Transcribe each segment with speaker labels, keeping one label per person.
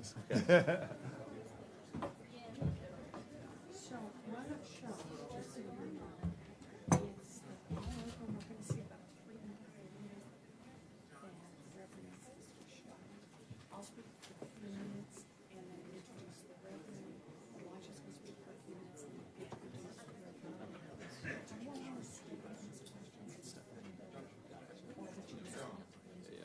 Speaker 1: is.
Speaker 2: So, run of show, just so you know, it's all over, we're gonna see about 3 minutes. And Reverend Sister Shaw. I'll speak for 3 minutes and then introduce the Reverend. Elijah's gonna speak for a few minutes and then introduce the Reverend. Do you want to see questions and stuff? Or would you just want to praise?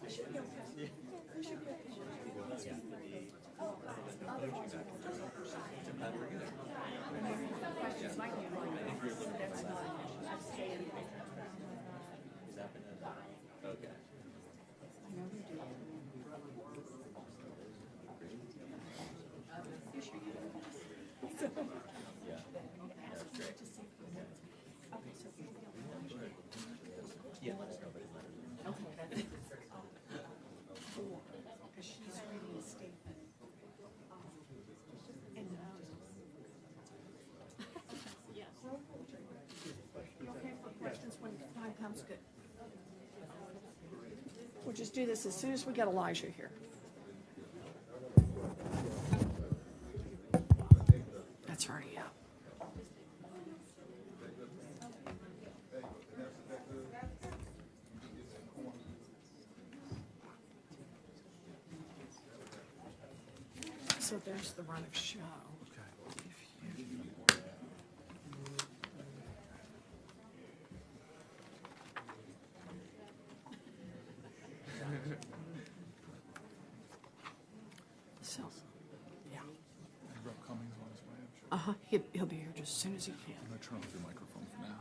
Speaker 2: I should be okay. I should be okay. Questions might be one. That's not. I'm staying.
Speaker 3: Okay.
Speaker 2: I know you do. You sure you do? So,
Speaker 3: Yeah.
Speaker 2: ask her to see if you want. Okay, so if you don't.
Speaker 3: Yeah, let us know, but it's not.
Speaker 2: Okay, that's it. Four, because she's reading a statement. And yes. You okay for questions when the time comes? Good. We'll just do this as soon as we get Elijah here. That's right, yeah. So there's the run of show. So, yeah.
Speaker 1: Rob Cummings on his way, I'm sure.
Speaker 2: He'll be here just as soon as he can.
Speaker 1: I'm going to turn off your microphone for now.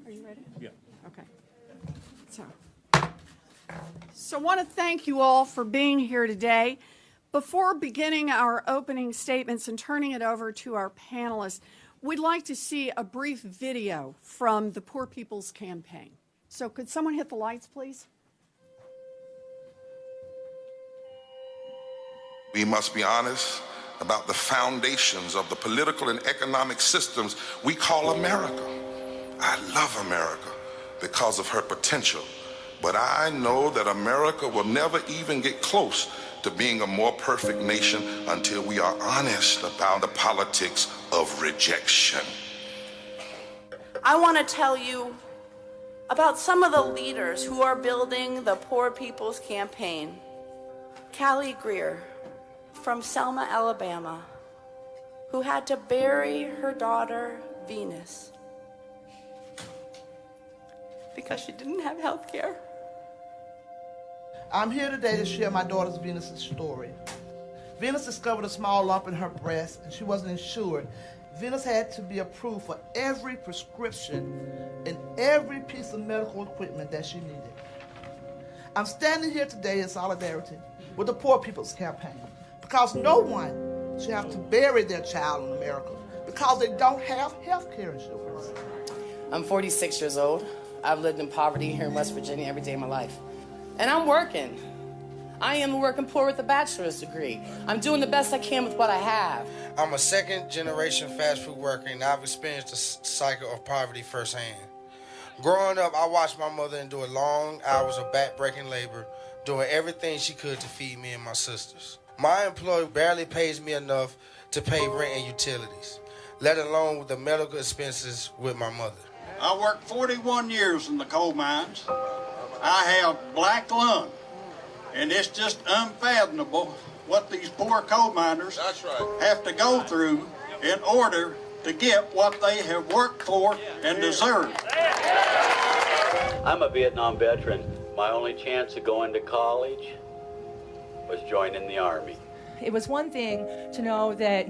Speaker 2: Are you ready?
Speaker 1: Yeah.
Speaker 2: Okay. So I want to thank you all for being here today. Before beginning our opening statements and turning it over to our panelists, we'd like to see a brief video from the Poor People's Campaign. So could someone hit the lights, please?
Speaker 4: We must be honest about the foundations of the political and economic systems we call America. I love America because of her potential, but I know that America will never even get close to being a more perfect nation until we are honest about the politics of rejection.
Speaker 5: I want to tell you about some of the leaders who are building the Poor People's Campaign. Callie Greer from Selma, Alabama, who had to bury her daughter, Venus. because she didn't have health care.
Speaker 6: I'm here today to share my daughter Venus's story. Venus discovered a small lump in her breast and she wasn't insured. Venus had to be approved for every prescription and every piece of medical equipment that she needed. I'm standing here today in solidarity with the Poor People's Campaign because no one should have to bury their child in America because they don't have health care insurance.
Speaker 7: I'm 46 years old. I've lived in poverty here in West Virginia every day of my life. And I'm working. I am working poor with a bachelor's degree. I'm doing the best I can with what I have.
Speaker 8: I'm a second-generation fast food worker, and I've experienced the cycle of poverty firsthand. Growing up, I watched my mother endure long hours of back-breaking labor, doing everything she could to feed me and my sisters. My employer barely pays me enough to pay rent and utilities, let alone with the medical expenses with my mother.
Speaker 9: I worked 41 years in the coal mines. I have black lung, and it's just unfathomable what these poor coal miners have to go through in order to get what they have worked for and deserve.
Speaker 3: I'm a Vietnam veteran. My only chance of going to college was joining the Army.
Speaker 10: It was one thing to know that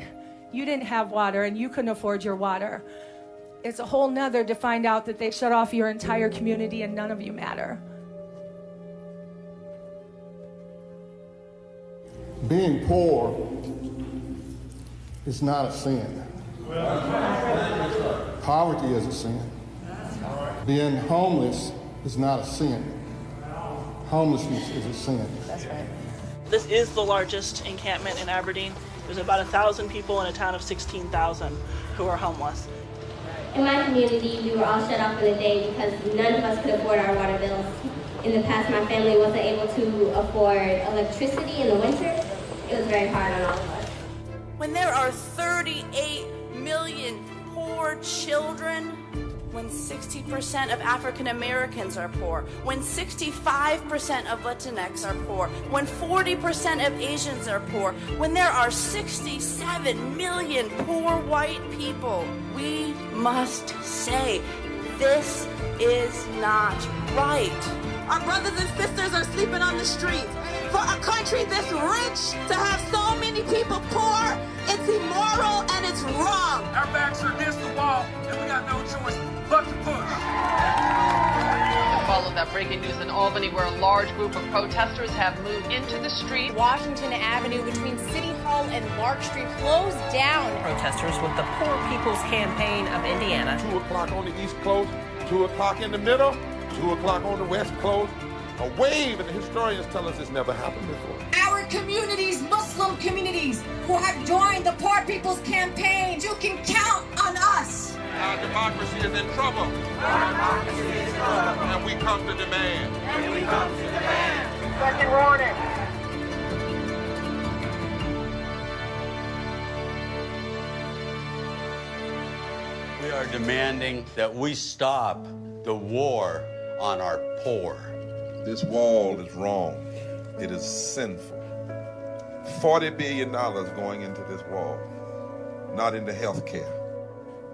Speaker 10: you didn't have water and you couldn't afford your water. It's a whole nother to find out that they shut off your entire community and none of you matter.
Speaker 11: Being poor is not a sin. Poverty is a sin. Being homeless is not a sin. Homelessness is a sin.
Speaker 10: That's right.
Speaker 12: This is the largest encampment in Aberdeen. There's about 1,000 people in a town of 16,000 who are homeless.
Speaker 13: In my community, we were all shut off for the day because none of us could afford our water bills. In the past, my family wasn't able to afford electricity in the winter. It was very hard on all of us.
Speaker 5: When there are 38 million poor children, when 60% of African Americans are poor, when 65% of Latinx are poor, when 40% of Asians are poor, when there are 67 million poor white people, we must say, this is not right.
Speaker 14: Our brothers and sisters are sleeping on the streets. For a country this rich to have so many people poor, it's immoral and it's wrong.
Speaker 15: Our backs are against the wall and we got no choice but to push.
Speaker 16: Follow that breaking news in Albany where a large group of protesters have moved into the street.
Speaker 17: Washington Avenue between City Hall and Lark Street closed down.
Speaker 18: Protesters with the Poor People's Campaign of Indiana.
Speaker 19: 2 o'clock on the East closed, 2 o'clock in the middle, 2 o'clock on the West closed. A wave, and the historians tell us it's never happened before.
Speaker 14: Our communities, Muslim communities, who have joined the Poor People's Campaign, you can count on us.
Speaker 19: Our democracy is in trouble. Our democracy is in trouble. And we come to demand. And we come to demand.
Speaker 14: Second warning.
Speaker 3: We are demanding that we stop the war on our poor.
Speaker 4: This wall is wrong. It is sinful. $40 billion going into this wall, not into health care.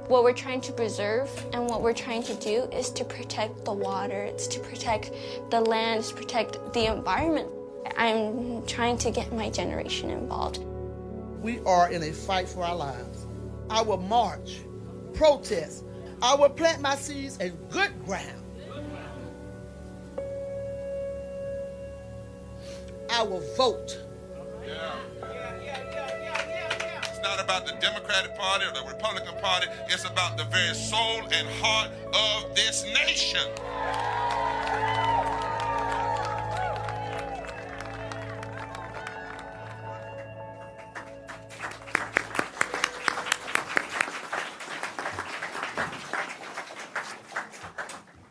Speaker 13: What we're trying to preserve and what we're trying to do is to protect the water, it's to protect the land, it's to protect the environment. I'm trying to get my generation involved.
Speaker 6: We are in a fight for our lives. I will march, protest. I will plant my seeds in good ground. I will vote.
Speaker 4: It's not about the Democratic Party or the Republican Party. It's about the very soul and heart of this nation.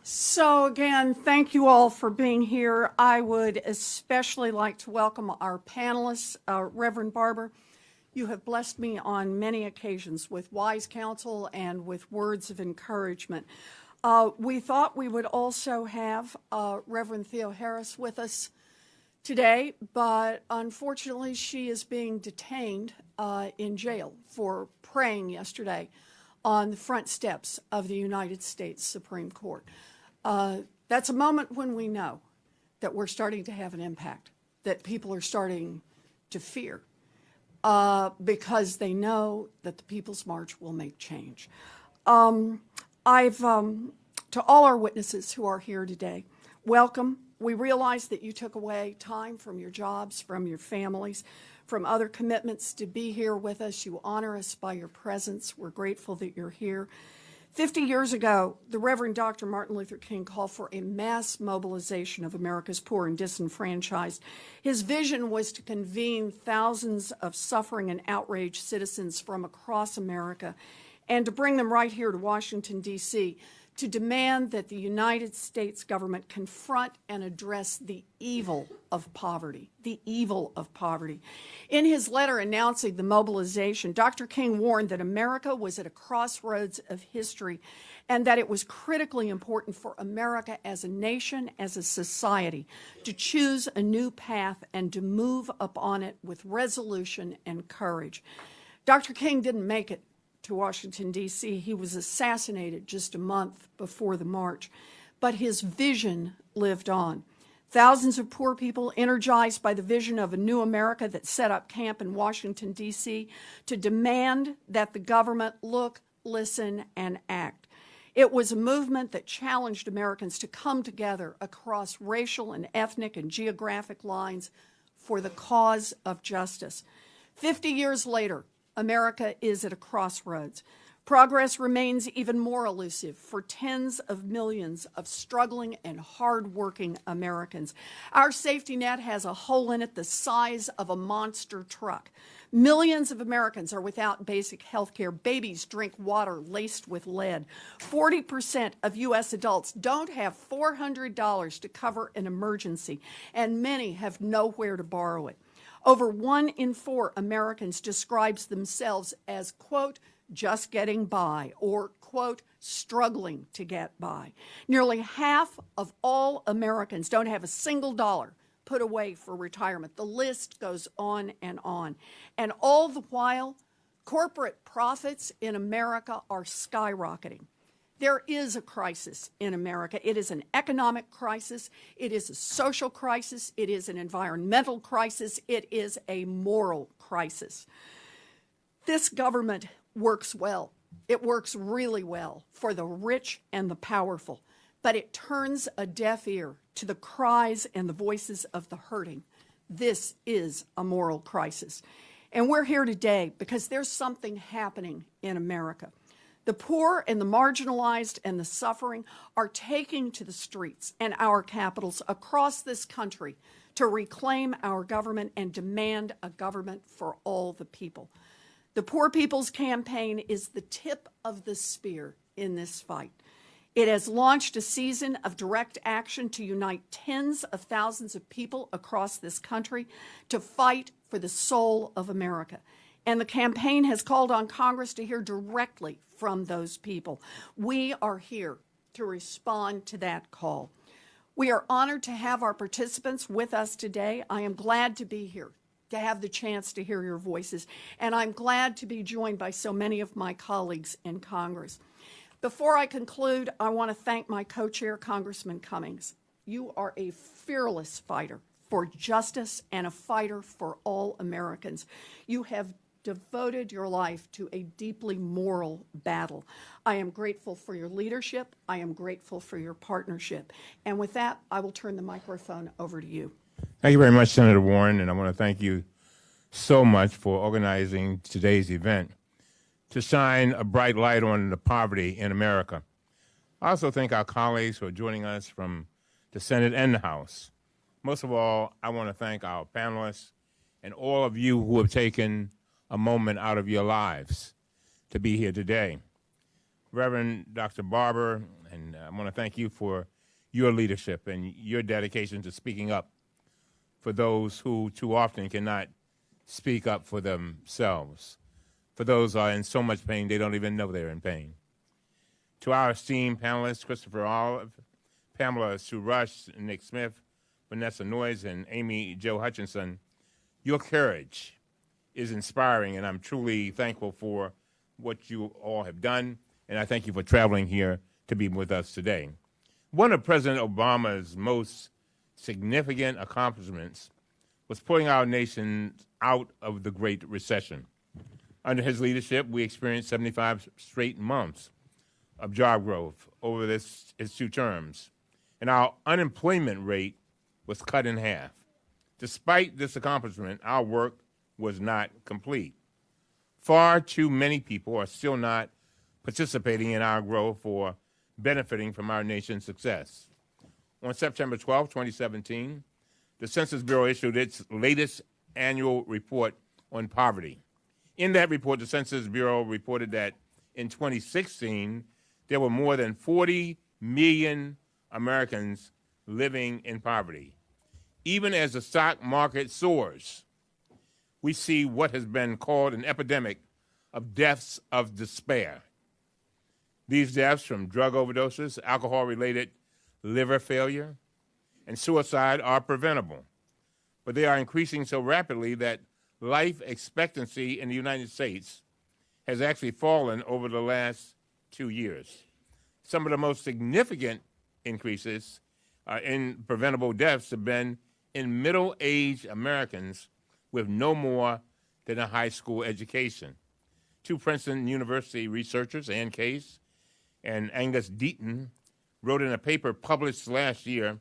Speaker 2: So again, thank you all for being here. I would especially like to welcome our panelists. Reverend Barber, you have blessed me on many occasions with wise counsel and with words of encouragement. We thought we would also have Reverend Theo Harris with us today, but unfortunately she is being detained in jail for praying yesterday on the front steps of the United States Supreme Court.
Speaker 20: That's a moment when we know that we're starting to have an impact, that people are starting to fear because they know that the People's March will make change. To all our witnesses who are here today, welcome. We realize that you took away time from your jobs, from your families, from other commitments to be here with us. You honor us by your presence. We're grateful that you're here. 50 years ago, the Reverend Dr. Martin Luther King called for a mass mobilization of America's poor and disenfranchised. His vision was to convene thousands of suffering and outraged citizens from across America and to bring them right here to Washington, D.C., to demand that the United States government confront and address the evil of poverty, the evil of poverty. In his letter announcing the mobilization, Dr. King warned that America was at a crossroads of history and that it was critically important for America as a nation, as a society, to choose a new path and to move upon it with resolution and courage. Dr. King didn't make it to Washington, D.C. He was assassinated just a month before the march, but his vision lived on. Thousands of poor people, energized by the vision of a new America that set up camp in Washington, D.C., to demand that the government look, listen, and act. It was a movement that challenged Americans to come together across racial and ethnic and geographic lines for the cause of justice. 50 years later, America is at a crossroads. Progress remains even more elusive for tens of millions of struggling and hard-working Americans. Our safety net has a hole in it the size of a monster truck. Millions of Americans are without basic health care. Babies drink water laced with lead. 40% of U.S. adults don't have $400 to cover an emergency, and many have nowhere to borrow it. Over 1 in 4 Americans describes themselves as, quote, just getting by, or, quote, struggling to get by. Nearly half of all Americans don't have a single dollar put away for retirement. The list goes on. And all the while, corporate profits in America are skyrocketing. There is a crisis in America. It is an economic crisis. It is a social crisis. It is an environmental crisis. It is a moral crisis. This government works well. It works really well for the rich and the powerful, but it turns a deaf ear to the cries and the voices of the hurting. This is a moral crisis. And we're here today because there's something happening in America. The poor and the marginalized and the suffering are taking to the streets and our capitals across this country to reclaim our government and demand a government for all the people. The Poor People's Campaign is the tip of the spear in this fight. It has launched a season of direct action to unite tens of thousands of people across this country to fight for the soul of America. And the campaign has called on Congress to hear directly from those people. We are here to respond to that call. We are honored to have our participants with us today. I am glad to be here, to have the chance to hear your voices, and I'm glad to be joined by so many of my colleagues in Congress. Before I conclude, I want to thank my co-chair, Congressman Cummings. You are a fearless fighter for justice and a fighter for all Americans. You have devoted your life to a deeply moral battle. I am grateful for your leadership. I am grateful for your partnership. And with that, I will turn the microphone over to you.
Speaker 21: Thank you very much, Senator Warren, and I want to thank you so much for organizing today's event to shine a bright light on the poverty in America. I also thank our colleagues who are joining us from the Senate and the House. Most of all, I want to thank our panelists and all of you who have taken a moment out of your lives to be here today. Reverend Dr. Barber, and I want to thank you for your leadership and your dedication to speaking up for those who too often cannot speak up for themselves, for those who are in so much pain they don't even know they're in pain. To our esteemed panelists, Christopher Olive, Pamela Sue Rush, Nick Smith, Vanessa Noyes, and Amy Jo Hutchinson, your courage is inspiring, and I'm truly thankful for what you all have done, and I thank you for traveling here to be with us today. One of President Obama's most significant accomplishments was pulling our nation out of the Great Recession. Under his leadership, we experienced 75 straight months of job growth over his 2 terms, and our unemployment rate was cut in half. Despite this accomplishment, our work was not complete. Far too many people are still not participating in our growth or benefiting from our nation's success. On September 12, 2017, the Census Bureau issued its latest annual report on poverty. In that report, the Census Bureau reported that in 2016, there were more than 40 million Americans living in poverty. Even as the stock market soars, we see what has been called an epidemic of deaths of despair. These deaths from drug overdoses, alcohol-related liver failure, and suicide are preventable, but they are increasing so rapidly that life expectancy in the United States has actually fallen over the last 2 years. Some of the most significant increases in preventable deaths have been in middle-aged Americans with no more than a high school education. 2 Princeton University researchers, Ann Case and Angus Deaton, wrote in a paper published last year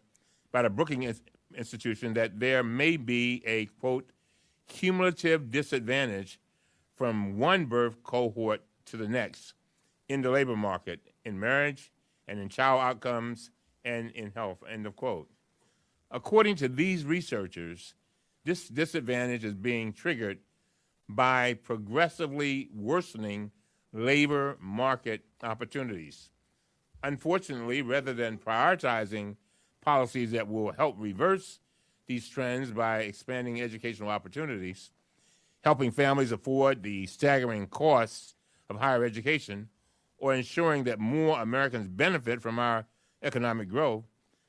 Speaker 21: by the Brookings Institution that there may be a, quote, cumulative disadvantage from one birth cohort to the next in the labor market, in marriage, and in child outcomes, and in health, end of quote. According to these researchers, this disadvantage is being triggered by progressively worsening labor market opportunities. Unfortunately, rather than prioritizing policies that will help reverse these trends by expanding educational opportunities, helping families afford the staggering costs of higher education, or ensuring that more Americans benefit from our economic growth,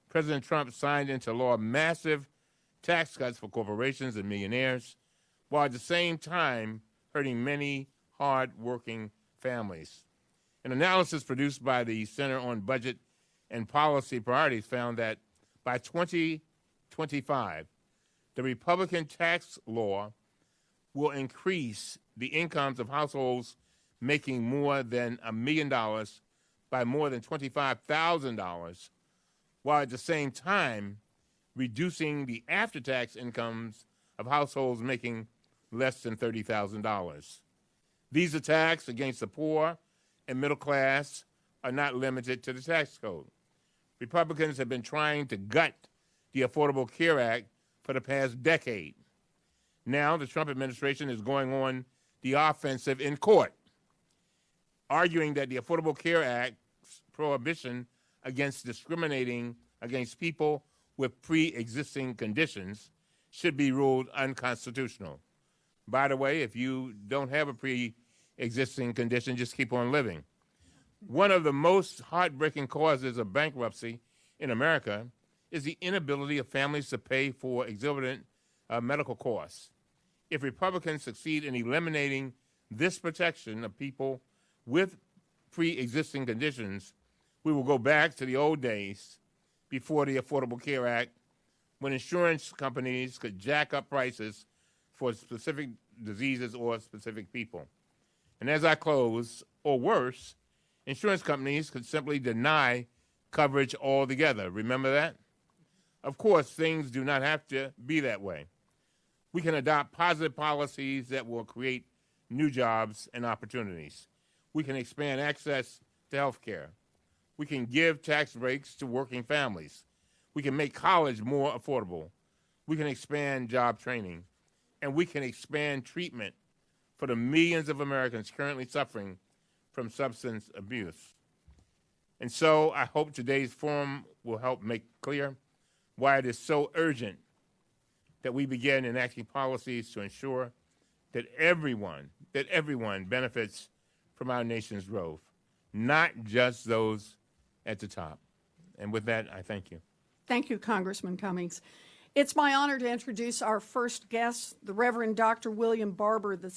Speaker 21: President Trump signed into law massive tax cuts for corporations and millionaires, while at the same time hurting many hard-working families. An analysis produced by the Center on Budget and Policy Priorities found that by 2025, the Republican tax law will increase the incomes of households making more than $1 million by more than $25,000, while at the same time reducing the after-tax incomes of households making less than $30,000. These attacks against the poor and middle class are not limited to the tax code. Republicans have been trying to gut the Affordable Care Act for the past decade. Now the Trump administration is going on the offensive in court, arguing that the Affordable Care Act's prohibition against discriminating against people with pre-existing conditions should be ruled unconstitutional. By the way, if you don't have a pre-existing condition, just keep on living. One of the most heartbreaking causes of bankruptcy in America is the inability of families to pay for exorbitant medical costs. If Republicans succeed in eliminating this protection of people with pre-existing conditions, we will go back to the old days before the Affordable Care Act, when insurance companies could jack up prices for specific diseases or specific people. And as I close, or worse, insurance companies could simply deny coverage altogether. Remember that? Of course, things do not have to be that way. We can adopt positive policies that will create new jobs and opportunities. We can expand access to health care. We can give tax breaks to working families. We can make college more affordable. We can expand job training. And we can expand treatment for the millions of Americans currently suffering from substance abuse. And so I hope today's forum will help make clear why it is so urgent that we begin enacting policies to ensure that everyone benefits from our nation's growth, not just those at the top. And with that, I thank you.
Speaker 20: Thank you, Congressman Cummings. It's my honor to introduce our first guest, the Reverend Dr. William Barber II.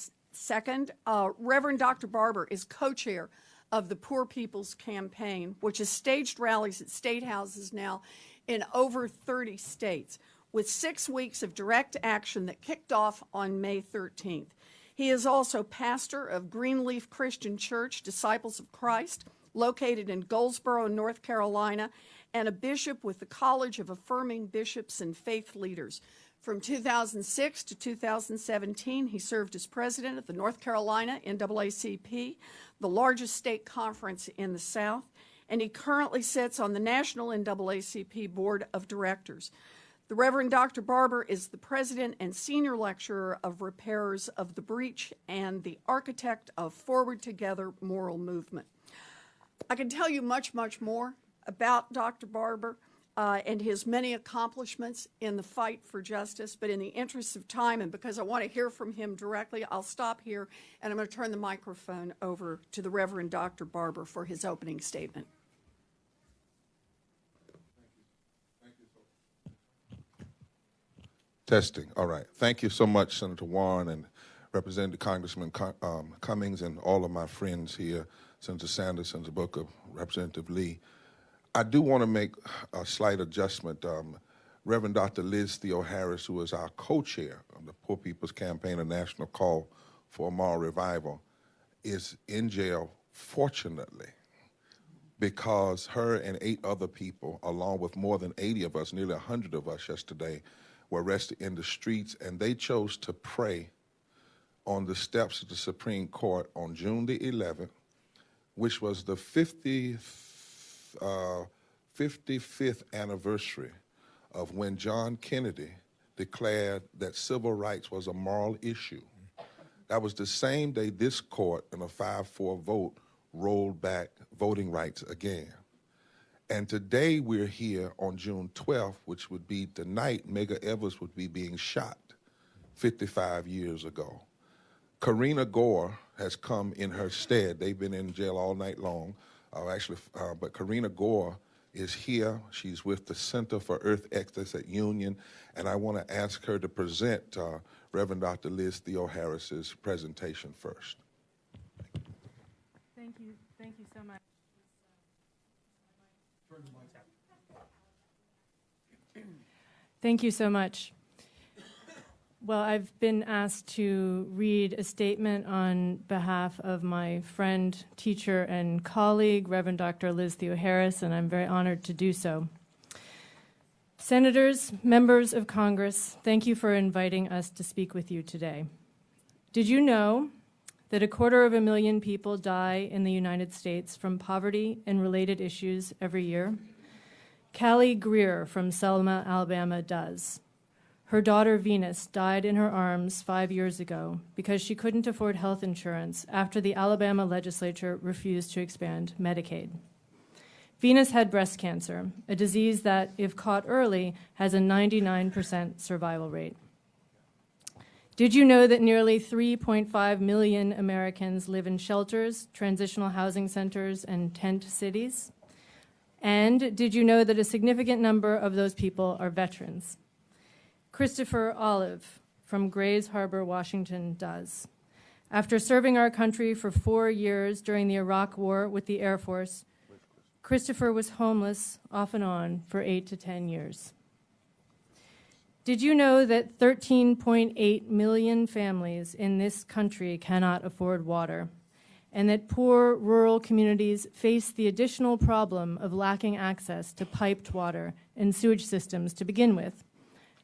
Speaker 20: Reverend Dr. Barber is co-chair of the Poor People's Campaign, which has staged rallies at state houses now in over 30 states, with 6 weeks of direct action that kicked off on May 13th. He is also pastor of Greenleaf Christian Church, Disciples of Christ, located in Goldsboro, North Carolina, and a bishop with the College of Affirming Bishops and Faith Leaders. From 2006 to 2017, he served as president of the North Carolina NAACP, the largest state conference in the South, and he currently sits on the National NAACP Board of Directors. The Reverend Dr. Barber is the president and senior lecturer of Repairers of the Breach and the architect of Forward Together Moral Movement. I can tell you much, much more about Dr. Barber and his many accomplishments in the fight for justice, but in the interest of time and because I want to hear from him directly, I'll stop here and I'm going to turn the microphone over to the Reverend Dr. Barber for his opening statement.
Speaker 4: Testing. All right. Thank you so much, Senator Warren and Representative Congressman Cummings and all of my friends here, Senator Sanders, Senator Booker, Representative Lee. I do want to make a slight adjustment. Reverend Dr. Liz Theo Harris, who is our co-chair of the Poor People's Campaign, a national call for a moral revival, is in jail, fortunately, because her and 8 other people, along with more than 80 of us, nearly 100 of us yesterday, were arrested in the streets, and they chose to pray on the steps of the Supreme Court on June the 11th, which was the 55th anniversary of when John Kennedy declared that civil rights was a moral issue. That was the same day this court, in a 5-4 vote, rolled back voting rights again. And today we're here on June 12th, which would be the night Medgar Evers would be being shot 55 years ago. Karina Gore has come in her stead. They've been in jail all night long, but Karina Gore is here. She's with the Center for Earth Excellence at Union, and I want to ask her to present Reverend Dr. Liz Theo Harris's presentation first.
Speaker 1: Thank you so much. Thank you so much. Well, I've been asked to read a statement on behalf of my friend, teacher, and colleague, Reverend Dr. Liz Theo Harris, and I'm very honored to do so. Senators, members of Congress, thank you for inviting us to speak with you today. Did you know that 250,000 people die in the United States from poverty and related issues every year? Callie Greer from Selma, Alabama does. Her daughter Venus died in her arms 5 years ago because she couldn't afford health insurance after the Alabama legislature refused to expand Medicaid. Venus had breast cancer, a disease that, if caught early, has a 99% survival rate. Did you know that nearly 3.5 million Americans live in shelters, transitional housing centers, and tent cities? And did you know that a significant number of those people are veterans? Christopher Olive from Grays Harbor, Washington does. After serving our country for 4 years during the Iraq War with the Air Force, Christopher was homeless off and on for 8 to 10 years. Did you know that 13.8 million families in this country cannot afford water, and that poor rural communities face the additional problem of lacking access to piped water and sewage systems to begin with?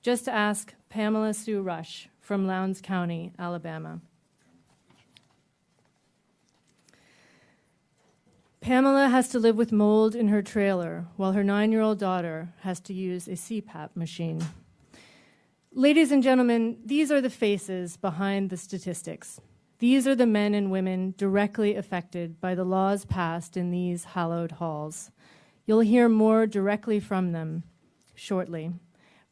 Speaker 1: Just ask Pamela Sue Rush from Lowndes County, Alabama. Pamela has to live with mold in her trailer while her 9-year-old daughter has to use a CPAP machine. Ladies and gentlemen, these are the faces behind the statistics. These are the men and women directly affected by the laws passed in these hallowed halls. You'll hear more directly from them shortly.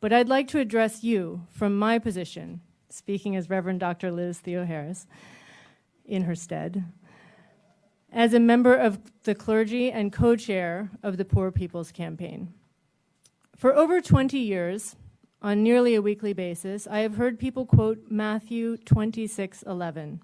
Speaker 1: But I'd like to address you from my position, speaking as Reverend Dr. Liz Theo Harris, in her stead, as a member of the clergy and co-chair of the Poor People's Campaign. For over 20 years, on nearly a weekly basis, I have heard people quote Matthew 26:11.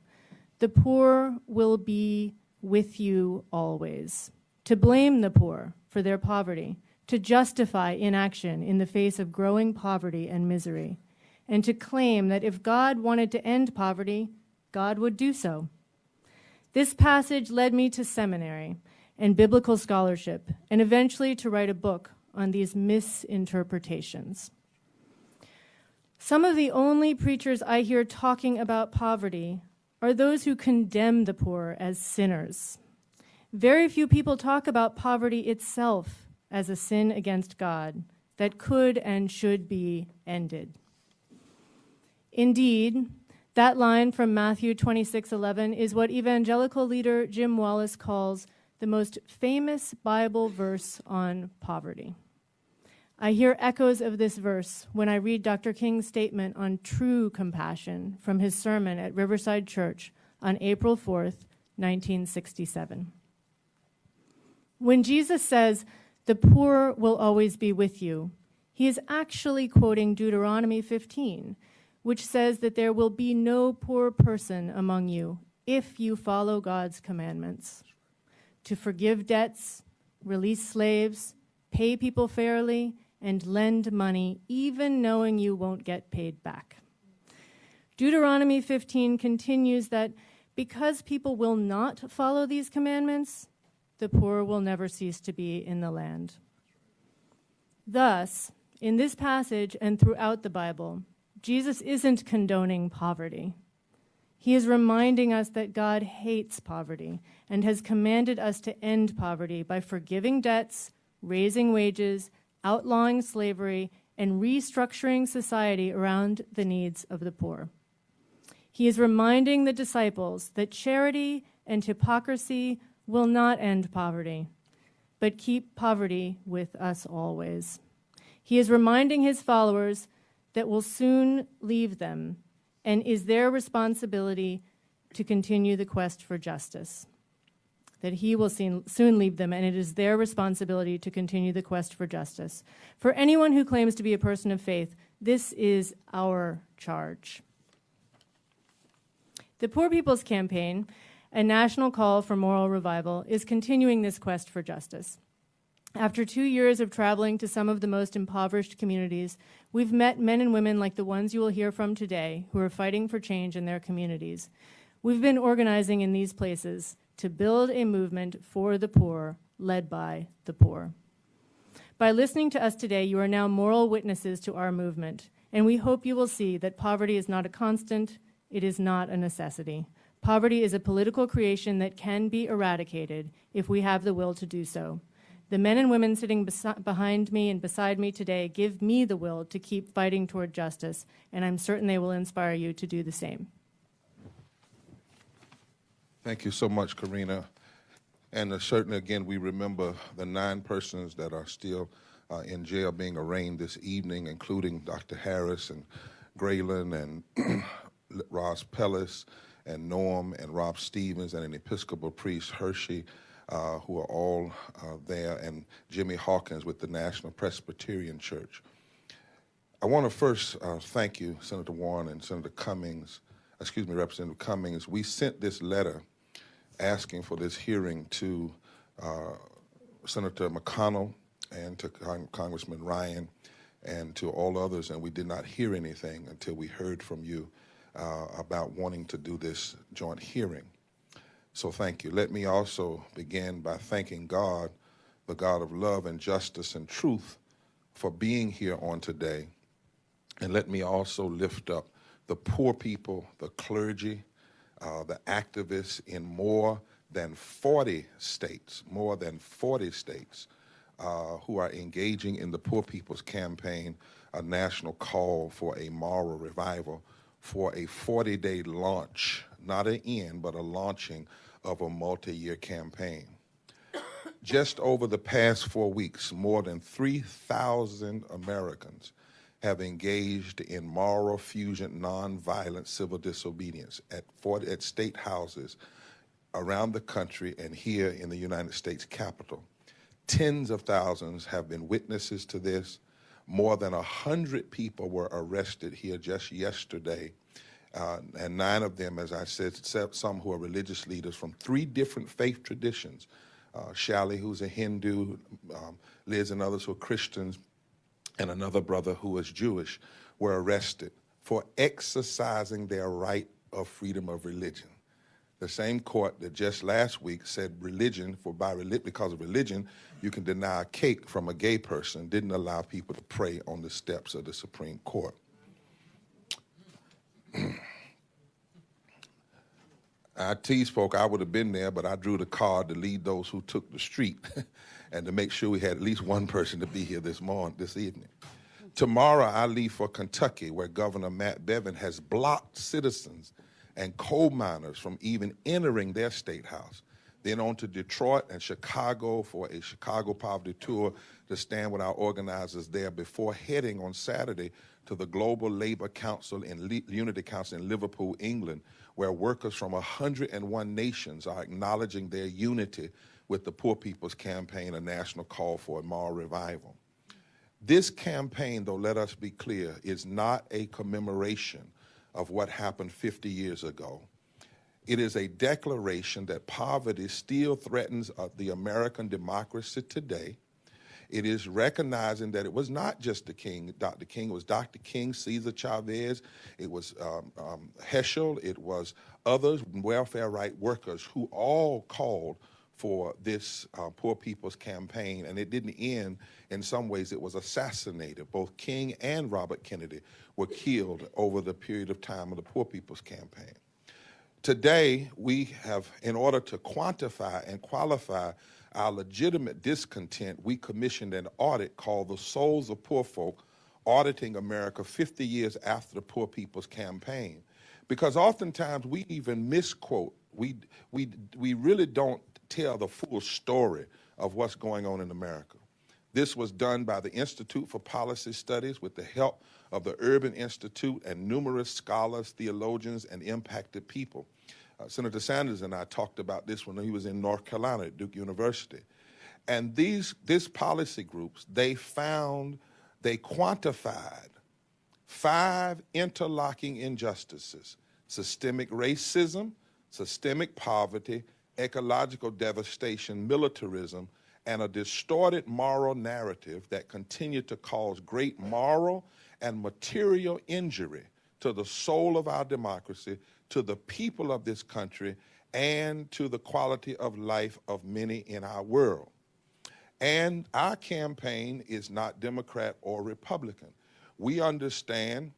Speaker 1: The poor will be with you always, to blame the poor for their poverty, to justify inaction in the face of growing poverty and misery, and to claim that if God wanted to end poverty, God would do so. This passage led me to seminary and biblical scholarship, and eventually to write a book on these misinterpretations. Some of the only preachers I hear talking about poverty are those who condemn the poor as sinners. Very few people talk about poverty itself as a sin against God that could and should be ended. Indeed, that line from Matthew 26:11 is what evangelical leader Jim Wallis calls the most famous Bible verse on poverty. I hear echoes of this verse when I read Dr. King's statement on true compassion from his sermon at Riverside Church on April 4th, 1967. When Jesus says, "The poor will always be with you," he is actually quoting Deuteronomy 15, which says that there will be no poor person among you if you follow God's commandments. To forgive debts, release slaves, pay people fairly, and lend money, even knowing you won't get paid back. Deuteronomy 15 continues that because people will not follow these commandments, the poor will never cease to be in the land. Thus, in this passage and throughout the Bible, Jesus isn't condoning poverty. He is reminding us that God hates poverty and has commanded us to end poverty by forgiving debts, raising wages, outlawing slavery, and restructuring society around the needs of the poor. He is reminding the disciples that charity and hypocrisy will not end poverty, but keep poverty with us always. He is reminding his followers that will soon leave them and is their responsibility to continue the quest for justice. That he will soon leave them, and it is their responsibility to continue the quest for justice. For anyone who claims to be a person of faith, this is our charge. The Poor People's Campaign, a national call for moral revival, is continuing this quest for justice. After 2 years of traveling to some of the most impoverished communities, we've met men and women like the ones you will hear from today who are fighting for change in their communities. We've been organizing in these places to build a movement for the poor, led by the poor. By listening to us today, you are now moral witnesses to our movement, and we hope you will see that poverty is not a constant, it is not a necessity. Poverty is a political creation that can be eradicated if we have the will to do so. The men and women sitting behind me and beside me today give me the will to keep fighting toward justice, and I'm certain they will inspire you to do the same.
Speaker 4: Thank you so much, Karina. And certainly, again, we remember the 9 persons that are still in jail being arraigned this evening, including Dr. Harris and Graylin and Ross Pellis and Norm and Rob Stevens and an Episcopal priest, Hershey, who are all there, and Jimmy Hawkins with the National Presbyterian Church. I want to first thank you, Senator Warren and Representative Cummings. We sent this letter asking for this hearing to Senator McConnell and to Congressman Ryan and to all others, and we did not hear anything until we heard from you about wanting to do this joint hearing. So thank you. Let me also begin by thanking God, the God of love and justice and truth, for being here on today. And let me also lift up the poor people, the clergy, the activists in more than 40 states, who are engaging in the Poor People's Campaign, a national call for a moral revival, for a 40-day launch, not an end, but a launching of a multi-year campaign. Just over the past 4 weeks, more than 3,000 Americans have engaged in moral fusion, nonviolent civil disobedience at state houses around the country and here in the United States Capitol. Tens of thousands have been witnesses to this. More than 100 people were arrested here just yesterday and 9 of them, as I said, some who are religious leaders from 3 different faith traditions. Shally, who's a Hindu, Liz and others who are Christians, and another brother who is Jewish, were arrested for exercising their right of freedom of religion. The same court that just last week said because of religion, you can deny a cake from a gay person, didn't allow people to pray on the steps of the Supreme Court. I tease folk I would have been there, but I drew the card to lead those who took the street and to make sure we had at least one person to be here this evening. Tomorrow I leave for Kentucky, where Governor Matt Bevin has blocked citizens and coal miners from even entering their state house. Then on to Detroit and Chicago for a Chicago poverty tour to stand with our organizers there before heading on Saturday to the Global Labor Council and Unity Council in Liverpool, England, where workers from 101 nations are acknowledging their unity with the Poor People's Campaign, a national call for a moral revival. This campaign, though, let us be clear, is not a commemoration of what happened 50 years ago. It is a declaration that poverty still threatens the American democracy today. It is recognizing that it was not just Dr. King, it was Dr. King, Cesar Chavez, it was Heschel, it was others, welfare right workers who all called for this Poor People's Campaign, and it didn't end. In some ways, it was assassinated. Both King and Robert Kennedy were killed over the period of time of the Poor People's Campaign. Today, we have, in order to quantify and qualify our legitimate discontent, we commissioned an audit called The Souls of Poor Folk, Auditing America 50 Years After the Poor People's Campaign. Because oftentimes we even misquote. We really don't tell the full story of what's going on in America. This was done by the Institute for Policy Studies with the help of the Urban Institute and numerous scholars, theologians, and impacted people. Senator Sanders and I talked about this when he was in North Carolina at Duke University. And these policy groups, they quantified 5 interlocking injustices: systemic racism, systemic poverty, ecological devastation, militarism, and a distorted moral narrative that continue to cause great moral and material injury to the soul of our democracy, to the people of this country, and to the quality of life of many in our world. And our campaign is not Democrat or Republican. We understand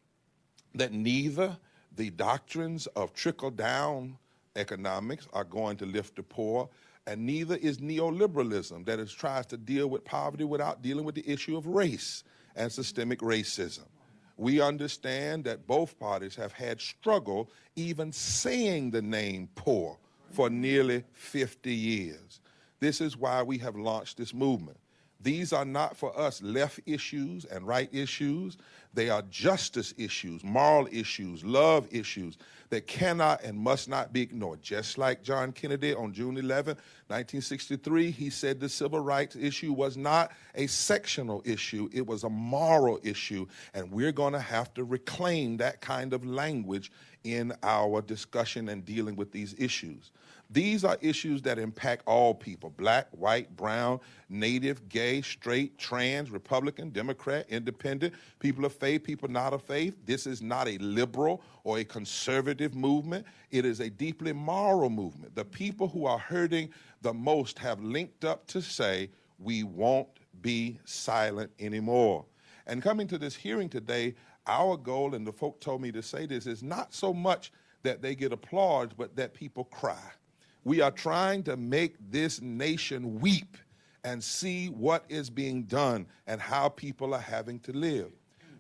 Speaker 4: that neither the doctrines of trickle-down economics are going to lift the poor, and neither is neoliberalism that tries to deal with poverty without dealing with the issue of race and systemic racism. We understand that both parties have had struggle even saying the name poor for nearly 50 years. This is why we have launched this movement. These are not for us left issues and right issues. They are justice issues, moral issues, love issues that cannot and must not be ignored. Just like John Kennedy on June 11, 1963, he said the civil rights issue was not a sectional issue, it was a moral issue, and we're going to have to reclaim that kind of language in our discussion and dealing with these issues. These are issues that impact all people: black, white, brown, native, gay, straight, trans, Republican, Democrat, independent, people of faith, people not of faith. This is not a liberal or a conservative movement. It is a deeply moral movement. The people who are hurting the most have linked up to say, we won't be silent anymore. And coming to this hearing today, our goal, and the folk told me to say this, is not so much that they get applause, but that people cry. We are trying to make this nation weep and see what is being done and how people are having to live.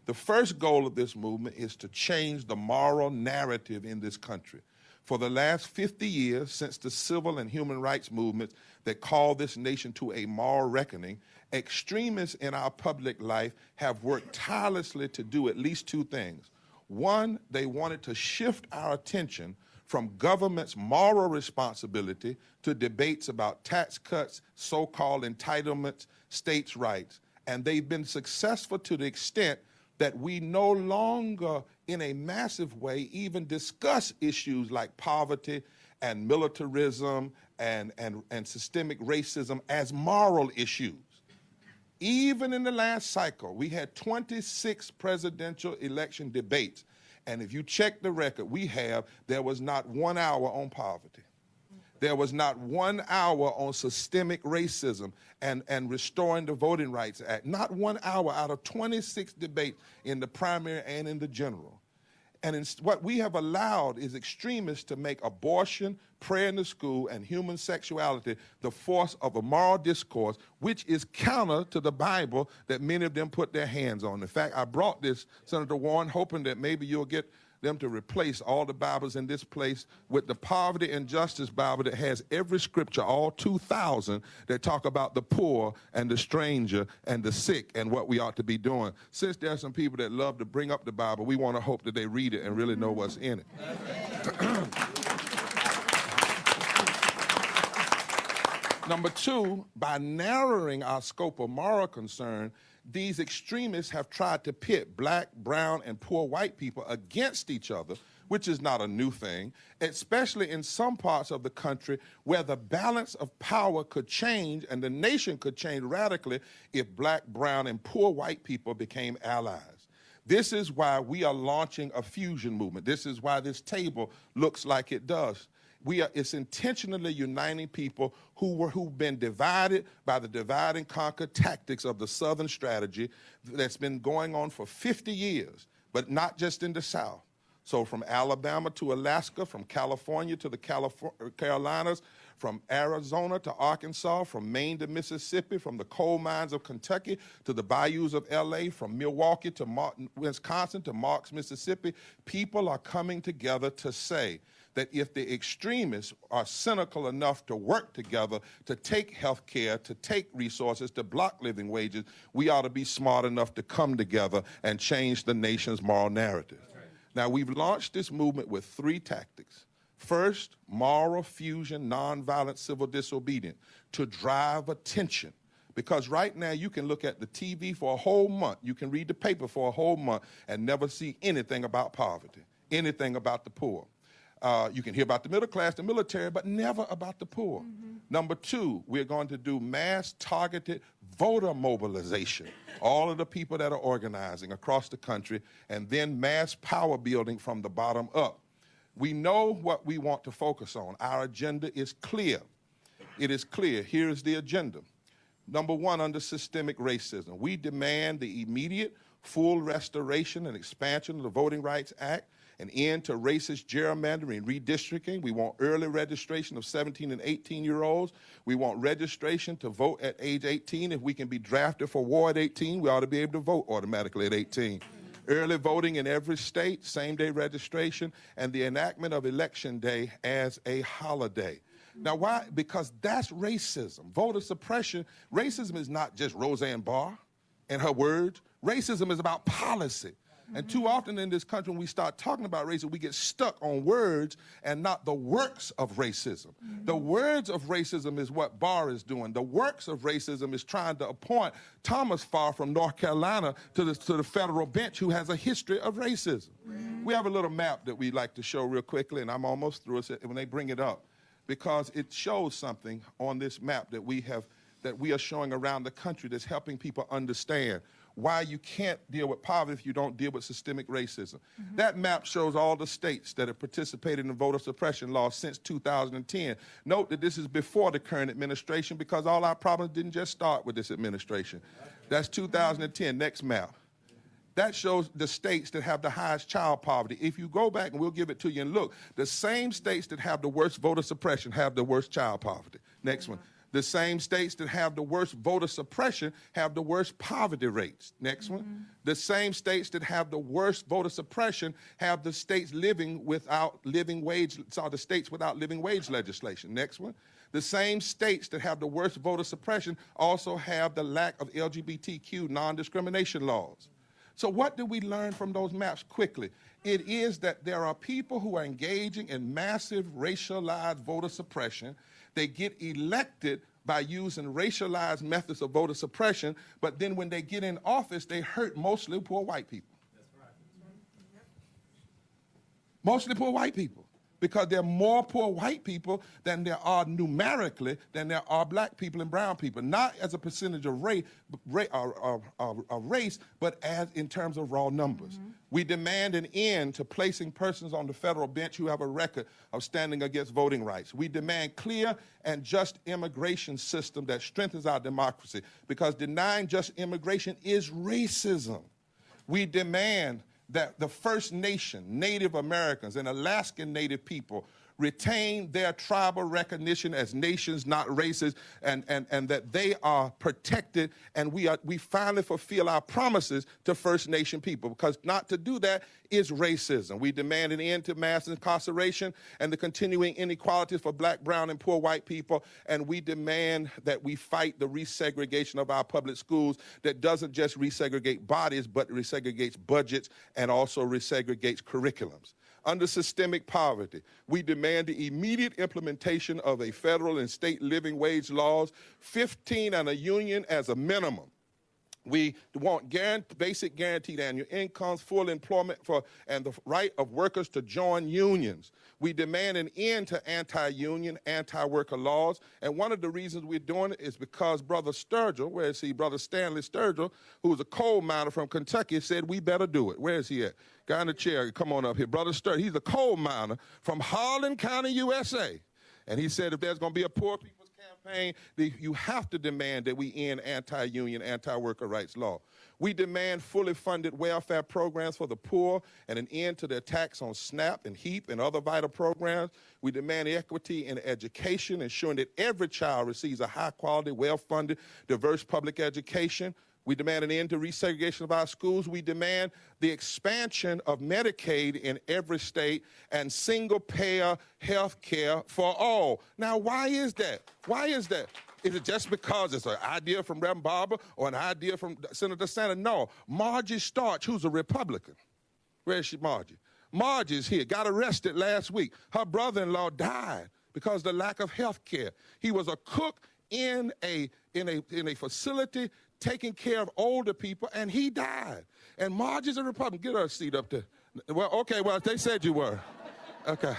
Speaker 4: The first goal of this movement is to change the moral narrative in this country. For the last 50 years, since the civil and human rights movements that called this nation to a moral reckoning, extremists in our public life have worked tirelessly to do at least 2 things. One, they wanted to shift our attention from government's moral responsibility to debates about tax cuts, so-called entitlements, states' rights. And they've been successful to the extent
Speaker 19: that we no longer, in a massive way, even discuss issues like poverty and militarism and systemic racism as moral issues. Even in the last cycle, we had 26 presidential election debates. And if you check the record there was not 1 hour on poverty. There was not 1 hour on systemic racism and restoring the Voting Rights Act. Not 1 hour out of 26 debates in the primary and in the general. And what we have allowed is extremists to make abortion, prayer in the school, and human sexuality the force of a moral discourse, which is counter to the Bible that many of them put their hands on. In fact, I brought this, Senator Warren, hoping that maybe you'll get them to replace all the Bibles in this place with the Poverty and Justice Bible that has every scripture, all 2,000, that talk about the poor and the stranger and the sick and what we ought to be doing. Since there are some people that love to bring up the Bible, we want to hope that they read it and really know what's in it. Number two, by narrowing our scope of moral concern, these extremists have tried to pit black, brown, and poor white people against each other, which is not a new thing, especially in some parts of the country where the balance of power could change and the nation could change radically if black, brown, and poor white people became allies. This is why we are launching a fusion movement. This is why this table looks like it does. It's intentionally uniting people who've been divided by the divide and conquer tactics of the Southern strategy that's been going on for 50 years, but not just in the South. So from Alabama to Alaska, from California to the Carolinas, from Arizona to Arkansas, from Maine to Mississippi, from the coal mines of Kentucky to the bayous of LA, from Milwaukee to Wisconsin to Marks, Mississippi, people are coming together to say that if the extremists are cynical enough to work together to take health care, to take resources, to block living wages, we ought to be smart enough to come together and change the nation's moral narrative. Now, we've launched this movement with 3 tactics. First, moral fusion, nonviolent civil disobedience, to drive attention. Because right now you can look at the TV for a whole month, you can read the paper for a whole month and never see anything about poverty, anything about the poor. You can hear about the middle class, the military, but never about the poor. Number 2, we're going to do mass targeted voter mobilization, all of the people that are organizing across the country, and then mass power building from the bottom up. We know what we want to focus on. Our agenda is clear. It is clear. Here is the agenda. Number 1, under systemic racism, we demand the immediate full restoration and expansion of the Voting Rights Act, an end to racist gerrymandering and redistricting. We want early registration of 17 and 18-year-olds. We want registration to vote at age 18. If we can be drafted for war at 18, we ought to be able to vote automatically at 18. Early voting in every state, same-day registration, and the enactment of Election Day as a holiday. Now, why? Because that's racism. Voter suppression. Racism is not just Roseanne Barr and her words. Racism is about policy. And too often in this country, when we start talking about racism, we get stuck on words and not the works of racism. The words of racism is what Barr is doing. The works of racism is trying to appoint Thomas Farr from North Carolina to the federal bench, who has a history of racism. We have a little map that we like to show real quickly, and I'm almost through it when they bring it up, because it shows something on this map that we are showing around the country that's helping people understand why you can't deal with poverty if you don't deal with systemic racism. That map shows all the states that have participated in voter suppression laws since 2010. Note that this is before the current administration, because all our problems didn't just start with this administration. That's 2010. Next map. That shows the states that have the highest child poverty. If you go back, and we'll give it to you, and look, the same states that have the worst voter suppression have the worst child poverty. Next one. The same states that have the worst voter suppression have the worst poverty rates. Next one. The same states that have the worst voter suppression have the states without living wage legislation. Next one. The same states that have the worst voter suppression also have the lack of LGBTQ non-discrimination laws. So what do we learn from those maps quickly? It is that there are people who are engaging in massive racialized voter suppression. They get elected by using racialized methods of voter suppression, but then when they get in office, they hurt mostly poor white people. Mostly poor white people, because there are more poor white people than there are numerically than there are black people and brown people, not as a percentage of race, but as in terms of raw numbers. We demand an end to placing persons on the federal bench who have a record of standing against voting rights. We demand clear and just immigration system that strengthens our democracy, because denying just immigration is racism. We demand that the First Nation, Native Americans, and Alaskan Native people retain their tribal recognition as nations, not races, and that they are protected, and we finally fulfill our promises to First Nation people, because not to do that is racism. We demand an end to mass incarceration and the continuing inequalities for black, brown, and poor white people, and we demand that we fight the resegregation of our public schools that doesn't just resegregate bodies, but resegregates budgets and also resegregates curriculums. Under systemic poverty, we demand the immediate implementation of a federal and state living wage laws, 15 and a union as a minimum. We want basic guaranteed annual incomes, full employment and the right of workers to join unions. We demand an end to anti-union, anti-worker laws. And one of the reasons we're doing it is because Brother Sturgill, where is he? Brother Stanley Sturgill, who's a coal miner from Kentucky, said we better do it. Where is he at? Guy in the chair, come on up here. Brother Sturgill, he's a coal miner from Harlan County, USA. And he said if there's going to be a poor people's campaign, you have to demand that we end anti-union, anti-worker rights law. We demand fully funded welfare programs for the poor and an end to the attacks on SNAP and HEAP and other vital programs. We demand equity in education, ensuring that every child receives a high-quality, well-funded, diverse public education. We demand an end to resegregation of our schools. We demand the expansion of Medicaid in every state and single-payer health care for all. Now, why is that? Why is that? Is it just because it's an idea from Reverend Barber or an idea from Senator Sanders? No. Margie Starch, who's a Republican. Where is she, Margie? Margie's here, got arrested last week. Her brother-in-law died because of the lack of health care. He was a cook in a facility taking care of older people, and he died. And Margie's a Republican. Get her a seat up there. Well, okay, well, they said you were. Okay.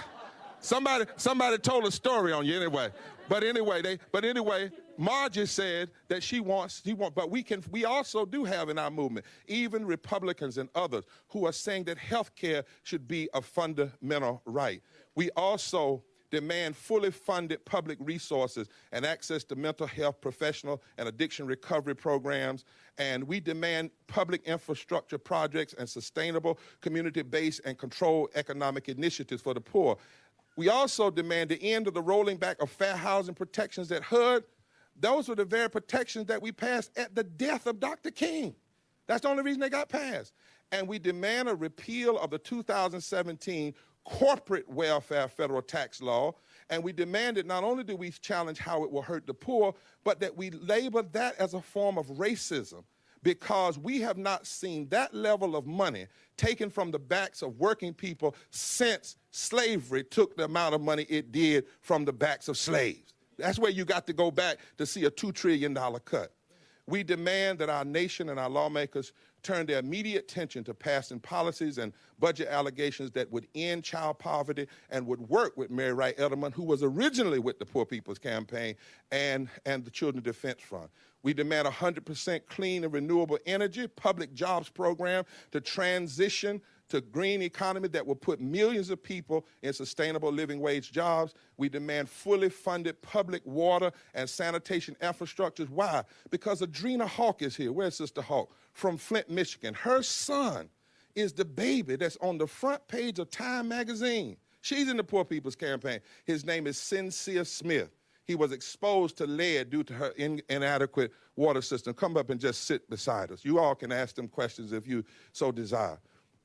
Speaker 19: Somebody told a story on you anyway. But anyway, Margie said that she wants, but we also do have in our movement, even Republicans and others who are saying that health care should be a fundamental right. We also demand fully funded public resources and access to mental health, professional, and addiction recovery programs. And we demand public infrastructure projects and sustainable, community-based, and controlled economic initiatives for the poor. We also demand the end of the rolling back of fair housing protections at HUD. Those were the very protections that we passed at the death of Dr. King. That's the only reason they got passed. And we demand a repeal of the 2017 corporate welfare federal tax law, and we demand that not only do we challenge how it will hurt the poor, but that we label that as a form of racism, because we have not seen that level of money taken from the backs of working people since slavery took the amount of money it did from the backs of slaves. That's where you got to go back to see a $2 trillion cut. We demand that our nation and our lawmakers turn their immediate attention to passing policies and budget allegations that would end child poverty and would work with Mary Wright Edelman, who was originally with the Poor People's Campaign and the Children's Defense Fund. We demand 100% clean and renewable energy, public jobs program to transition to green economy that will put millions of people in sustainable living wage jobs. We demand fully funded public water and sanitation infrastructures. Why? Because Adrena Hawk is here. Where's Sister Hawk? From Flint, Michigan. Her son is the baby that's on the front page of Time magazine. She's in the Poor People's Campaign. His name is Sincere Smith. He was exposed to lead due to her inadequate water system. Come up and just sit beside us. You all can ask them questions if you so desire.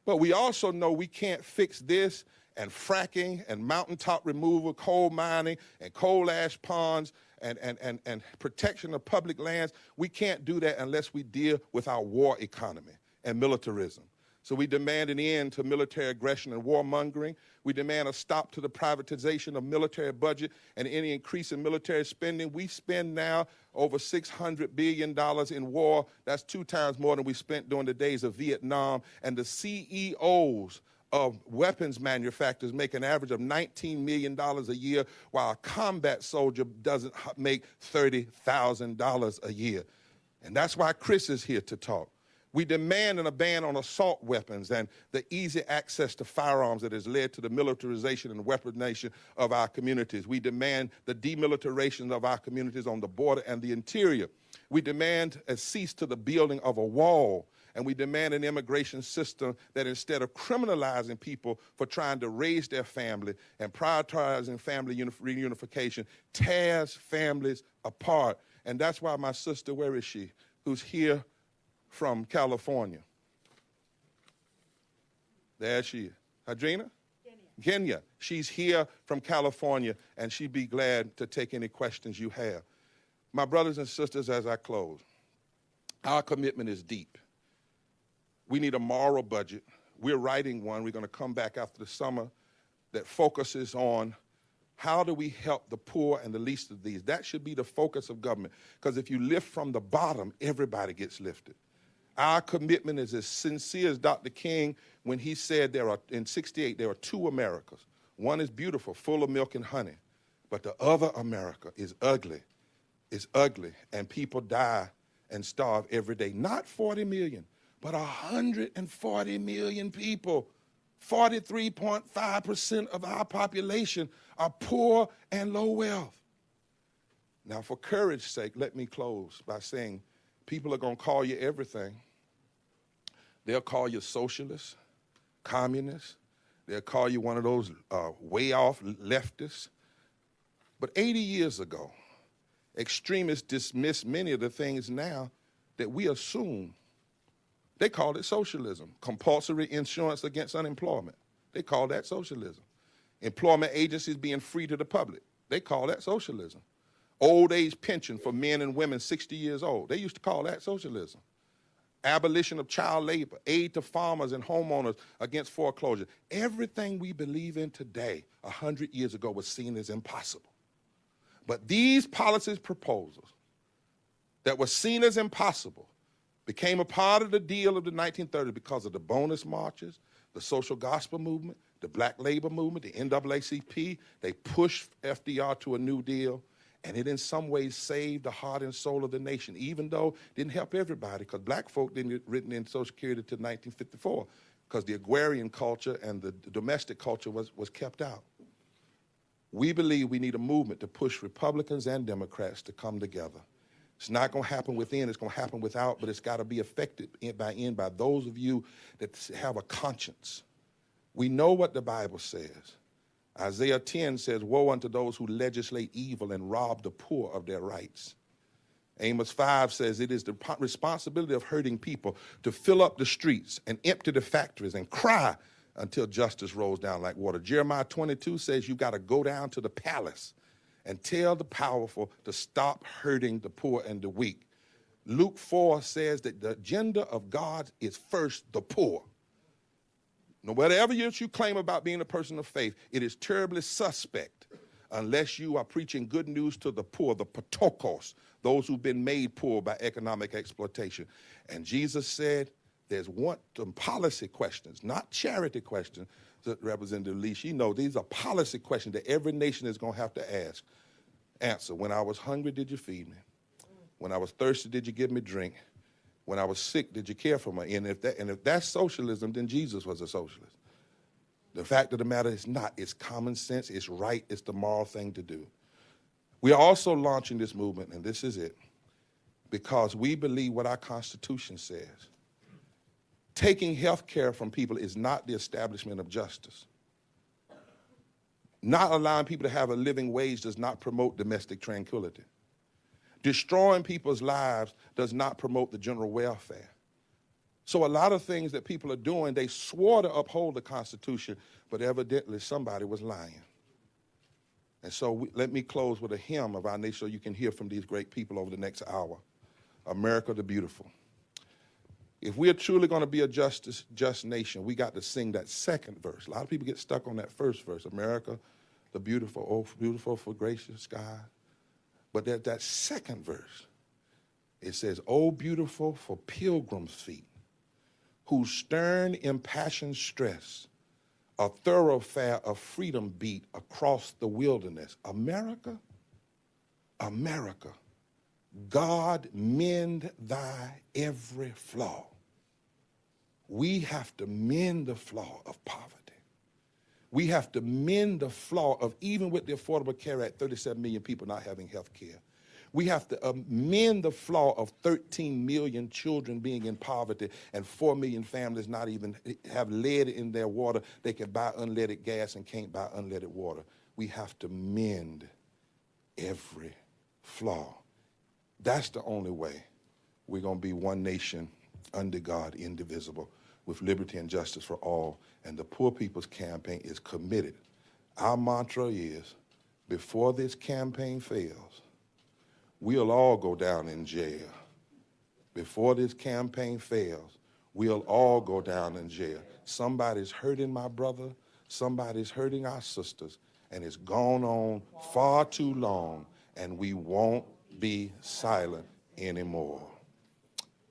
Speaker 19: But we also know we can't fix this and fracking and mountaintop removal, coal mining and coal ash ponds and protection of public lands. We can't do that unless we deal with our war economy. and militarism. So we demand an end to military aggression and warmongering. We demand a stop to the privatization of military budget and any increase in military spending. We spend now over $600 billion in war. That's 2 times more than we spent during the days of Vietnam. And the CEOs of weapons manufacturers make an average of $19 million a year, while a combat soldier doesn't make $30,000 a year. And that's why Chris is here to talk. We demand a ban on assault weapons and the easy access to firearms that has led to the militarization and weaponization of our communities. We demand the demilitarization of our communities on the border and the interior. We demand a cease to the building of a wall, and we demand an immigration system that, instead of criminalizing people for trying to raise their family and prioritizing family reunification, tears families apart. And that's why my sister, where is she, who's here from California? There she is. Hadrina? Kenya. She's here from California, and she'd be glad to take any questions you have. My brothers and sisters, as I close, our commitment is deep. We need a moral budget. We're writing one. We're going to come back after the summer that focuses on how do we help the poor and the least of these. That should be the focus of government, because if you lift from the bottom, everybody gets lifted. Our commitment is as sincere as Dr. King when he said in '68, there are 2 Americas. One is beautiful, full of milk and honey, but the other America is ugly, and people die and starve every day. Not 40 million, but 140 million people. 43.5% of our population are poor and low wealth. Now, for courage's sake, let me close by saying people are going to call you everything. They'll call you socialist, communist. They'll call you one of those way off leftists. But 80 years ago, extremists dismissed many of the things now that we assume. They called it socialism. Compulsory insurance against unemployment. They call that socialism. Employment agencies being free to the public. They call that socialism. Old age pension for men and women 60 years old. They used to call that socialism. Abolition of child labor, aid to farmers and homeowners against foreclosure. Everything we believe in today, 100 years ago, was seen as impossible. But these policies proposals that were seen as impossible became a part of the deal of the 1930s because of the bonus marches, the social gospel movement, the black labor movement, the NAACP. They pushed FDR to a New Deal, and it in some ways saved the heart and soul of the nation, even though it didn't help everybody, because black folk didn't get written in Social Security until 1954, because the agrarian culture and the domestic culture was kept out. We believe we need a movement to push Republicans and Democrats to come together. It's not going to happen within, it's going to happen without, but it's got to be affected by those of you that have a conscience. We know what the Bible says. Isaiah 10 says, woe unto those who legislate evil and rob the poor of their rights. Amos 5 says it is the responsibility of hurting people to fill up the streets and empty the factories and cry until justice rolls down like water. Jeremiah 22 says you've got to go down to the palace and tell the powerful to stop hurting the poor and the weak. Luke 4 says that the agenda of God is first the poor. Now, whatever you claim about being a person of faith, it is terribly suspect unless you are preaching good news to the poor, the patokos, those who've been made poor by economic exploitation. And Jesus said there's some policy questions, not charity questions, that Representative Lee, she knows these are policy questions that every nation is going to have to answer. When I was hungry, did you feed me? When I was thirsty, did you give me drink? When I was sick, did you care for me? And if that's socialism, then Jesus was a socialist. The fact of the matter is not. It's common sense. It's right. It's the moral thing to do. We are also launching this movement, and this is it, because we believe what our Constitution says. Taking health care from people is not the establishment of justice. Not allowing people to have a living wage does not promote domestic tranquility. Destroying people's lives does not promote the general welfare. So a lot of things that people are doing, they swore to uphold the Constitution, but evidently somebody was lying. And so let me close with a hymn of our nation so you can hear from these great people over the next hour. America the Beautiful. If we're truly going to be a just nation, we got to sing that second verse. A lot of people get stuck on that first verse. America, the beautiful, oh, beautiful for gracious sky. But that second verse, it says, oh, beautiful for pilgrims' feet, whose stern, impassioned stress, a thoroughfare of freedom beat across the wilderness. America, America, God mend thy every flaw. We have to mend the flaw of poverty. We have to mend the flaw of, even with the Affordable Care Act, 37 million people not having health care. We have to mend the flaw of 13 million children being in poverty and 4 million families not even have lead in their water. They can buy unleaded gas and can't buy unleaded water. We have to mend every flaw. That's the only way we're going to be one nation under God, indivisible, with liberty and justice for all. And the Poor People's Campaign is committed. Our mantra is, before this campaign fails, we'll all go down in jail. Before this campaign fails, we'll all go down in jail. Somebody's hurting my brother, somebody's hurting our sisters, and it's gone on far too long, and we won't be silent anymore.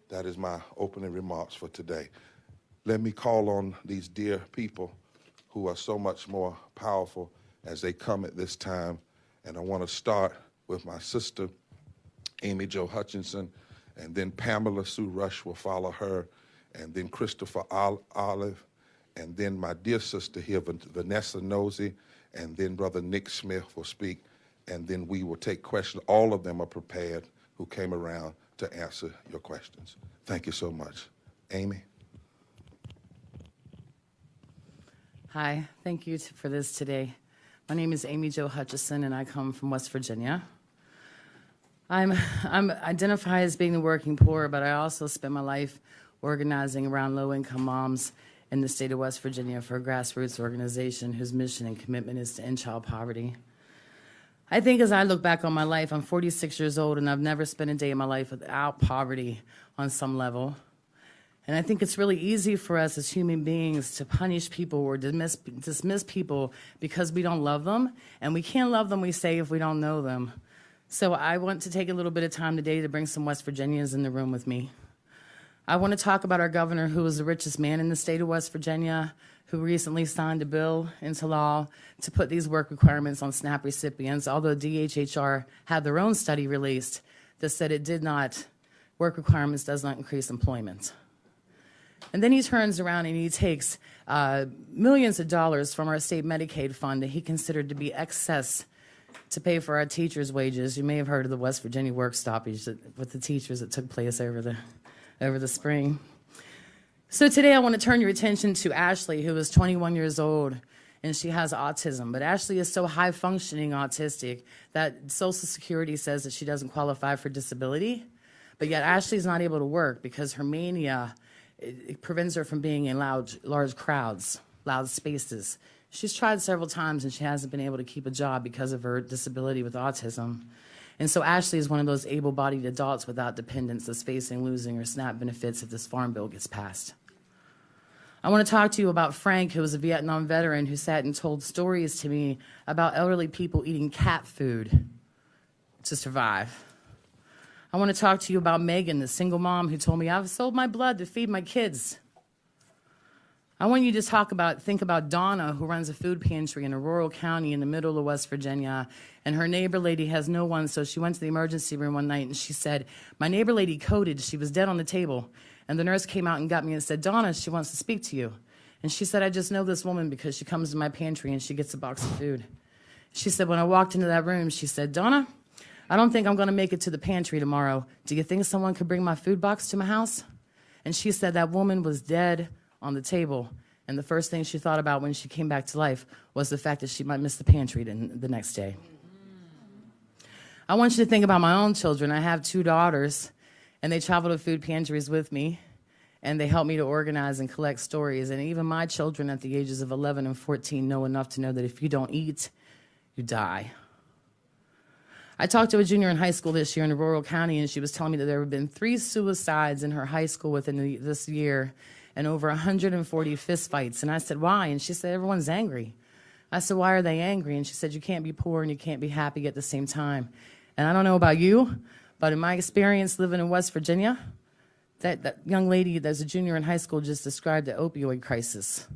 Speaker 19: That is my opening remarks for today. Let me call on these dear people who are so much more powerful as they come at this time. And I want to start with my sister, Amy Jo Hutchinson, and then Pamela Sue Rush will follow her, and then Christopher Olive, and then my dear sister here, Vanessa Nosey, and then Brother Nick Smith will speak, and then we will take questions. All of them are prepared who came around to answer your questions. Thank you so much. Amy?
Speaker 7: Hi, thank you for this today. My name is Amy Jo Hutchison, and I come from West Virginia. I'm identify as being the working poor, but I also spent my life organizing around low-income moms in the state of West Virginia for a grassroots organization whose mission and commitment is to end child poverty. I think as I look back on my life, I'm 46 years old, and I've never spent a day in my life without poverty on some level. And I think it's really easy for us as human beings to punish people or dismiss people because we don't love them. And we can't love them, we say, if we don't know them. So I want to take a little bit of time today to bring some West Virginians in the room with me. I want to talk about our governor, who is the richest man in the state of West Virginia, who recently signed a bill into law to put these work requirements on SNAP recipients, although DHHR had their own study released that said work requirements does not increase employment. And then he turns around and he takes millions of dollars from our state Medicaid fund that he considered to be excess to pay for our teachers' wages. You may have heard of the West Virginia work stoppage with the teachers that took place over the spring. So today I want to turn your attention to Ashley, who is 21 years old, and she has autism. But Ashley is so high-functioning autistic that Social Security says that she doesn't qualify for disability. But yet Ashley's not able to work because her mania it prevents her from being in large crowds, loud spaces. She's tried several times, and she hasn't been able to keep a job because of her disability with autism. And so Ashley is one of those able-bodied adults without dependents that's facing losing her SNAP benefits if this farm bill gets passed. I want to talk to you about Frank, who was a Vietnam veteran who sat and told stories to me about elderly people eating cat food to survive. I want to talk to you about Megan, the single mom who told me, I've sold my blood to feed my kids. I want you to think about Donna, who runs a food pantry in a rural county in the middle of West Virginia, and her neighbor lady has no one, so she went to the emergency room one night and she said, my neighbor lady coded, she was dead on the table. And the nurse came out and got me and said, Donna, she wants to speak to you. And she said, I just know this woman because she comes to my pantry and she gets a box of food. She said, when I walked into that room, she said, Donna, I don't think I'm going to make it to the pantry tomorrow. Do you think someone could bring my food box to my house? And she said that woman was dead on the table. And the first thing she thought about when she came back to life was the fact that she might miss the pantry the next day. I want you to think about my own children. I have 2 daughters, and they travel to food pantries with me, and they help me to organize and collect stories. And even my children at the ages of 11 and 14 know enough to know that if you don't eat, you die. I talked to a junior in high school this year in rural county, and she was telling me that there have been 3 suicides in her high school within this year and over 140 fistfights. And I said, why? And she said, everyone's angry. I said, why are they angry? And she said, you can't be poor and you can't be happy at the same time. And I don't know about you, but in my experience living in West Virginia, that young lady that's a junior in high school just described the opioid crisis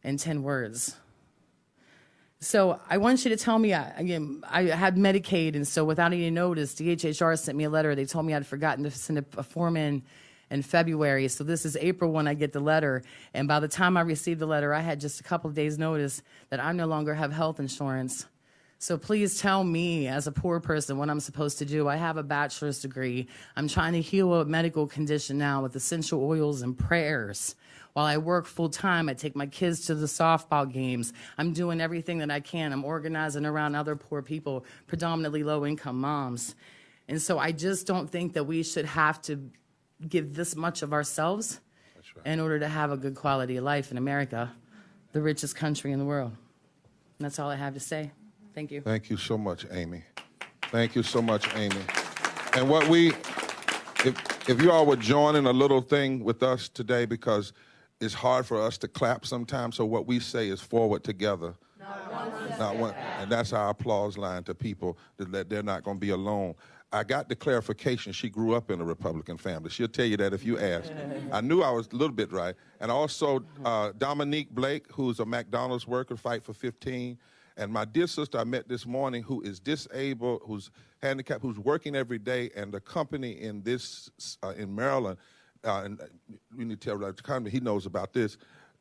Speaker 7: in 10 words. So I want you to tell me, I had Medicaid, and so without any notice, DHHR sent me a letter. They told me I'd forgotten to send a form in February. So this is April when I get the letter. And by the time I received the letter, I had just a couple of days' notice that I no longer have health insurance. So please tell me, as a poor person, what I'm supposed to do. I have a bachelor's degree. I'm trying to heal a medical condition now with essential oils and prayers. While I work full-time, I take my kids to the softball games. I'm doing everything that I can. I'm organizing around other poor people, predominantly low-income moms. And so I just don't think that we should have to give this much of ourselves in order to have a good quality of life in America, the richest country in the world. And that's all I have to say. Thank you.
Speaker 19: Thank you so much, Amy. Thank you so much, Amy. And if you all would join in a little thing with us today, because it's hard for us to clap sometimes, so what we say is forward together. Not one. And that's our applause line to people, that they're not going to be alone. I got the clarification. She grew up in a Republican family. She'll tell you that if you ask. I knew I was a little bit right. And also Dominique Blake, who's a McDonald's worker, Fight for 15. And my dear sister I met this morning, who is disabled, who's handicapped, who's working every day, and the company in Maryland, and we need to tell Roger Conley, he knows about this,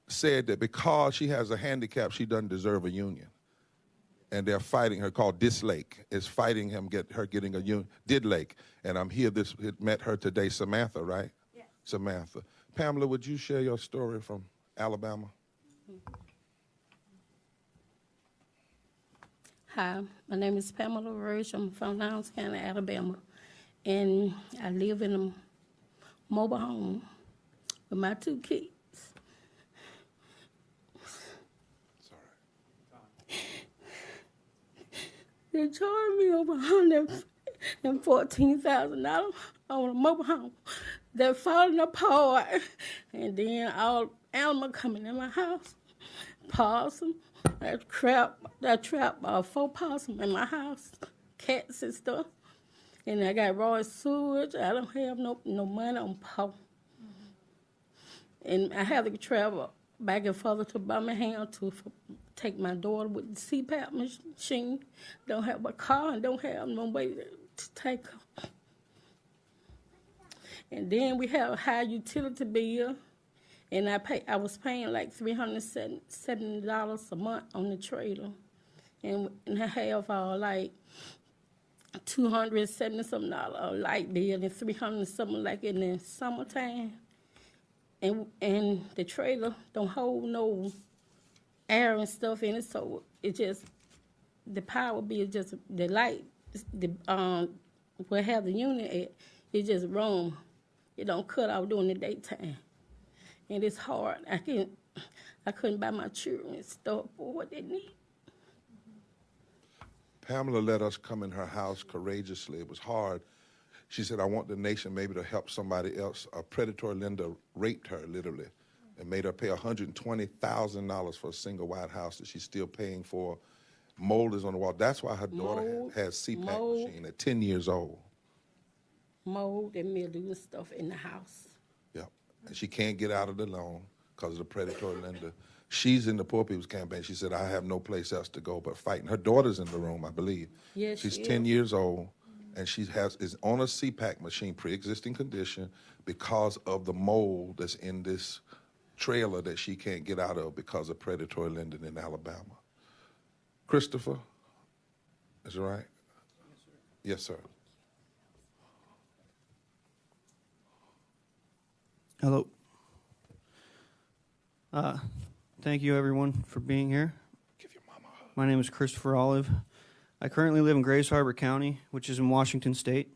Speaker 19: said that because she has a handicap, she doesn't deserve a union. And they're fighting her, called Dislake, is fighting her getting a union, Didlake. And I'm here, met her today, Samantha, right? Yeah. Samantha. Pamela, would you share your story from Alabama?
Speaker 8: Hi, my name is Pamela Roach. I'm from Lowndes County, Alabama. And I live in a mobile home with my 2 kids. They charged me over $114,000 on a mobile home. They're falling apart. And then all animals coming in my house. Possum, I trap 4 possum in my house. Cats and stuff. And I got raw sewage. I don't have no money on Paul. And I have to travel back and forth to Birmingham to take my daughter with the CPAP machine. Don't have a car and don't have no way to take her. And then we have a high utility bill. And I was paying like $370 a month on the trailer. And I have like $270-something a light bill and $300-something like in the summertime. And the trailer don't hold no air and stuff in it, so it just, the power bill just, the light, where have the unit at, it just wrong. It don't cut off during the daytime. And it's hard. I couldn't buy my children stuff for what they need.
Speaker 19: Pamela let us come in her house courageously. It was hard. She said, I want the nation maybe to help somebody else. A predatory lender raped her, literally, and made her pay $120,000 for a single white house that she's still paying for. Mold is on the wall. That's why her daughter has CPAP machine at 10 years old.
Speaker 8: Mold and mildew and stuff in the house.
Speaker 19: Yeah, and she can't get out of the loan because of the predatory lender. She's in the Poor People's Campaign. She said, I have no place else to go but fighting. Her daughter's in the room, I believe.
Speaker 8: Yes,
Speaker 19: she's 10 years old. And she is on a CPAP machine, pre-existing condition, because of the mold that's in this trailer that she can't get out of because of predatory lending in Alabama. Christopher, is it right? Yes, sir.
Speaker 22: Hello. Thank you, everyone, for being here.
Speaker 19: Give your mama a hug.
Speaker 22: My name is Christopher Olive. I currently live in Grays Harbor County, which is in Washington State.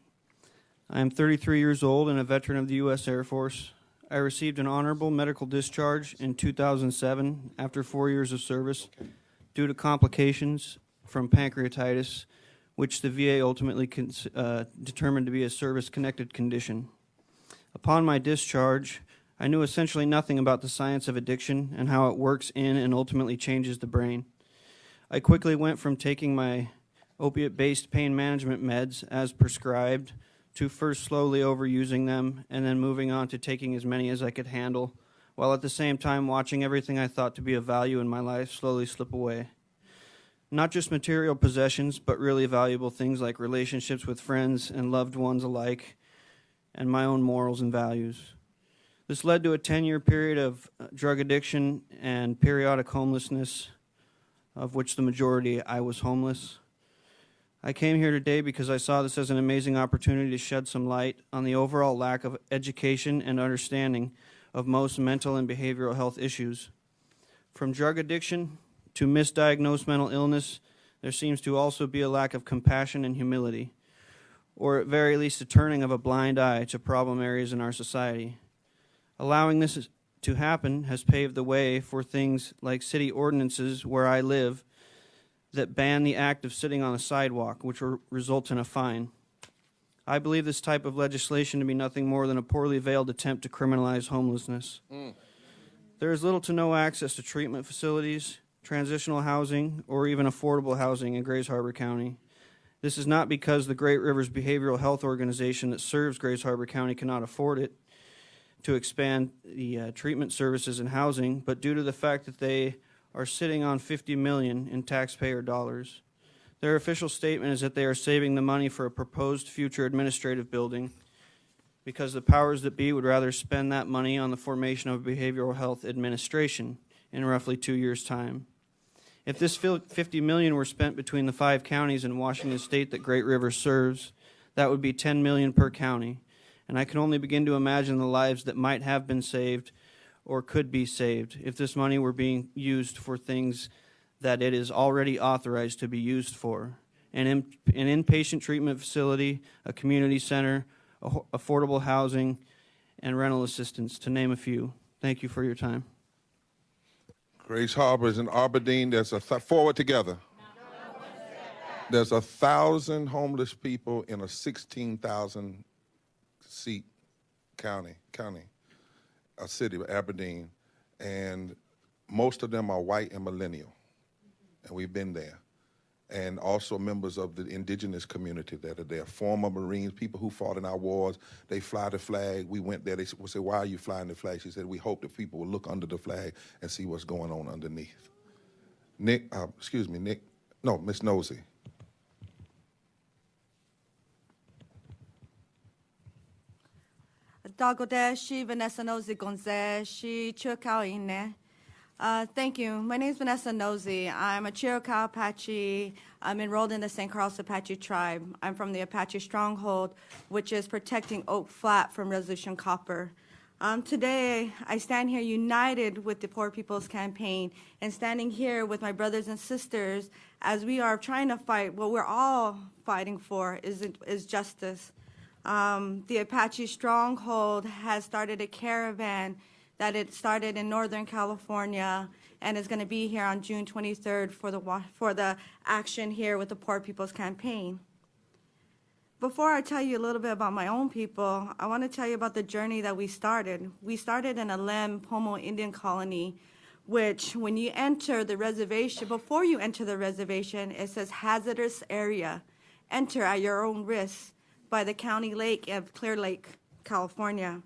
Speaker 22: I am 33 years old and a veteran of the U.S. Air Force. I received an honorable medical discharge in 2007 after 4 years of service due to complications from pancreatitis, which the VA ultimately determined to be a service-connected condition. Upon my discharge, I knew essentially nothing about the science of addiction and how it works in and ultimately changes the brain. I quickly went from taking my opiate-based pain management meds as prescribed to first slowly overusing them and then moving on to taking as many as I could handle, while at the same time watching everything I thought to be of value in my life slowly slip away. Not just material possessions, but really valuable things like relationships with friends and loved ones alike, and my own morals and values. This led to a 10-year period of drug addiction and periodic homelessness, of which the majority I was homeless. I came here today because I saw this as an amazing opportunity to shed some light on the overall lack of education and understanding of most mental and behavioral health issues. From drug addiction to misdiagnosed mental illness, there seems to also be a lack of compassion and humility, or at very least a turning of a blind eye to problem areas in our society. Allowing this to happen has paved the way for things like city ordinances where I live that ban the act of sitting on a sidewalk, which will result in a fine. I believe this type of legislation to be nothing more than a poorly veiled attempt to criminalize homelessness. There is little to no access to treatment facilities, transitional housing, or even affordable housing in Grays Harbor County. This is not because the Great Rivers Behavioral Health Organization that serves Grays Harbor County cannot afford it to expand the treatment services and housing, but due to the fact that they are sitting on $50 million in taxpayer dollars. Their official statement is that they are saving the money for a proposed future administrative building because the powers that be would rather spend that money on the formation of a behavioral health administration in roughly 2 years' time. If this $50 million were spent between the 5 counties in Washington State that Great River serves, that would be $10 million per county. And I can only begin to imagine the lives that might have been saved or could be saved if this money were being used for things that it is already authorized to be used for. An inpatient treatment facility, a community center, affordable housing, and rental assistance, to name a few. Thank you for your time.
Speaker 19: Grays Harbor is in Aberdeen. There's forward together. There's 1,000 homeless people in a 16,000 seat county, a city of Aberdeen, and most of them are white and millennial, and we've been there. And also members of the indigenous community that are there, former Marines, people who fought in our wars. They fly the flag. We went there. They would say, "Why are you flying the flag?" She said, "We hope that people will look under the flag and see what's going on underneath." Miss Nosey.
Speaker 9: Dagodeshi Vanessa Nosey Gonzeshi Chiricahua. Thank you. My name is Vanessa Nosey. I'm a Chiricahua Apache. I'm enrolled in the St. Carlos Apache tribe. I'm from the Apache Stronghold, which is protecting Oak Flat from Resolution Copper. Today, I stand here united with the Poor People's Campaign and standing here with my brothers and sisters as we are trying to fight what we're all fighting for is justice. The Apache Stronghold has started a caravan that it started in Northern California and is going to be here on June 23rd for the action here with the Poor People's Campaign. Before I tell you a little bit about my own people, I want to tell you about the journey that we started. We started in a Lem Pomo Indian colony, which when you enter the reservation, before you enter the reservation, it says hazardous area. Enter at your own risk by the county lake of Clear Lake, California.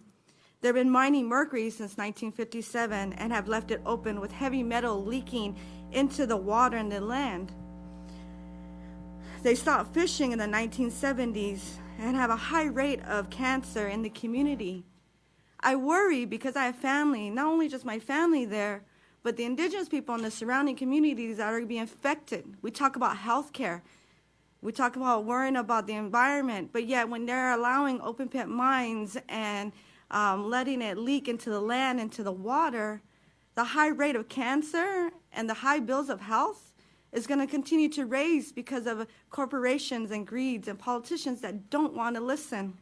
Speaker 9: They've been mining mercury since 1957 and have left it open with heavy metal leaking into the water and the land. They stopped fishing in the 1970s and have a high rate of cancer in the community. I worry because I have family, not only just my family there, but the indigenous people in the surrounding communities that are being affected. We talk about health care. We talk about worrying about the environment, but yet when they're allowing open pit mines and letting it leak into the land, into the water, the high rate of cancer and the high bills of health is going to continue to raise because of corporations and greeds and politicians that don't want to listen.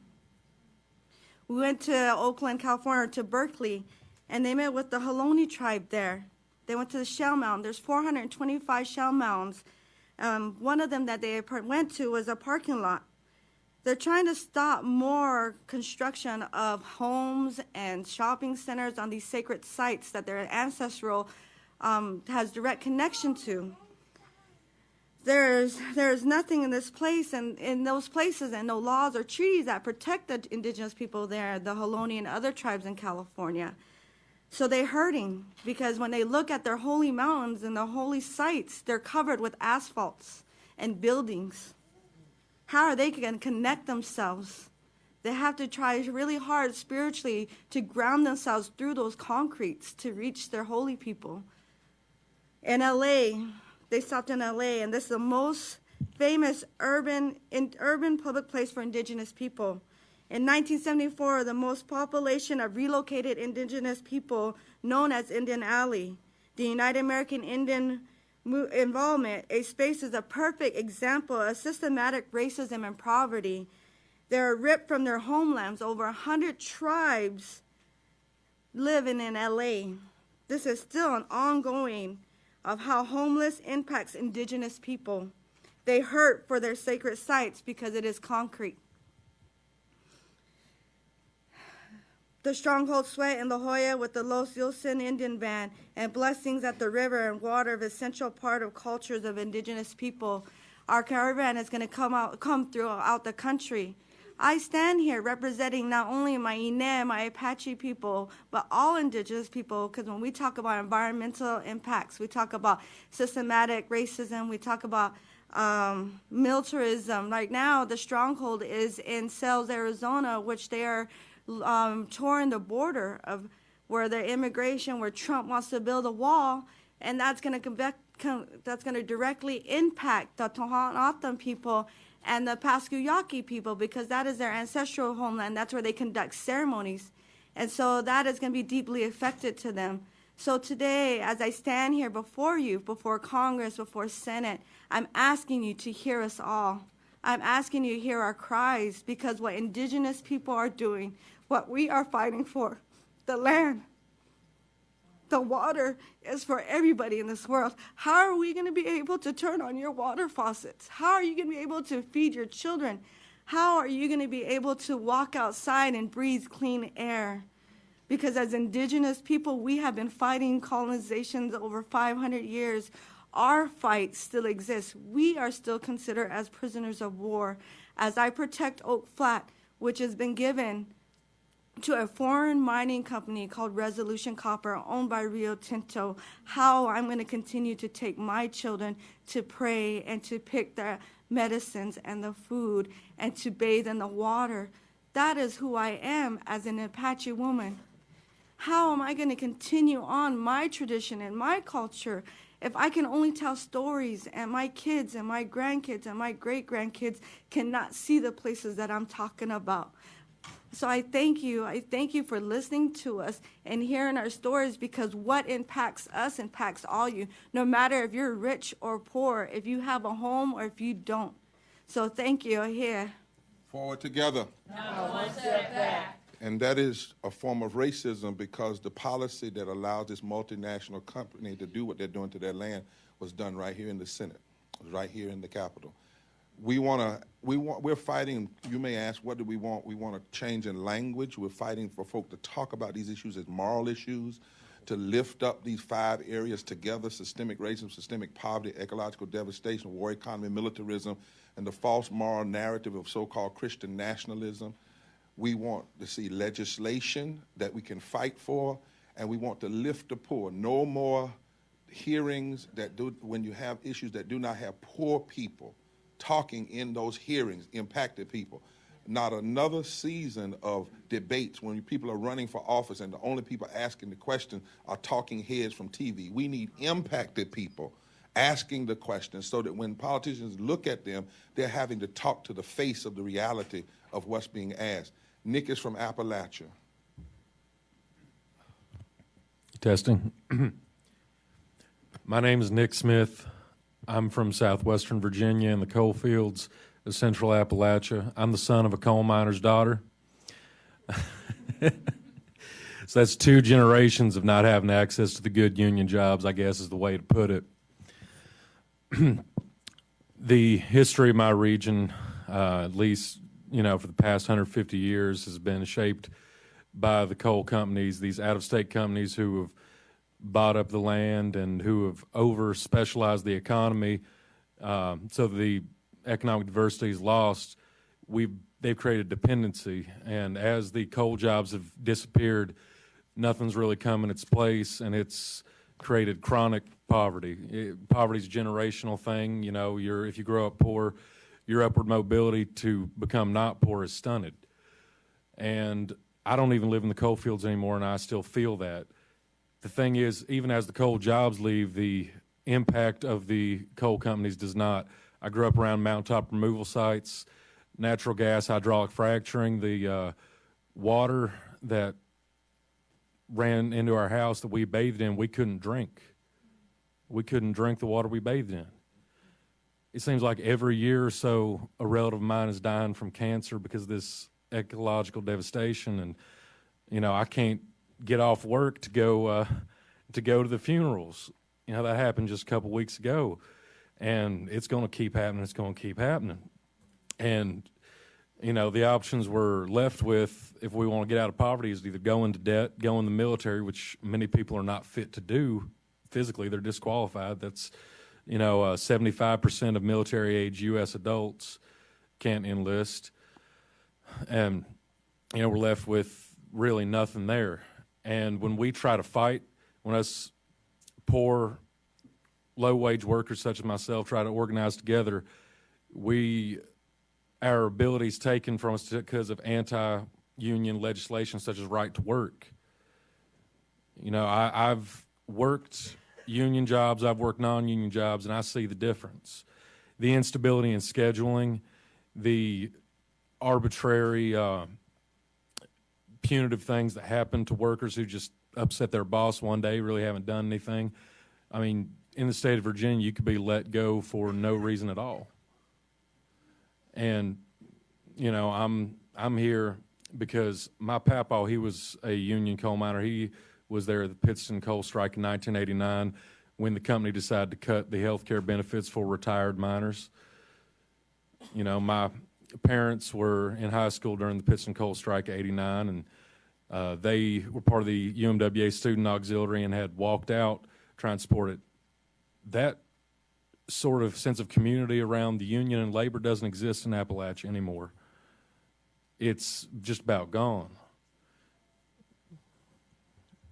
Speaker 9: We went to Oakland, California, to Berkeley, and they met with the Haloni tribe there. They went to the shell mound. There's 425 shell mounds One of them that they went to was a parking lot. They're trying to stop more construction of homes and shopping centers on these sacred sites that their ancestral has direct connection to. There's nothing in this place and in those places and no laws or treaties that protect the indigenous people there, the Ohlone and other tribes in California. So they're hurting because when they look at their holy mountains and the holy sites, they're covered with asphalts and buildings. How are they going to connect themselves? They have to try really hard spiritually to ground themselves through those concretes to reach their holy people. In LA, they stopped in LA, and this is the most famous urban public place for indigenous people. In 1974, the most population of relocated indigenous people known as Indian Alley, the United American Indian involvement, a space is a perfect example of systematic racism and poverty. They are ripped from their homelands. Over 100 tribes living in LA. This is still an ongoing of how homeless impacts indigenous people. They hurt for their sacred sites because it is concrete. The stronghold sweat in La Jolla with the Los Yosin Indian band and blessings at the river and water of essential part of cultures of indigenous people. Our caravan is going to come throughout the country. I stand here representing not only my Ine, my Apache people, but all indigenous people, because when we talk about environmental impacts, we talk about systematic racism, we talk about militarism. Right now, the stronghold is in Sells, Arizona, which they are touring the border of where their immigration, where Trump wants to build a wall, and that's going to directly impact the Tohono people and the Paskuyaki people, because that is their ancestral homeland. That's where they conduct ceremonies. And so that is going to be deeply affected to them. So today, as I stand here before you, before Congress, before Senate, I'm asking you to hear us all. I'm asking you to hear our cries, because what indigenous people are doing, what we are fighting for, the land, the water is for everybody in this world. How are we going to be able to turn on your water faucets? How are you going to be able to feed your children? How are you going to be able to walk outside and breathe clean air? Because as indigenous people, we have been fighting colonizations over 500 years. Our fight still exists. We are still considered as prisoners of war. As I protect Oak Flat, which has been given to a foreign mining company called Resolution Copper, owned by Rio Tinto, how I'm going to continue to take my children to pray and to pick the medicines and the food and to bathe in the water. That is who I am as an Apache woman. How am I going to continue on my tradition and my culture if I can only tell stories and my kids and my grandkids and my great-grandkids cannot see the places that I'm talking about? So I thank you. I thank you for listening to us and hearing our stories, because what impacts us impacts all you, no matter if you're rich or poor, if you have a home or if you don't. So thank you. Here.
Speaker 19: Forward together.
Speaker 15: Not one step back.
Speaker 19: And that is a form of racism, because the policy that allows this multinational company to do what they're doing to their land was done right here in the Senate, right here in the Capitol. We're fighting. You may ask, what do we want? We want a change in language. We're fighting for folk to talk about these issues as moral issues, to lift up these 5 areas together: systemic racism, systemic poverty, ecological devastation, war economy, militarism, and the false moral narrative of so-called Christian nationalism. We want to see legislation that we can fight for, and we want to lift the poor. No more hearings when you have issues that do not have poor people talking in those hearings, impacted people. Not another season of debates when people are running for office and the only people asking the question are talking heads from TV. We need impacted people asking the questions, so that when politicians look at them, they're having to talk to the face of the reality of what's being asked. Nick is from Appalachia.
Speaker 10: Testing. My name is Nick Smith. I'm from southwestern Virginia in the coal fields of central Appalachia. I'm the son of a coal miner's daughter. So that's 2 generations of not having access to the good union jobs, I guess is the way to put it. The history of my region, at least, for the past 150 years, has been shaped by the coal companies, these out-of-state companies who have bought up the land and who have over-specialized the economy, so the economic diversity is lost. They've created dependency, and as the coal jobs have disappeared, nothing's really come in its place, and it's created chronic poverty. Poverty's a generational thing. If you grow up poor, your upward mobility to become not poor is stunted. And I don't even live in the coal fields anymore, and I still feel that. The thing is, even as the coal jobs leave, the impact of the coal companies does not. I grew up around mountaintop removal sites, natural gas, hydraulic fracturing, the water that ran into our house that we bathed in, we couldn't drink. We couldn't drink the water we bathed in. It seems like every year or so, a relative of mine is dying from cancer because of this ecological devastation, and I can't get off work to go to the funerals. That happened just a couple weeks ago, and it's going to keep happening. It's going to keep happening, and the options we're left with, if we want to get out of poverty, is either go into debt, go in the military, which many people are not fit to do physically. They're disqualified. That's 75% of military-age U.S. adults can't enlist, and we're left with really nothing there. And when we try to fight, when us poor, low-wage workers such as myself try to organize together, our abilities taken from us because of anti-union legislation such as right to work. I've worked union jobs, I've worked non-union jobs, and I see the difference. The instability in scheduling, the arbitrary punitive things that happen to workers who just upset their boss one day, really haven't done anything. I mean, in the state of Virginia, you could be let go for no reason at all. And, I'm here because my papa, he was a union coal miner. He was there at the Pittston coal strike in 1989 when the company decided to cut the health care benefits for retired miners. My parents were in high school during the Pittston coal strike of 89, and they were part of the UMWA Student Auxiliary and had walked out trying to support it. That sort of sense of community around the union and labor doesn't exist in Appalachia anymore. It's just about gone.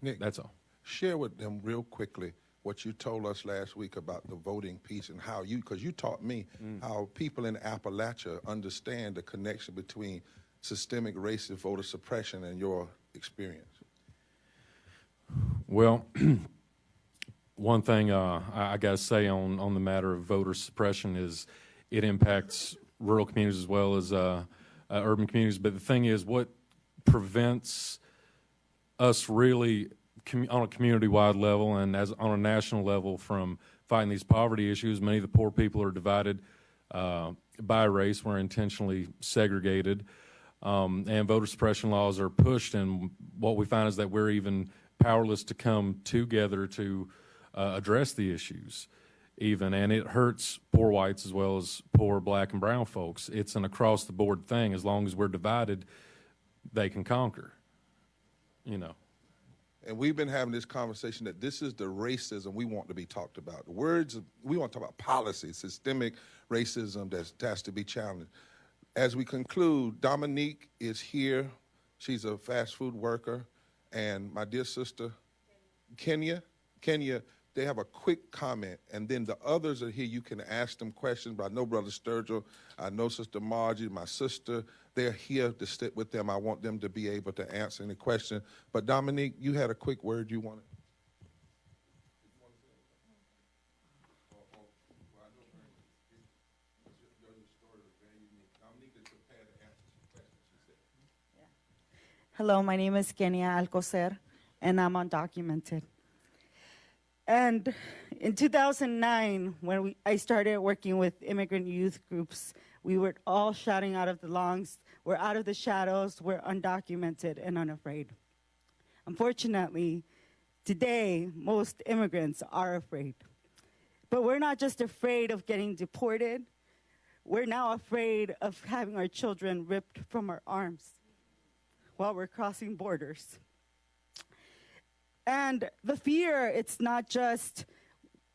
Speaker 19: Nick,
Speaker 10: that's all.
Speaker 19: Share with them real quickly what you told us last week about the voting piece and how because you taught me how people in Appalachia understand the connection between systemic racist voter suppression and your experience.
Speaker 10: Well, one thing I got to say on the matter of voter suppression is it impacts rural communities as well as urban communities. But the thing is, what prevents us really on a community-wide level and on a national level from fighting these poverty issues, many of the poor people are divided by race. We're intentionally segregated. And voter suppression laws are pushed, and what we find is that we're even powerless to come together to address the issues even, and it hurts poor whites as well as poor black and brown folks. It's an across-the-board thing. As long as we're divided, they can conquer,
Speaker 19: And we've been having this conversation that this is the racism we want to be talked about. The words, we want to talk about policy, systemic racism that has to be challenged. As we conclude, Dominique is here. She's a fast food worker. And my dear sister, Kenya, they have a quick comment, and then the others are here. You can ask them questions, but I know Brother Sturgill, I know Sister Margie, my sister. They're here to sit with them. I want them to be able to answer any question. But Dominique, you had a quick word you wanted.
Speaker 11: Hello, my name is Kenya Alcocer, and I'm undocumented. And in 2009, when I started working with immigrant youth groups, we were all shouting out of the lungs, we're out of the shadows, we're undocumented and unafraid. Unfortunately, today, most immigrants are afraid. But we're not just afraid of getting deported, we're now afraid of having our children ripped from our arms while we're crossing borders. And the fear, it's not just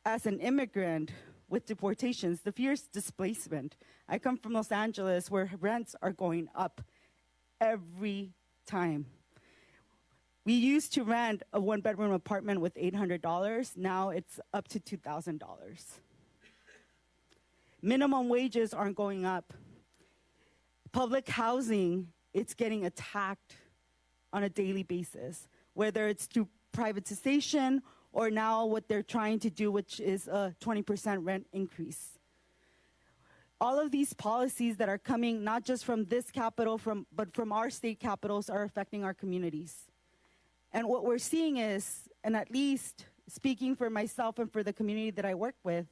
Speaker 11: as an immigrant with deportations, the fear is displacement. I come from Los Angeles where rents are going up every time. We used to rent a one-bedroom apartment with $800. Now it's up to $2,000. Minimum wages aren't going up. Public housing, it's getting attacked on a daily basis, whether it's through privatization or now what they're trying to do, which is a 20% rent increase. All of these policies that are coming not just from this capital, but from our state capitals are affecting our communities. And what we're seeing is, and at least speaking for myself and for the community that I work with,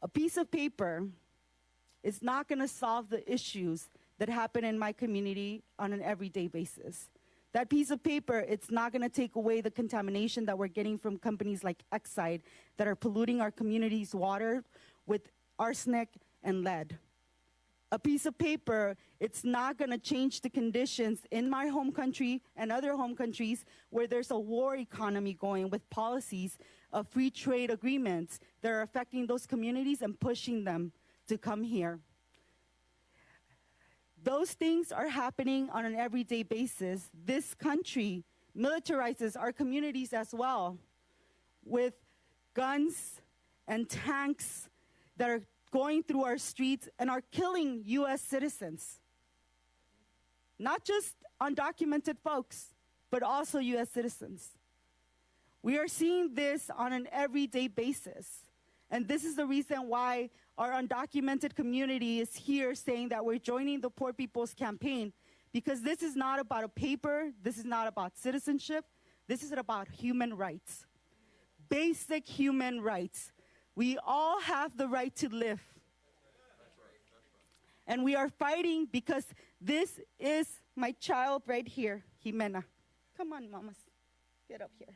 Speaker 11: a piece of paper is not going to solve the issues that happen in my community on an everyday basis. That piece of paper, it's not going to take away the contamination that we're getting from companies like Exide that are polluting our community's water with arsenic and lead. A piece of paper, it's not going to change the conditions in my home country and other home countries where there's a war economy going with policies of free trade agreements that are affecting those communities and pushing them to come here. Those things are happening on an everyday basis. This country militarizes our communities as well with guns and tanks that are going through our streets and are killing U.S. citizens. Not just undocumented folks, but also U.S. citizens. We are seeing this on an everyday basis. And this is the reason why our undocumented community is here saying that we're joining the Poor People's Campaign, because this is not about a paper, this is not about citizenship, this is about human rights. Basic human rights. We all have the right to live. And we are fighting because this is my child right here, Jimena. Come on, mamas, get up here.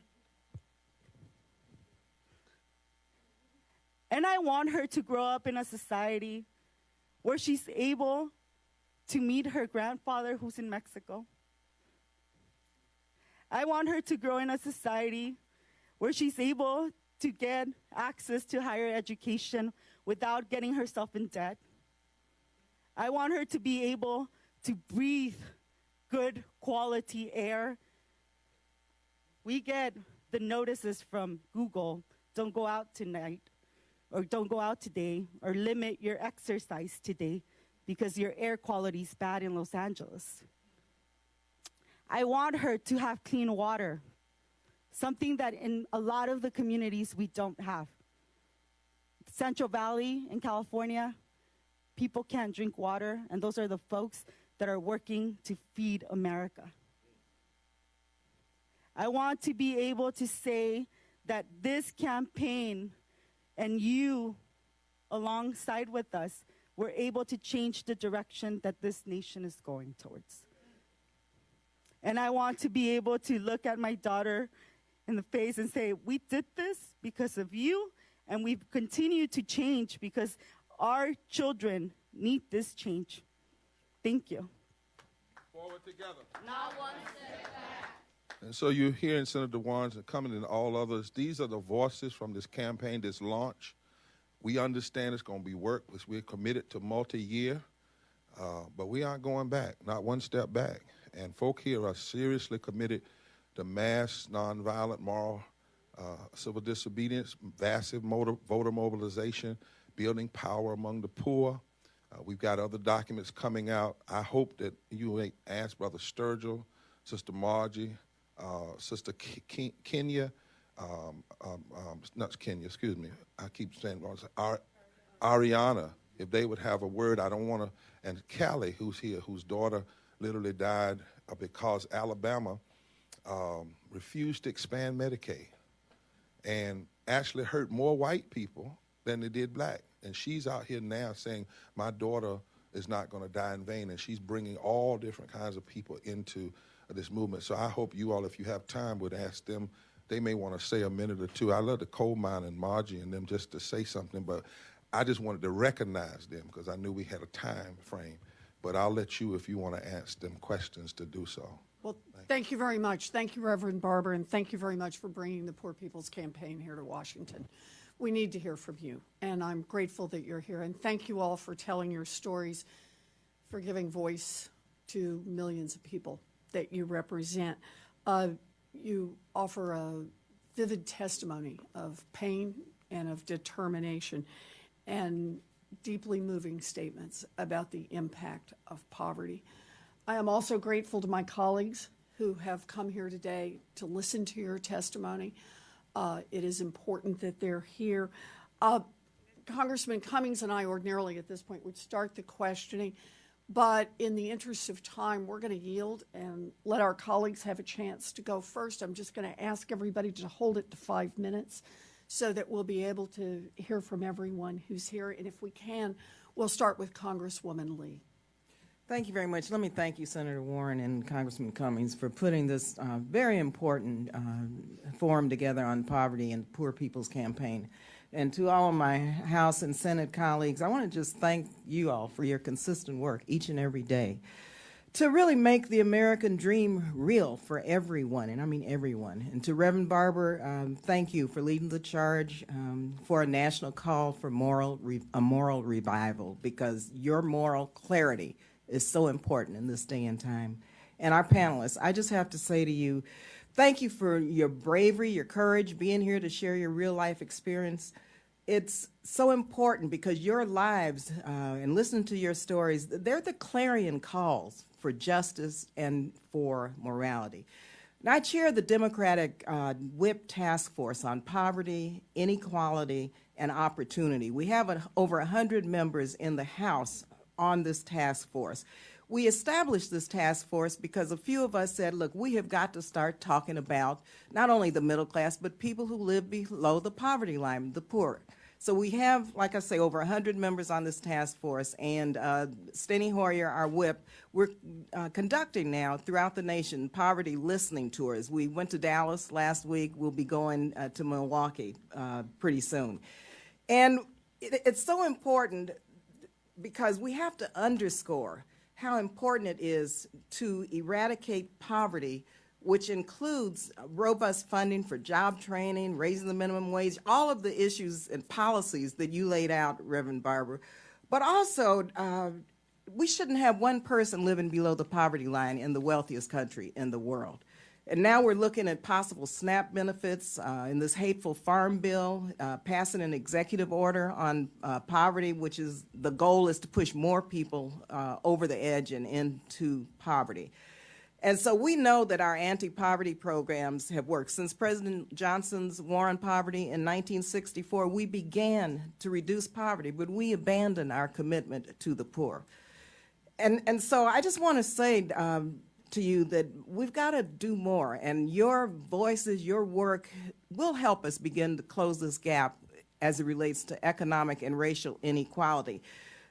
Speaker 11: And I want her to grow up in a society where she's able to meet her grandfather who's in Mexico. I want her to grow in a society where she's able to get access to higher education without getting herself in debt. I want her to be able to breathe good quality air. We get the notices from Google, don't go out tonight, or don't go out today, or limit your exercise today because your air quality is bad in Los Angeles. I want her to have clean water, something that in a lot of the communities we don't have. Central Valley in California, people can't drink water, and those are the folks that are working to feed America. I want to be able to say that this campaign and you, alongside with us, were able to change the direction that this nation is going towards. And I want to be able to look at my daughter in the face and say, we did this because of you, and we've continued to change because our children need this change. Thank you.
Speaker 19: Forward together.
Speaker 9: Not one step back.
Speaker 19: And so you're hearing Senator Warren and coming and all others. These are the voices from this campaign, this launch. We understand it's going to be work, because we're committed to multi-year, but we aren't going back, not one step back. And folk here are seriously committed to mass, nonviolent, moral, civil disobedience, massive voter mobilization, building power among the poor. We've got other documents coming out. I hope that you ask Brother Sturgill, Sister Margie, Sister Kenya, not Kenya, excuse me. I keep saying wrong. Ariana, if they would have a word. I don't want to, and Callie, who's here, whose daughter literally died because Alabama refused to expand Medicaid and actually hurt more white people than they did black. And she's out here now saying, my daughter is not going to die in vain, and she's bringing all different kinds of people into this movement. So I hope you all, if you have time, would ask them. They may want to say a minute or two. I love the coal mine and Margie and them just to say something, but
Speaker 4: I just wanted to recognize them because I knew we had a time frame. But I'll let you, if you want to ask them questions, to do so.
Speaker 20: Well, thank you very much. Thank you, Reverend Barber, and thank you very much for bringing the Poor People's Campaign here to Washington. We need to hear from you, and I'm grateful that you're here. And thank you all for telling your stories, for giving voice to millions of people that you represent. You offer a vivid testimony of pain and of determination and deeply moving statements about the impact of poverty. I am also grateful to my colleagues who have come here today to listen to your testimony. It is important that they're here. Congressman Cummings and I ordinarily at this point would start the questioning, but in the interest of time, we're going to yield and let our colleagues have a chance to go first. I'm just going to ask everybody to hold it to 5 minutes so that we'll be able to hear from everyone who's here. And if we can, we'll start with Congresswoman Lee.
Speaker 5: Thank you very much. Let me thank you, Senator Warren and Congressman Cummings, for putting this very important forum together on poverty and Poor People's Campaign. And to all of my House and Senate colleagues, I want to just thank you all for your consistent work each and every day to really make the American dream real for everyone, and I mean everyone. And to Reverend Barber, thank you for leading the charge for a national call for a moral revival, because your moral clarity is so important in this day and time. And our panelists, I just have to say to you, thank you for your bravery, your courage, being here to share your real life experience. It's so important because your lives and listening to your stories, they're the clarion calls for justice and for morality. Now, I chair the Democratic WHIP Task Force on Poverty, Inequality, and Opportunity. We have over 100 members in the House on this task force. We established this task force because a few of us said, look, we have got to start talking about not only the middle class, but people who live below the poverty line, the poor. So we have, like I say, over 100 members on this task force, and Steny Hoyer, our whip, we're conducting now throughout the nation poverty listening tours. We went to Dallas last week. We'll be going to Milwaukee pretty soon. And it's so important because we have to underscore how important it is to eradicate poverty, which includes robust funding for job training, raising the minimum wage, all of the issues and policies that you laid out, Reverend Barber. But also, we shouldn't have one person living below the poverty line in the wealthiest country in the world. And now we're looking at possible SNAP benefits in this hateful farm bill, passing an executive order on poverty, which is the goal is to push more people over the edge and into poverty. And so we know that our anti-poverty programs have worked. Since President Johnson's war on poverty in 1964, we began to reduce poverty, but we abandoned our commitment to the poor. And so I just want to say to you that we've got to do more, and your voices, your work will help us begin to close this gap as it relates to economic and racial inequality,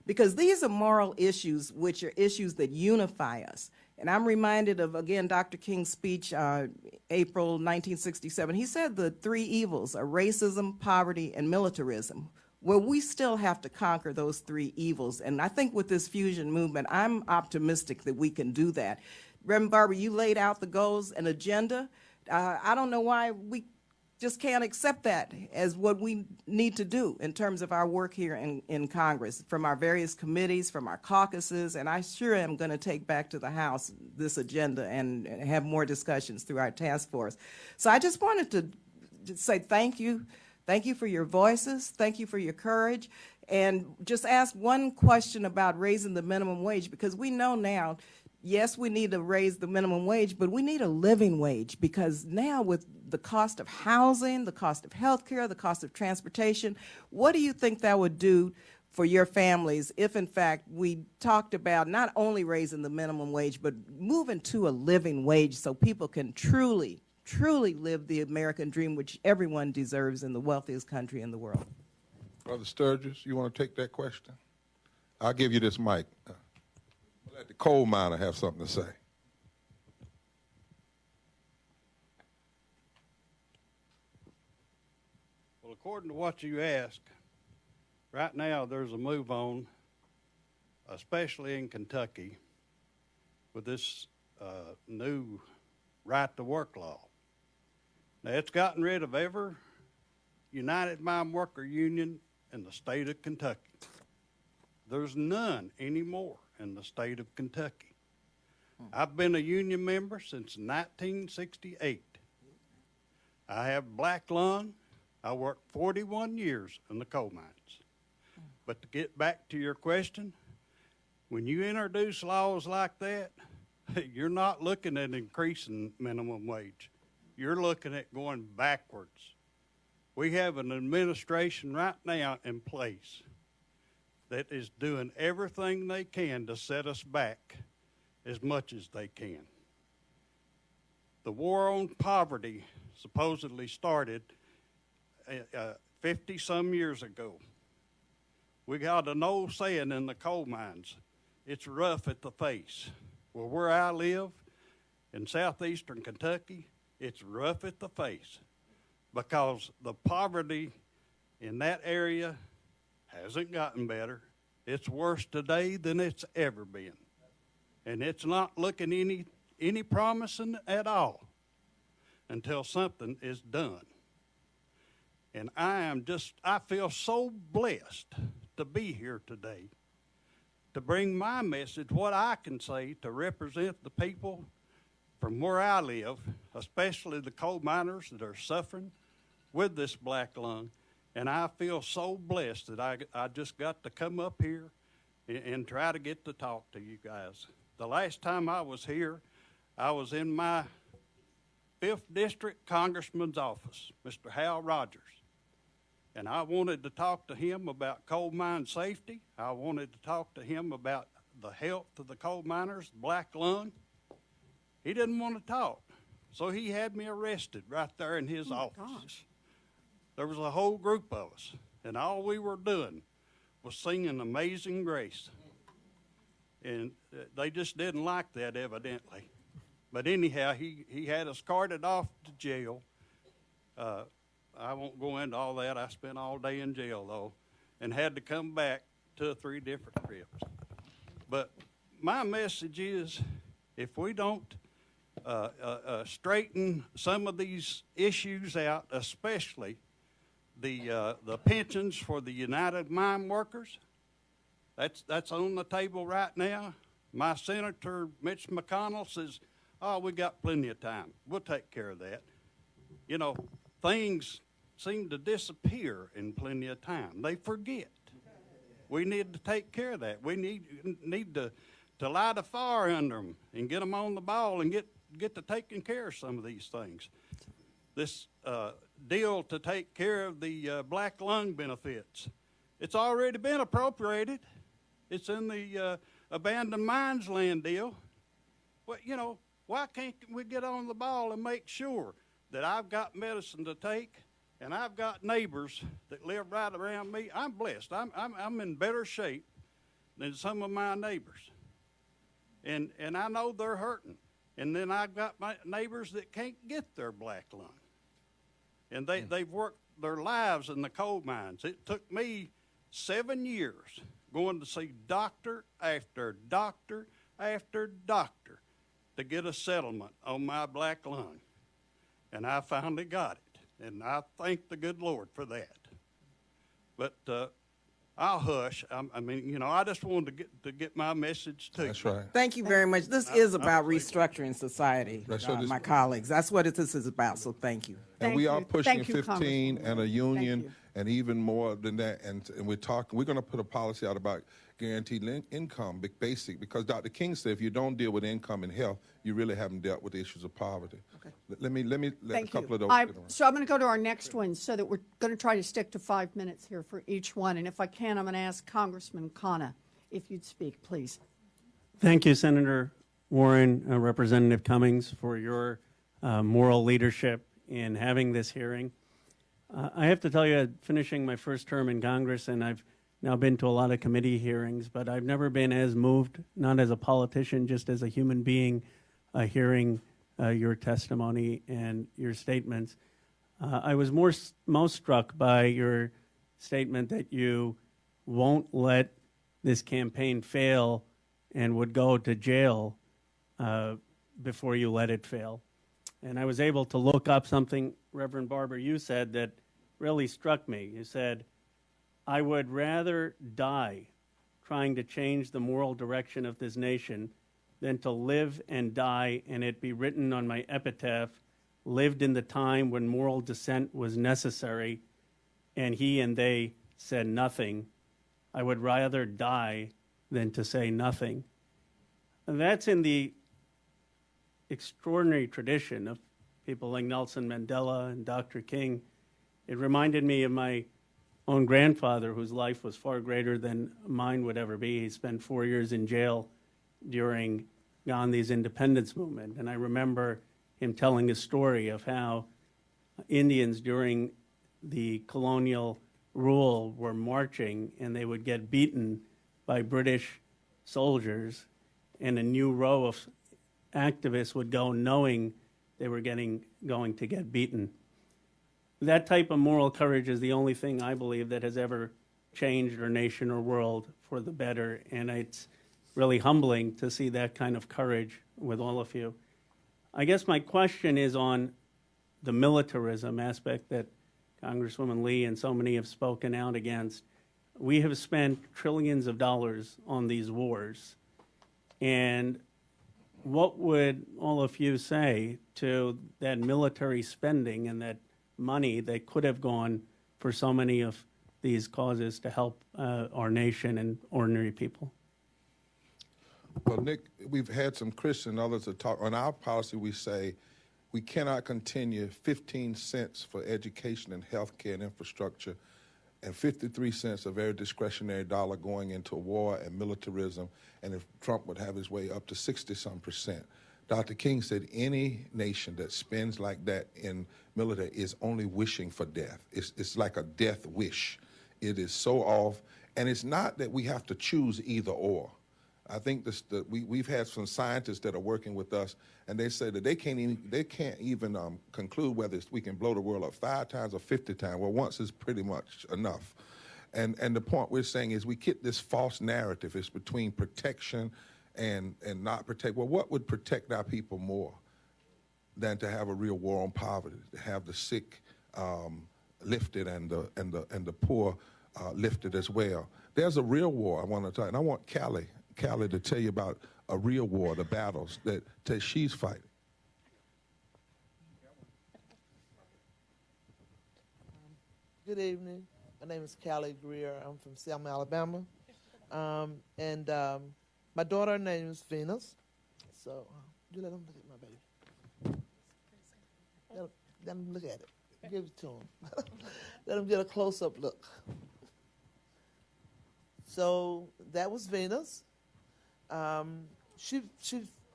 Speaker 5: because these are moral issues which are issues that unify us. And I'm reminded of, again, Dr. King's speech, April 1967. He said the three evils are racism, poverty, and militarism. Well, we still have to conquer those three evils. And I think with this fusion movement, I'm optimistic that we can do that. Reverend Barber, you laid out the goals and agenda. I don't know why we just can't accept that as what we need to do in terms of our work here in Congress, from our various committees, from our caucuses, and I sure am going to take back to the House this agenda and have more discussions through our task force. So I just wanted to say thank you. Thank you for your voices. Thank you for your courage. And just ask one question about raising the minimum wage, because we know now, yes, we need to raise the minimum wage, but we need a living wage, because now with the cost of housing, the cost of health care, the cost of transportation, what do you think that would do for your families if, in fact, we talked about not only raising the minimum wage, but moving to a living wage so people can truly live the American dream, which everyone deserves in the wealthiest country in the world?
Speaker 4: Brother Sturgis, you want to take that question? I'll give you this mic. Let the coal miner have something to say.
Speaker 12: Well, according to what you asked, Right now, there's a move on, especially in Kentucky, with this new right-to-work law. Now, it's gotten rid of every United Mine Worker Union in the state of Kentucky. There's none anymore in the state of Kentucky. I've been a union member since 1968. I have black lung. I worked 41 years in the coal mines. But to get back to your question, when you introduce laws like that, you're not looking at increasing minimum wage. You're looking at going backwards. We have an administration right now in place that is doing everything they can to set us back as much as they can. The war on poverty supposedly started 50-some years ago. We got an old saying in the coal mines, it's rough at the face. Well, where I live in southeastern Kentucky, it's rough at the face because the poverty in that area hasn't gotten better. It's worse today than it's ever been. And it's not looking any promising at all until something is done. And I feel so blessed to be here today to bring my message, what I can say, to represent the people from where I live, especially the coal miners that are suffering with this black lung. And I feel so blessed that I just got to come up here and try to get to talk to you guys. The last time I was here, I was in my 5th District Congressman's office, Mr. Hal Rogers. And I wanted to talk to him about coal mine safety. I wanted to talk to him about the health of the coal miners, black lung. He didn't want to talk. So he had me arrested right there in his office. Gosh. There was a whole group of us, and all we were doing was singing Amazing Grace. And they just didn't like that, evidently. But anyhow, he had us carted off to jail. I won't go into all that. I spent all day in jail, though, and had to come back 2 or 3 different trips. But my message is, if we don't straighten some of these issues out, especially the pensions for the United Mine Workers, that's on the table right now. My Senator Mitch McConnell says, oh, we got plenty of time. We'll take care of that. You know, things seem to disappear in plenty of time. They forget. We need to take care of that. We need to light a fire under them and get them on the ball and get to taking care of some of these things. This deal to take care of the black lung benefits, it's already been appropriated. It's in the abandoned mines land deal. Well, you know, why can't we get on the ball and make sure that I've got medicine to take and I've got neighbors that live right around me? I'm blessed. I'm in better shape than some of my neighbors. And I know they're hurting. And then I've got my neighbors that can't get their black lung. And they've worked their lives in the coal mines. It took me 7 years going to see doctor after doctor after doctor to get a settlement on my black lung. And I finally got it. And I thank the good Lord for that. But I'll hush. I mean, you know, I just wanted to get my message to you.
Speaker 19: That's right.
Speaker 5: Thank you very much. This is about restructuring society, my colleagues. That's what this is about, so thank you.
Speaker 19: And we are pushing 15 and a union and even more than that. And we're going to put a policy out about guaranteed income, basic, because Dr. King said if you don't deal with income and health, you really haven't dealt with the issues of poverty. Okay. Let a couple of those.
Speaker 20: So I'm going to go to our next one so that we're going to try to stick to 5 minutes here for each one. And if I can, I'm going to ask Congressman Khanna if you'd speak, please.
Speaker 16: Thank you, Senator Warren, Representative Cummings, for your moral leadership in having this hearing. I have to tell you, finishing my first term in Congress, and I've now been to a lot of committee hearings, but I've never been as moved, not as a politician, just as a human being, hearing your testimony and your statements. I was most struck by your statement that you won't let this campaign fail and would go to jail before you let it fail. And I was able to look up something, Reverend Barber, you said that really struck me. You said, I would rather die trying to change the moral direction of this nation than to live and die and it be written on my epitaph, lived in the time when moral dissent was necessary, and he and they said nothing. I would rather die than to say nothing. And that's in the extraordinary tradition of people like Nelson Mandela and Dr. King. It reminded me of my own grandfather, whose life was far greater than mine would ever be. He spent 4 years in jail during Gandhi's independence movement. And I remember him telling a story of how Indians during the colonial rule were marching and they would get beaten by British soldiers, and a new row of activists would go knowing they were going to get beaten. That type of moral courage is the only thing I believe that has ever changed our nation or world for the better, and it's really humbling to see that kind of courage with all of you. I guess my question is on the militarism aspect that Congresswoman Lee and so many have spoken out against. We have spent trillions of dollars on these wars, and what would all of you say to that military spending and that money that could have gone for so many of these causes to help our nation and ordinary people?
Speaker 19: Well, Nick, we've had some Christian and others that talk. On our policy, we say we cannot continue 15 cents for education and health care and infrastructure and 53 cents, a very discretionary dollar, going into war and militarism, and if Trump would have his way, up to 60-some%. Dr. King said any nation that spends like that in military is only wishing for death. It's like a death wish. It is so off, and it's not that we have to choose either or. I think we've had some scientists that are working with us, and they say that they can't even conclude whether we can blow the world up 5 times or 50 times. Well, once is pretty much enough. And the point we're saying is we get this false narrative. It's between protection and not protect. Well, what would protect our people more than to have a real war on poverty, to have the sick lifted and the poor lifted as well? There's a real war I want to tell you, and I want Callie to tell you about a real war, the battles that she's fighting.
Speaker 6: Good evening. My name is Callie Greer. I'm from Selma, Alabama. My daughter's name is Venus. So you let them look at my baby. Let them look at it. Give it to them. Let them get a close-up look. So that was Venus. She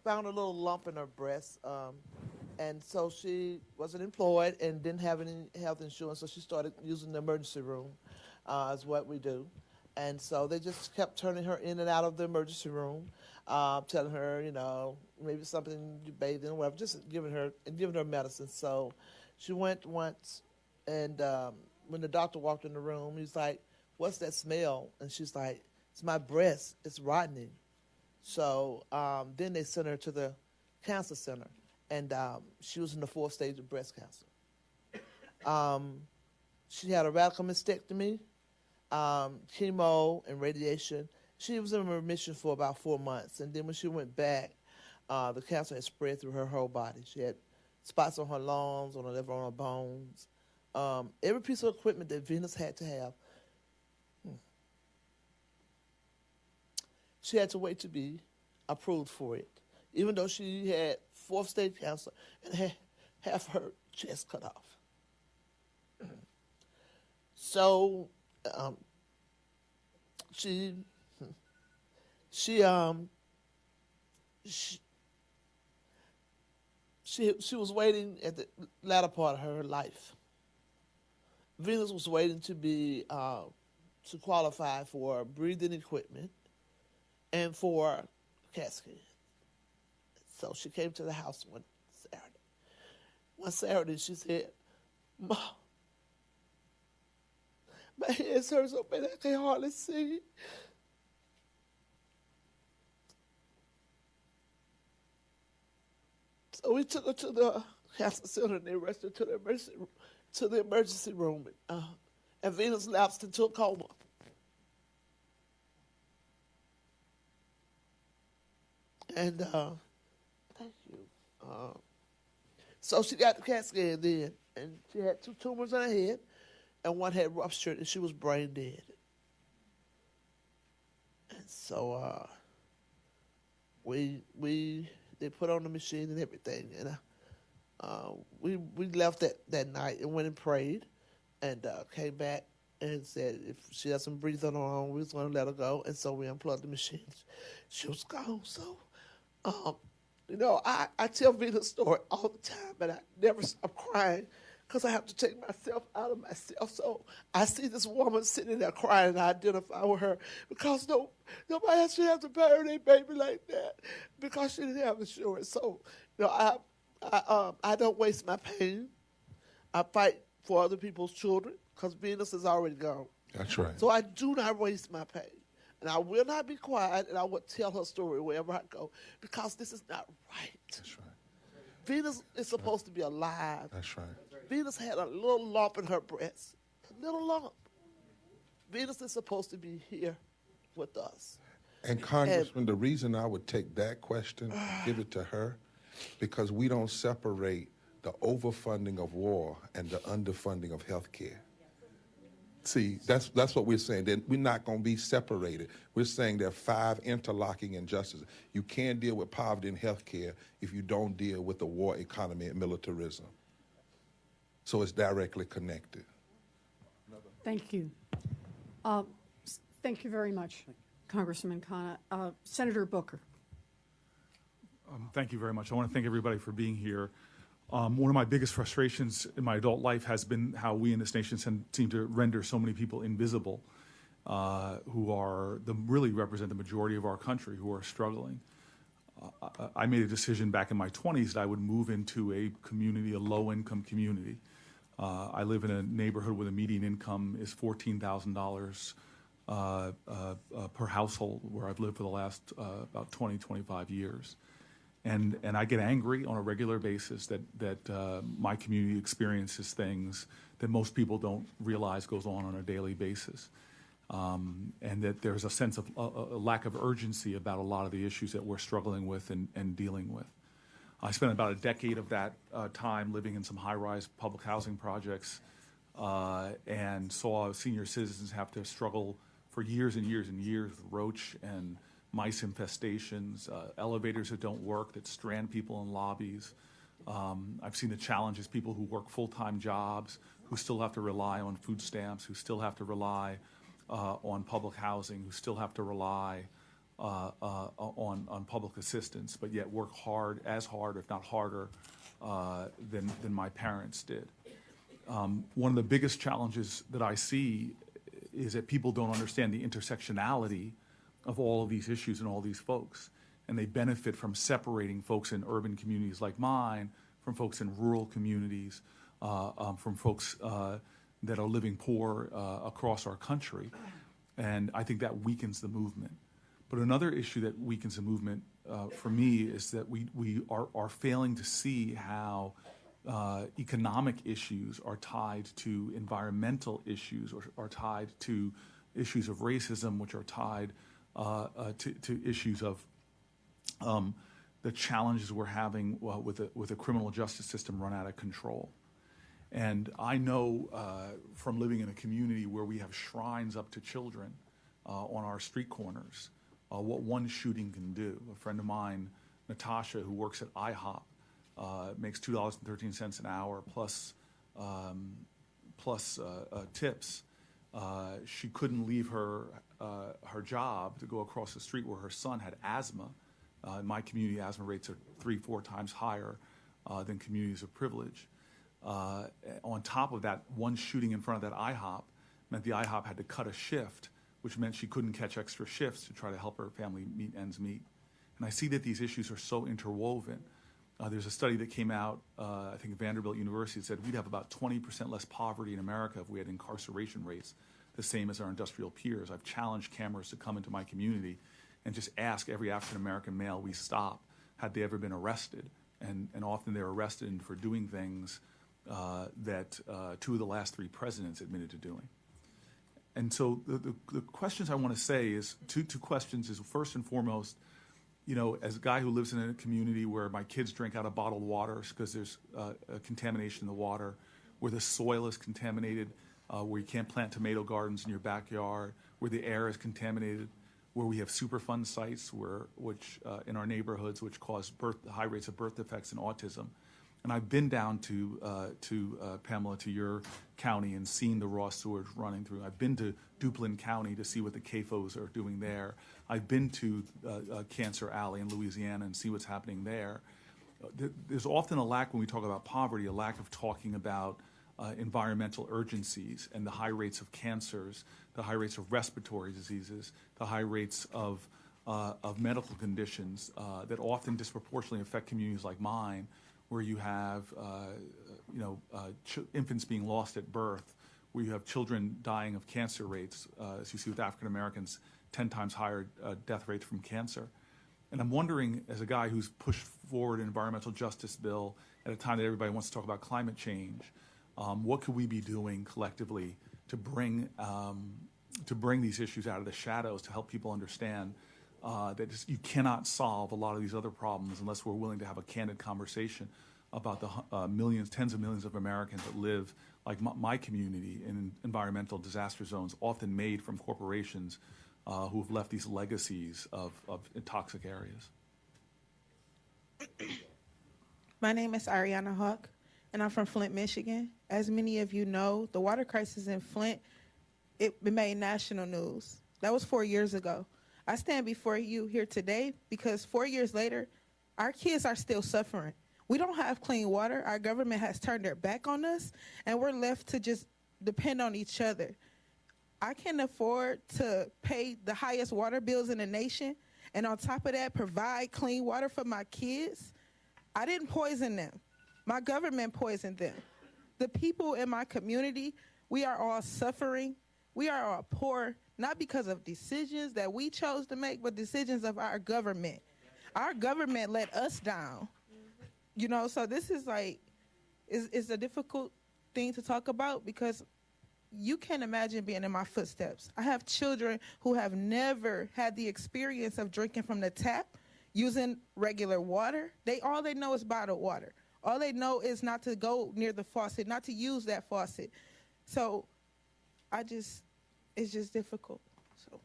Speaker 6: found a little lump in her breast, and so she wasn't employed and didn't have any health insurance, so she started using the emergency room, is what we do. And so they just kept turning her in and out of the emergency room, telling her, maybe something you bathed in or whatever, just giving her medicine. So she went once, and when the doctor walked in the room, he's like, "What's that smell?" And she's like, "It's my breast. It's rotting." So then they sent her to the cancer center, and she was in the 4th stage of breast cancer. She had a radical mastectomy, chemo, and radiation. She was in remission for about 4 months, and then when she went back, the cancer had spread through her whole body. She had spots on her lungs, on her liver, on her bones. Every piece of equipment that Venus had to have, she had to wait to be approved for it, even though she had 4th stage cancer and had half her chest cut off. So she was waiting at the latter part of her life. Venus was waiting to be to qualify for breathing equipment and for CAT scan. So she came to the house one Saturday. One Saturday she said, My hands hurt so bad I can hardly see. So we took her to the cancer center and they rushed her to the emergency room. And Venus lapsed into a coma. And thank you. So she got the CAT scan then, and she had 2 tumors in her head, and one had ruptured, and she was brain dead. And so they put on the machine and everything, and we left that night and went and prayed, and came back and said if she doesn't breathe on her own, we was going to let her go, and so we unplugged the machine. She was gone. So, you know, I tell Venus' story all the time, but I never stop crying because I have to take myself out of myself. So I see this woman sitting there crying, and I identify with her because nobody else should have to bury their baby like that because she didn't have insurance. So, you know, I don't waste my pain. I fight for other people's children because Venus is already gone.
Speaker 19: That's right.
Speaker 6: So I do not waste my pain. And I will not be quiet, and I will tell her story wherever I go because this is not right.
Speaker 19: That's right.
Speaker 6: Venus is supposed to be alive.
Speaker 19: That's right.
Speaker 6: Venus had a little lump in her breast, a little lump. Venus is supposed to be here with us.
Speaker 19: And Congressman, the reason I would take that question and give it to her, because we don't separate the overfunding of war and the underfunding of health care. See, that's what we're saying. That we're not going to be separated. We're saying there are 5 interlocking injustices. You can't deal with poverty and health care if you don't deal with the war economy and militarism. So it's directly connected.
Speaker 20: Thank you. Thank you very much, Congressman Khanna. Senator Booker.
Speaker 17: Thank you very much. I want to thank everybody for being here. One of my biggest frustrations in my adult life has been how we in this nation seem to render so many people invisible, who really represent the majority of our country, who are struggling. I made a decision back in my 20s that I would move into a community, a low-income community. I live in a neighborhood where the median income is $14,000 per household, where I've lived for the last about 20, 25 years. And I get angry on a regular basis that my community experiences things that most people don't realize goes on a daily basis. And that there's a sense of a lack of urgency about a lot of the issues that we're struggling with and dealing with. I spent about a decade of that time living in some high-rise public housing projects and saw senior citizens have to struggle for years and years and years with roach and mice infestations, elevators that don't work, that strand people in lobbies. I've seen the challenges, people who work full-time jobs, who still have to rely on food stamps, who still have to rely on public housing, who still have to rely on public assistance, but yet work hard, if not harder, than my parents did. One of the biggest challenges that I see is that people don't understand the intersectionality of all of these issues and all these folks. And they benefit from separating folks in urban communities like mine from folks in rural communities, from folks that are living poor across our country. And I think that weakens the movement. But another issue that weakens the movement for me is that we are failing to see how economic issues are tied to environmental issues or are tied to issues of racism, which are tied to issues of the challenges we're having with a criminal justice system run out of control. And I know from living in a community where we have shrines up to children on our street corners, what one shooting can do. A friend of mine, Natasha, who works at IHOP, makes $2.13 an hour plus tips. She couldn't leave her job to go across the street where her son had asthma. In my community, asthma rates are 3-4 times higher than communities of privilege. On top of that, one shooting in front of that IHOP meant the IHOP had to cut a shift, which meant she couldn't catch extra shifts to try to help her family meet ends meet. And I see that these issues are so interwoven. There's a study that came out, I think Vanderbilt University said we'd have about 20% less poverty in America if we had incarceration rates the same as our industrial peers. I've challenged cameras to come into my community and just ask every African-American male we stop, had they ever been arrested? And often they're arrested for doing things that 2 of the last 3 presidents admitted to doing. And so the questions I want to say is, two questions is, first and foremost, you know, as a guy who lives in a community where my kids drink out of bottled water because there's a contamination in the water, where the soil is contaminated, where you can't plant tomato gardens in your backyard, where the air is contaminated, where we have Superfund sites which in our neighborhoods which cause high rates of birth defects and autism. And I've been down to Pamela, to your county, and seen the raw sewage running through. I've been to Duplin County to see what the CAFOs are doing there. I've been to Cancer Alley in Louisiana and see what's happening there. There's often a lack, when we talk about poverty, a lack of talking about environmental urgencies and the high rates of cancers, the high rates of respiratory diseases, the high rates of medical conditions that often disproportionately affect communities like mine, where you have infants being lost at birth, where you have children dying of cancer rates, as you see with African Americans, 10 times higher death rates from cancer. And I'm wondering, as a guy who's pushed forward an environmental justice bill at a time that everybody wants to talk about climate change, what could we be doing collectively to bring these issues out of the shadows, to help people understand that you cannot solve a lot of these other problems unless we're willing to have a candid conversation about the millions, tens of millions of Americans that live, like my community, in environmental disaster zones, often made from corporations who have left these legacies of toxic areas.
Speaker 14: My name is Ariana Hawk, and I'm from Flint, Michigan. As many of you know, the water crisis in Flint, it made national news. That was 4 years ago. I stand before you here today because 4 years later, our kids are still suffering. We don't have clean water. Our government has turned their back on us, and we're left to just depend on each other. I can't afford to pay the highest water bills in the nation, and on top of that, provide clean water for my kids. I didn't poison them. My government poisoned them. The people in my community, we are all suffering. We are all poor, not because of decisions that we chose to make, but decisions of our government. Our government let us down. You know, so this is like, it's a difficult thing to talk about because you can't imagine being in my footsteps. I have children who have never had the experience of drinking from the tap, using regular water. All they know is bottled water. All they know is not to go near the faucet, not to use that faucet. So it's just difficult. So.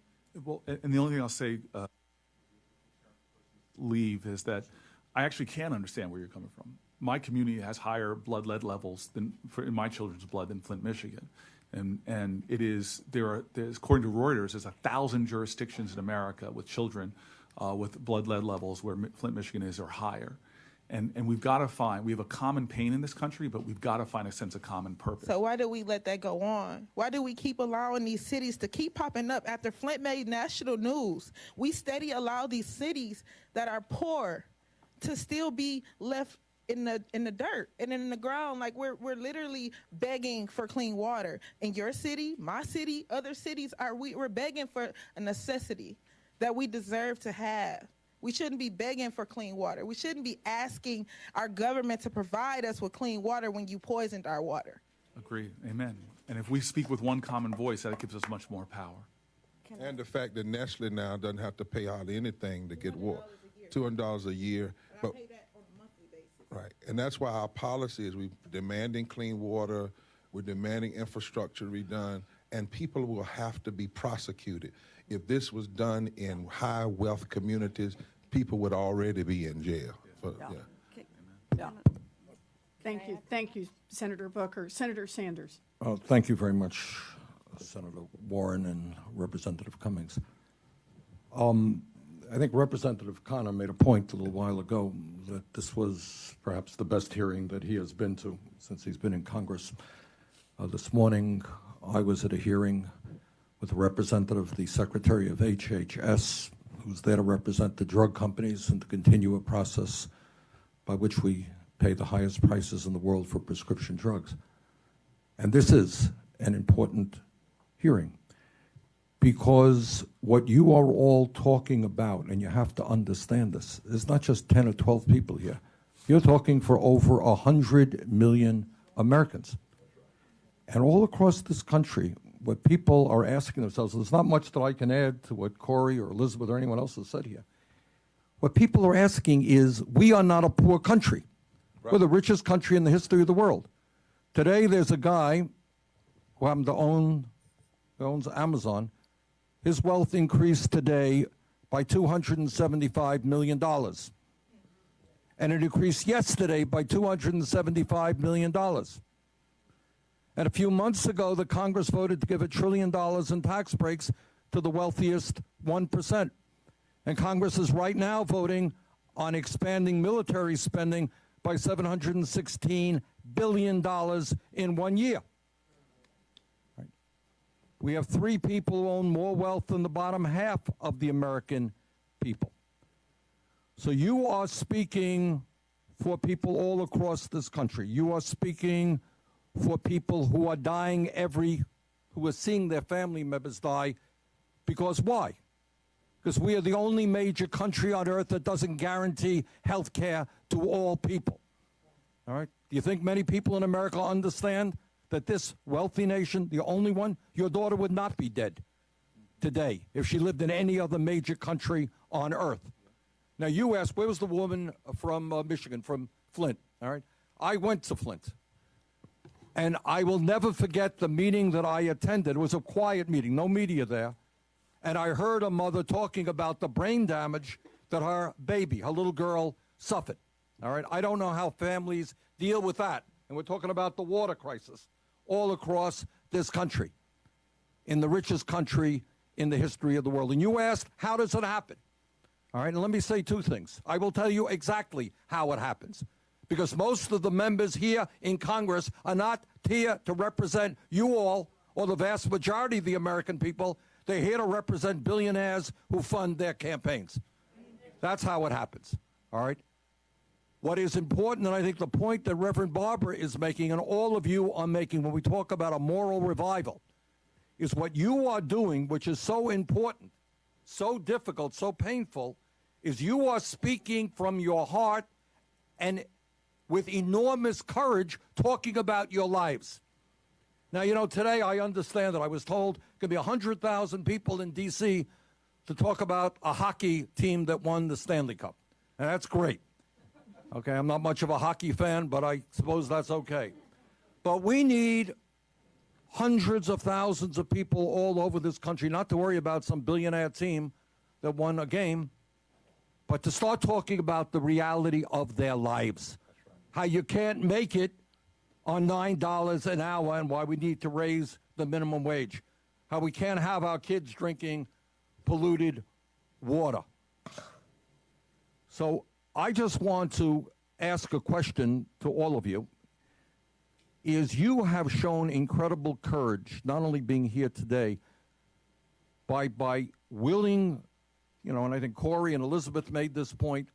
Speaker 17: Well, and the only thing I'll say, leave, is that I actually can understand where you're coming from. My community has higher blood lead levels in my children's blood than Flint, Michigan. And there's, according to Reuters, there's 1,000 jurisdictions in America with children with blood lead levels where Flint, Michigan is or higher. And we have a common pain in this country, but we've got to find a sense of common purpose.
Speaker 14: So why do we let that go on? Why do we keep allowing these cities to keep popping up after Flint made national news? We steady allow these cities that are poor to still be left in the dirt and in the ground. Like we're literally begging for clean water. In your city, my city, other cities, we're begging for a necessity that we deserve to have. We shouldn't be begging for clean water. We shouldn't be asking our government to provide us with clean water when you poisoned our water.
Speaker 17: Agreed. Amen. And if we speak with one common voice, that gives us much more power.
Speaker 19: And the fact that Nestle now doesn't have to pay hardly anything to get water. $200 a year. But I pay that on a monthly basis. Right. And that's why our policy is we're demanding clean water, we're demanding infrastructure redone, and people will have to be prosecuted. If this was done in high wealth communities, people would already be in jail. But,
Speaker 20: Yeah. Thank you, Senator Booker. Senator Sanders.
Speaker 18: Thank you very much, Senator Warren and Representative Cummings. I think Representative Connor made a point a little while ago that this was perhaps the best hearing that he has been to since he's been in Congress. This morning, I was at a hearing with a representative of the Secretary of HHS, who's there to represent the drug companies and to continue a process by which we pay the highest prices in the world for prescription drugs. And this is an important hearing. because what you are all talking about, and you have to understand this, is not just 10 or 12 people here. You're talking for over 100 million Americans. And all across this country, what people are asking themselves, there's not much that I can add to what Corey or Elizabeth or anyone else has said here. What people are asking is, we are not a poor country. Right. We're the richest country in the history of the world. Today, there's a guy who happened to owns Amazon. His wealth increased today by $275 million. And it increased yesterday by $275 million. And a few months ago, the Congress voted to give $1 trillion in tax breaks to the wealthiest 1%. And Congress is right now voting on expanding military spending by $716 billion in 1 year. Right. We have 3 people who own more wealth than the bottom half of the American people. So you are speaking for people all across this country. You are speaking for people who are dying who are seeing their family members die. Because why? Because we are the only major country on earth that doesn't guarantee health care to all people. All right? Do you think many people in America understand that this wealthy nation, the only one, your daughter would not be dead today if she lived in any other major country on earth? Now, you asked, where was the woman from Michigan, from Flint? All right? I went to Flint. And I will never forget the meeting that I attended. It was a quiet meeting, no media there. And I heard a mother talking about the brain damage that her baby, her little girl, suffered. All right? I don't know how families deal with that. And we're talking about the water crisis all across this country, in the richest country in the history of the world. And you asked, how does it happen? All right? And let me say 2 things. I will tell you exactly how it happens. Because most of the members here in Congress are not here to represent you all or the vast majority of the American people. They're here to represent billionaires who fund their campaigns. That's how it happens, all right? What is important, and I think the point that Reverend Barbara is making and all of you are making when we talk about a moral revival, is what you are doing, which is so important, so difficult, so painful, is you are speaking from your heart and with enormous courage, talking about your lives. Now, you know, today I understand that I was told there could be 100,000 people in D.C. to talk about a hockey team that won the Stanley Cup. And that's great. Okay, I'm not much of a hockey fan, but I suppose that's okay. But we need hundreds of thousands of people all over this country, not to worry about some billionaire team that won a game, but to start talking about the reality of their lives. How you can't make it on $9 an hour and why we need to raise the minimum wage. How we can't have our kids drinking polluted water. So I just want to ask a question to all of you. Is you have shown incredible courage, not only being here today, by willing, you know, and I think Corey and Elizabeth made this point,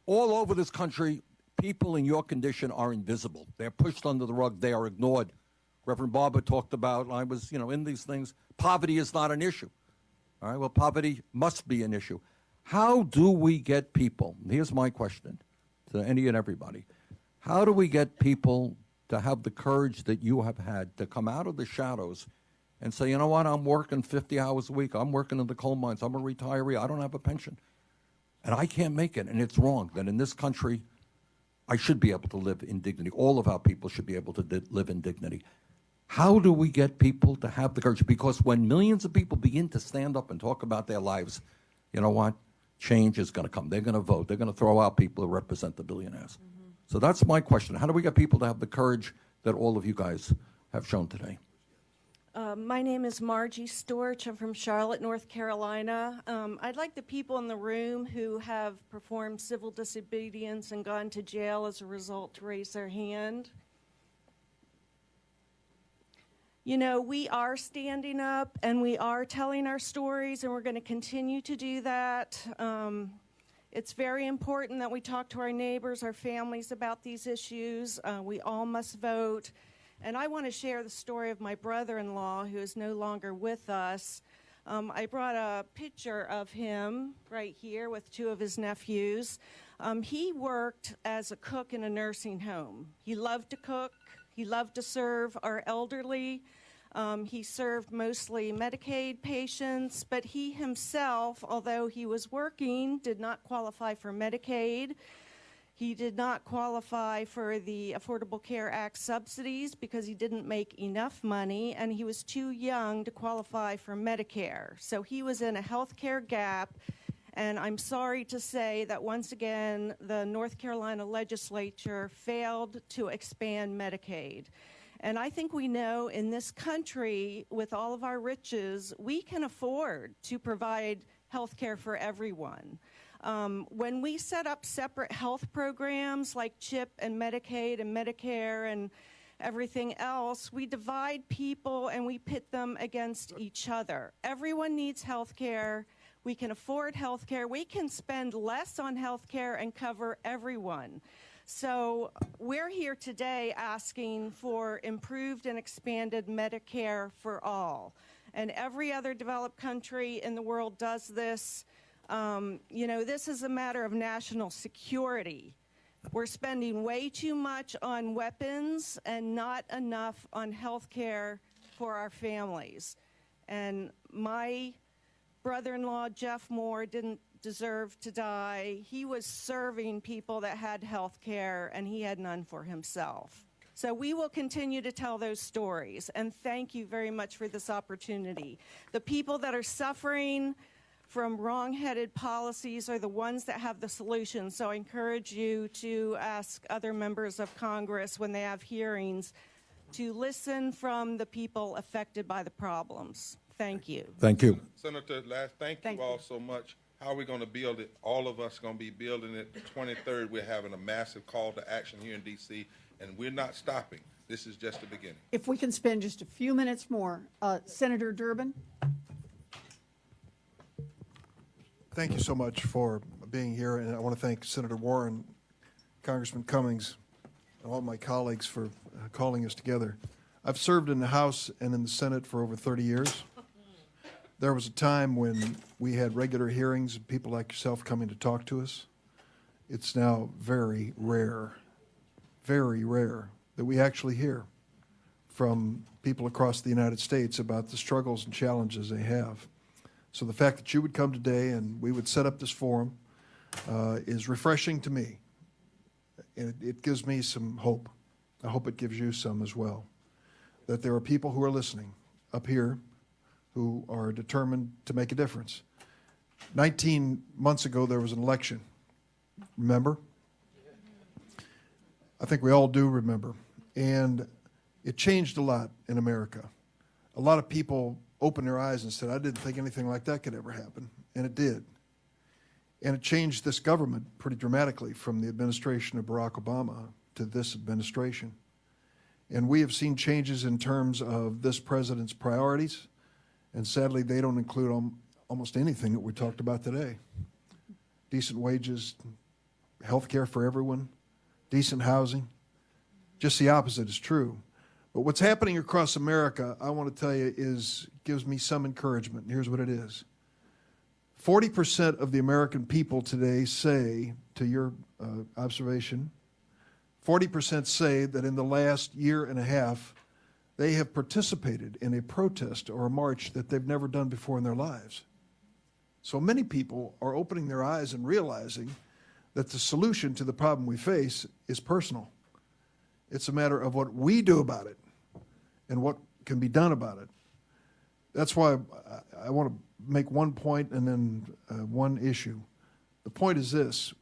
Speaker 18: all over this country, people in your condition are invisible. They're pushed under the rug. They are ignored. Reverend Barber talked about, I was, you know, in these things, poverty is not an issue. All right, well, poverty must be an issue. How do we get people, here's my question to any and everybody, how do we get people to have the courage that you have had to come out of the shadows and say, you know what, I'm working 50 hours a week, I'm working in the coal mines, I'm a retiree, I don't have a pension, and I can't make it, and it's wrong that in this country, I should be able to live in dignity. All of our people should be able to live in dignity. How do we get people to have the courage? Because when millions of people begin to stand up and talk about their lives, you know what? Change is going to come. They're going to vote. They're going to throw out people who represent the billionaires. Mm-hmm. So that's my question. How do we get people to have the courage that all of you guys have shown today?
Speaker 3: My name is Margie Storch. I'm from Charlotte, North Carolina. I'd like the people in the room who have performed civil disobedience and gone to jail as a result to raise their hand. You know, we are standing up and we are telling our stories, and we're going to continue to do that. It's very important that we talk to our neighbors, our families about these issues. We all must vote. And I want to share the story of my brother-in-law, who is no longer with us. I brought a picture of him right here with two of his nephews. He worked as a cook in a nursing home. He loved to cook. He loved to serve our elderly. He served mostly Medicaid patients, but he himself, although he was working, did not qualify for Medicaid. He did not qualify for the Affordable Care Act subsidies because he didn't make enough money, and he was too young to qualify for Medicare. So he was in a health care gap, and I'm sorry to say that once again, the North Carolina legislature failed to expand Medicaid. And I think we know in this country, with all of our riches, we can afford to provide health care for everyone. When we set up separate health programs like CHIP and Medicaid and Medicare and everything else, we divide people and we pit them against each other. Everyone needs health care. We can afford health care. We can spend less on health care and cover everyone. So we're here today asking for improved and expanded Medicare for all. And every other developed country in the world does this. This is a matter of national security. We're spending way too much on weapons and not enough on health care for our families. And my brother-in-law, Jeff Moore, didn't deserve to die. He was serving people that had health care, and he had none for himself. So we will continue to tell those stories, and thank you very much for this opportunity. The people that are suffering from wrong-headed policies are the ones that have the solutions. So I encourage you to ask other members of Congress when they have hearings to listen from the people affected by the problems. Thank you.
Speaker 18: Thank you.
Speaker 19: Senator, thank you all so much. How are we going to build it? All of us going to be building it. The 23rd, we're having a massive call to action here in D.C., and we're not stopping. This is just the beginning.
Speaker 20: If we can spend just a few minutes more. Senator Durbin.
Speaker 2: Thank you so much for being here, and I want to thank Senator Warren, Congressman Cummings, and all my colleagues for calling us together. I've served in the House and in the Senate for over 30 years. There was a time when we had regular hearings and people like yourself coming to talk to us. It's now very rare that we actually hear from people across the United States about the struggles and challenges they have. So the fact that you would come today and we would set up this forum is refreshing to me. And it gives me some hope. I hope it gives you some as well. That there are people who are listening up here who are determined to make a difference. 19 months ago, there was an election. Remember? I think we all do remember. And it changed a lot in America. A lot of people opened their eyes and said, I didn't think anything like that could ever happen. And it did. And it changed this government pretty dramatically from the administration of Barack Obama to this administration. And we have seen changes in terms of this president's priorities. And sadly, they don't include almost anything that we talked about today. Decent wages, health care for everyone, decent housing. Just the opposite is true. But what's happening across America, I want to tell you, gives me some encouragement. And here's what it is. 40% of the American people today say, to your observation, 40% say that in the last year and a half, they have participated in a protest or a march that they've never done before in their lives. So many people are opening their eyes and realizing that the solution to the problem we face is personal. It's a matter of what we do about it and what can be done about it. That's why I want to make one point and then one issue. The point is this.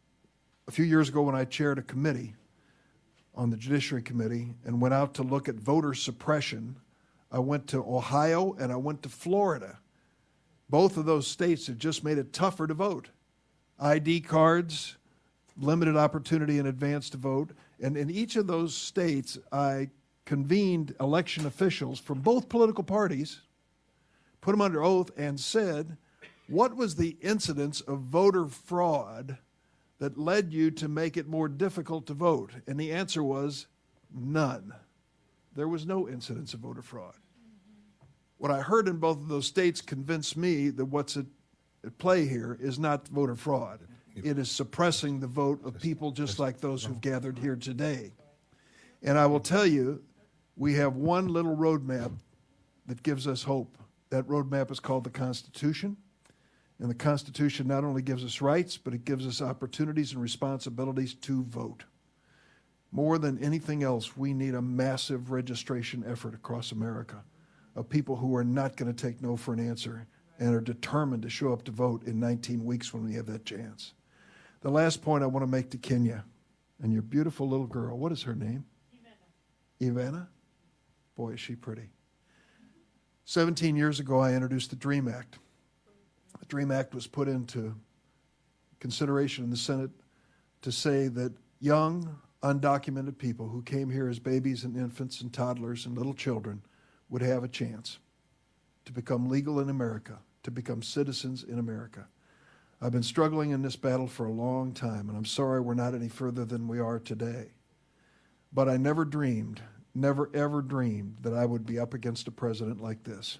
Speaker 2: A few years ago when I chaired a committee on the Judiciary Committee and went out to look at voter suppression, I went to Ohio and I went to Florida. Both of those states had just made it tougher to vote. ID cards, limited opportunity in advance to vote. And in each of those states, I convened election officials from both political parties, put them under oath, and said, what was the incidence of voter fraud that led you to make it more difficult to vote? And the answer was none. there was no incidence of voter fraud. What I heard in both of those states convinced me that what's at play here is not voter fraud. It is suppressing the vote of people just like those who've gathered here today. And I will tell you, we have one little roadmap that gives us hope. That roadmap is called the Constitution. And the Constitution not only gives us rights, but it gives us opportunities and responsibilities to vote. More than anything else, we need a massive registration effort across America of people who are not going to take no for an answer and are determined to show up to vote in 19 weeks when we have that chance. The last point I want to make to Kenya and your beautiful little girl, what is her name? Ivana? Boy, is she pretty. 17 years ago, I introduced the DREAM Act. The DREAM Act was put into consideration in the Senate to say that young, undocumented people who came here as babies and infants and toddlers and little children would have a chance to become legal in America, to become citizens in America. I've been struggling in this battle for a long time, and I'm sorry we're not any further than we are today. But I never dreamed, never ever dreamed that I would be up against a president like this.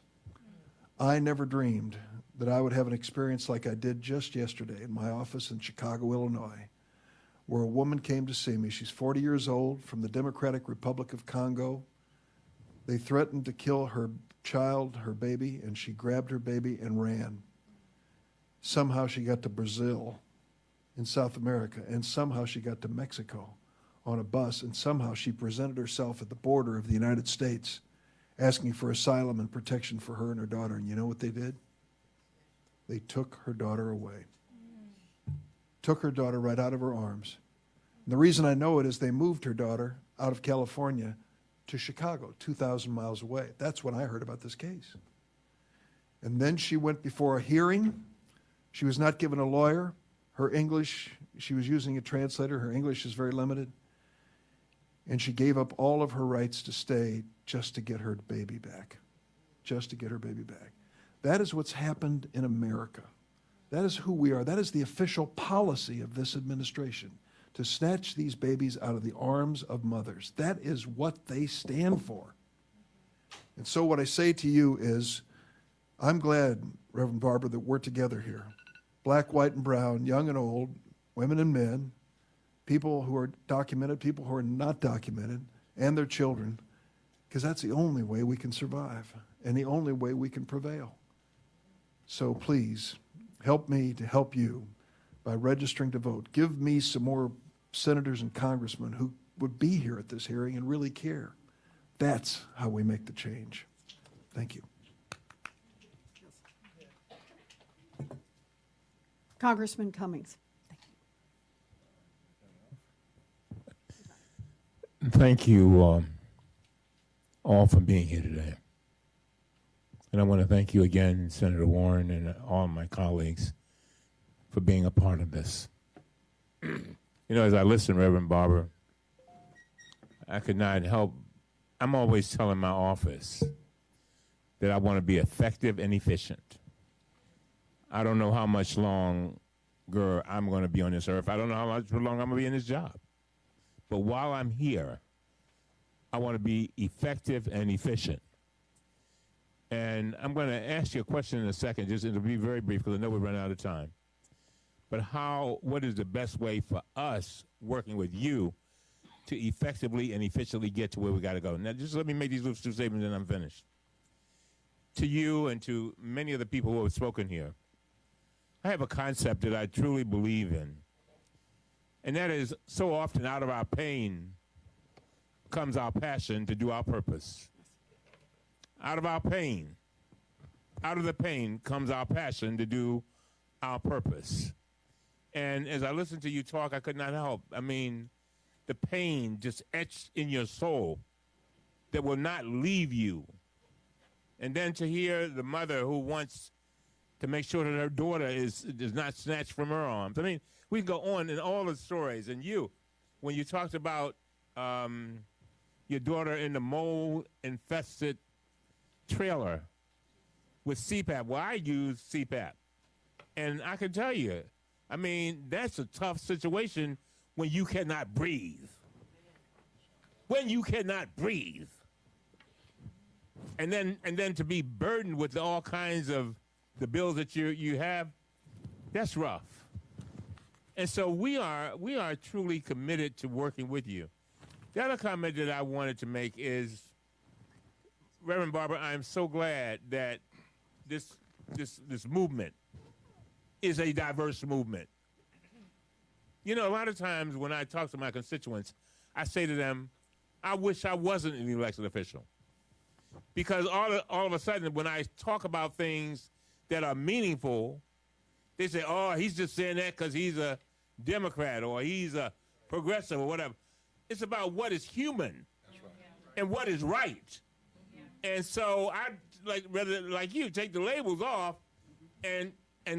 Speaker 2: I never dreamed that I would have an experience like I did just yesterday in my office in Chicago, Illinois, where a woman came to see me. She's 40 years old, from the Democratic Republic of Congo. They threatened to kill her child, her baby, and she grabbed her baby and ran. Somehow she got to Brazil in South America, and somehow she got to Mexico on a bus, and somehow she presented herself at the border of the United States asking for asylum and protection for her and her daughter. And you know what they did? They took her daughter away. Took her daughter right out of her arms. And the reason I know it is they moved her daughter out of California to Chicago, 2,000 miles away. That's when I heard about this case. And then she went before a hearing. She was not given a lawyer. Her English, she was using a translator. Her English is very limited. And she gave up all of her rights to stay just to get her baby back. Just to get her baby back. That is what's happened in America. That is who we are. That is the official policy of this administration, to snatch these babies out of the arms of mothers. That is what they stand for. And so what I say to you is, I'm glad, Reverend Barber, that we're together here. Black, white, and brown, young and old, women and men, people who are documented, people who are not documented, and their children, because that's the only way we can survive and the only way we can prevail. So please, help me to help you by registering to vote. Give me some more senators and congressmen who would be here at this hearing and really care. That's how we make the change. Thank you.
Speaker 20: Congressman Cummings.
Speaker 13: Thank you all for being here today. And I want to thank you again, Senator Warren, and all my colleagues for being a part of this. You know, as I listen, Reverend Barber, I could not help, I'm always telling my office that I want to be effective and efficient. I don't know how much longer I'm going to be on this earth. I don't know how much longer I'm going to be in this job. But while I'm here, I want to be effective and efficient. And I'm going to ask you a question in a second, just it'll be very brief because I know we're running out of time. But what is the best way for us working with you to effectively and efficiently get to where we got to go? Now, just let me make these little two statements and I'm finished. To you and to many of the people who have spoken here, I have a concept that I truly believe in. And that is, so often out of our pain comes our passion to do our purpose. Out of our pain, out of the pain comes our passion to do our purpose. And as I listened to you talk, I could not help. I mean, the pain just etched in your soul that will not leave you. And then to hear the mother who wants to make sure that her daughter is not snatched from her arms. I mean, we can go on in all the stories. And you, when you talked about your daughter in the mold-infested trailer with CPAP. Well, I use CPAP. And I can tell you, I mean, that's a tough situation when you cannot breathe. When you cannot breathe.
Speaker 1: and then to be burdened with all kinds of the bills that you have, that's rough. And so we are truly committed to working with you. The other comment that I wanted to make is, Reverend Barber, I'm so glad that this movement is a diverse movement. You know, a lot of times when I talk to my constituents, I say to them, I wish I wasn't an elected official. Because all of a sudden, when I talk about things that are meaningful, they say, oh, he's just saying that because he's a Democrat or he's a progressive or whatever. It's about what is human and what is right. And so I'd rather like you, take the labels off and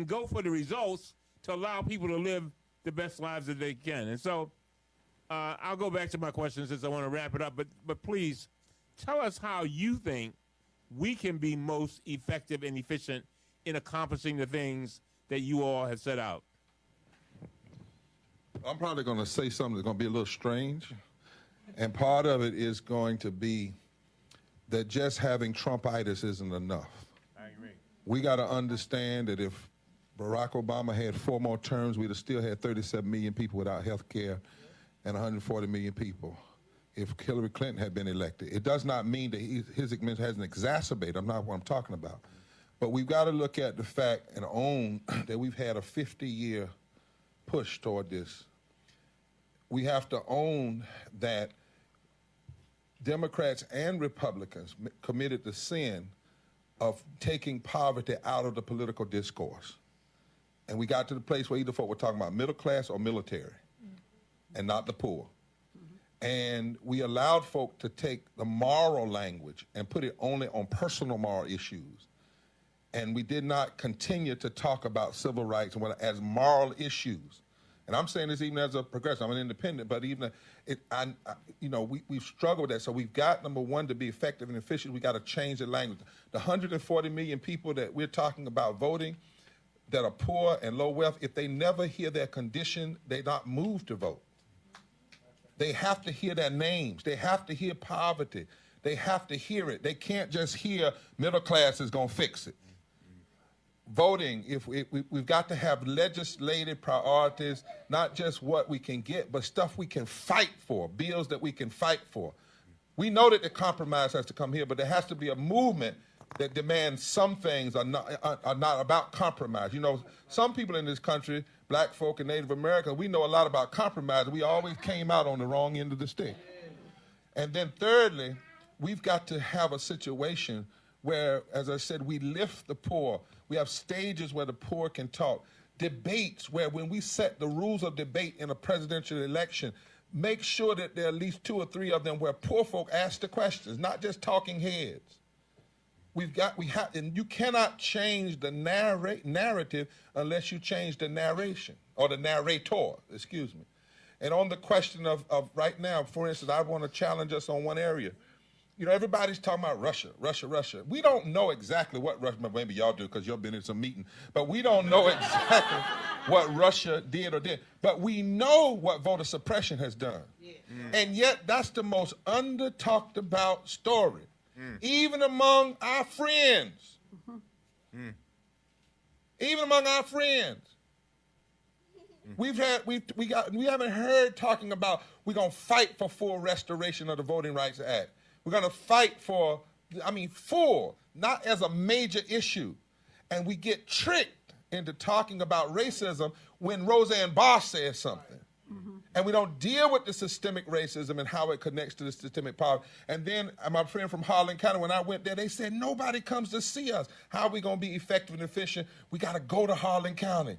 Speaker 1: go for the results to allow people to live the best lives that they can. And so I'll go back to my question since I want to wrap it up. But please tell us how you think we can be most effective and efficient in accomplishing the things that you all have set out.
Speaker 19: I'm probably going to say something that's going to be a little strange. And part of it is going to be that just having Trumpitis isn't enough.
Speaker 1: I agree.
Speaker 19: We got to understand that if Barack Obama had 4 more terms, we'd have still had 37 million people without health care and 140 million people if Hillary Clinton had been elected. It does not mean that his administration hasn't exacerbated. I'm not what I'm talking about. But we've got to look at the fact and own that we've had a 50-year push toward this. We have to own that Democrats and Republicans committed the sin of taking poverty out of the political discourse. And we got to the place where either folk were talking about middle class or military and not the poor. And we allowed folk to take the moral language and put it only on personal moral issues. And we did not continue to talk about civil rights and as moral issues. And I'm saying this even as a progressive. I'm an independent, but even we've struggled with that. So we've got, number one, to be effective and efficient. We got to change the language. The 140 million people that we're talking about voting that are poor and low wealth, if they never hear their condition, they not move to vote. They have to hear their names. They have to hear poverty. They have to hear it. They can't just hear middle class is going to fix it. Voting, we've got to have legislative priorities, not just what we can get, but stuff we can fight for, bills that we can fight for. We know that the compromise has to come here, but there has to be a movement that demands some things are not about compromise. You know, some people in this country, black folk and Native Americans, we know a lot about compromise. We always came out on the wrong end of the stick. And then thirdly, we've got to have a situation where, as I said, we lift the poor. We have stages where the poor can talk. Debates where when we set the rules of debate in a presidential election, make sure that there are at least 2 or 3 of them where poor folk ask the questions, not just talking heads. And you cannot change the narrative unless you change the narration, or the narrator, excuse me. And on the question of right now, for instance, I want to challenge us on one area. You know, everybody's talking about Russia. We don't know exactly what Russia, maybe y'all do because y'all been in some meeting, but we don't know exactly what Russia did or did. But we know what voter suppression has done. Yeah. And yet that's the most under-talked about story, even among our friends. Even among our friends. We haven't heard talking about we're going to fight for full restoration of the Voting Rights Act. We're going to fight for, full, not as a major issue. And we get tricked into talking about racism when Roseanne Barr says something. And we don't deal with the systemic racism and how it connects to the systemic poverty. And then my friend from Harlan County, when I went there, they said, nobody comes to see us. How are we going to be effective and efficient? We got to go to Harlan County.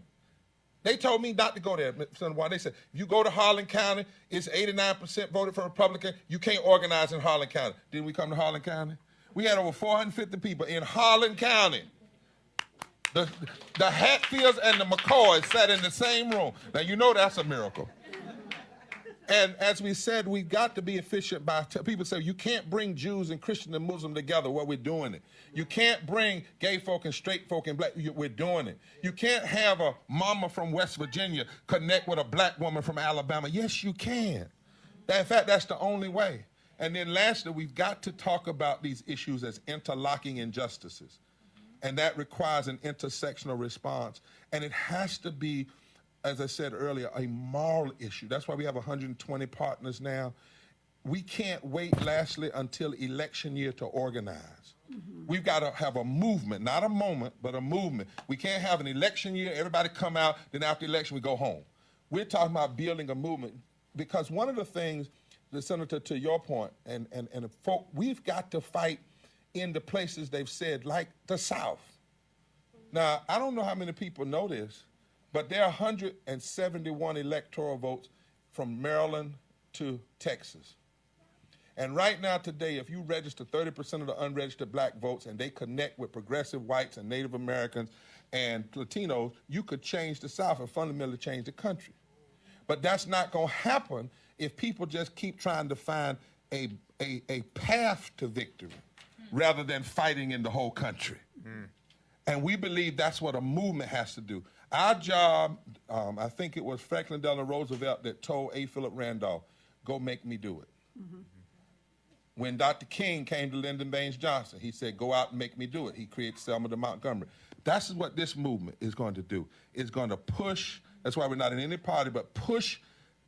Speaker 19: They told me not to go there. They said, if you go to Harlan County, it's 89% voted for Republican. You can't organize in Harlan County. Didn't we come to Harlan County? We had over 450 people in Harlan County. The Hatfields and the McCoys sat in the same room. Now, you know that's a miracle. And as we said, we've got to be efficient by, people say, you can't bring Jews and Christian and Muslim together. Well, we're doing it. You can't bring gay folk and straight folk and black, we're doing it. You can't have a mama from West Virginia connect with a black woman from Alabama. Yes, you can. In fact, that's the only way.
Speaker 4: And then lastly, we've got to talk about these issues as interlocking injustices. And that requires an intersectional response. And it has to be, as I said earlier, a moral issue. That's why we have 120 partners now. We can't wait, lastly, until election year to organize. We've got to have a movement, not a moment, but a movement. We can't have an election year, everybody come out, then after the election we go home. We're talking about building a movement because one of the things, the Senator, to your point, and folk, we've got to fight in the places they've said, like the South. Now, I don't know how many people know this, but there are 171 electoral votes from Maryland to Texas. And right now today, if you register 30% of the unregistered black votes and they connect with progressive whites and Native Americans and Latinos, you could change the South and fundamentally change the country. But that's not going to happen if people just keep trying to find a path to victory rather than fighting in the whole country. And we believe that's what a movement has to do. Our job, I think it was Franklin Delano Roosevelt that told A. Philip Randolph, go make me do it. When Dr. King came to Lyndon Baines Johnson, he said, go out and make me do it. He created Selma to Montgomery. That's what this movement is going to do. It's going to push, that's why we're not in any party, but push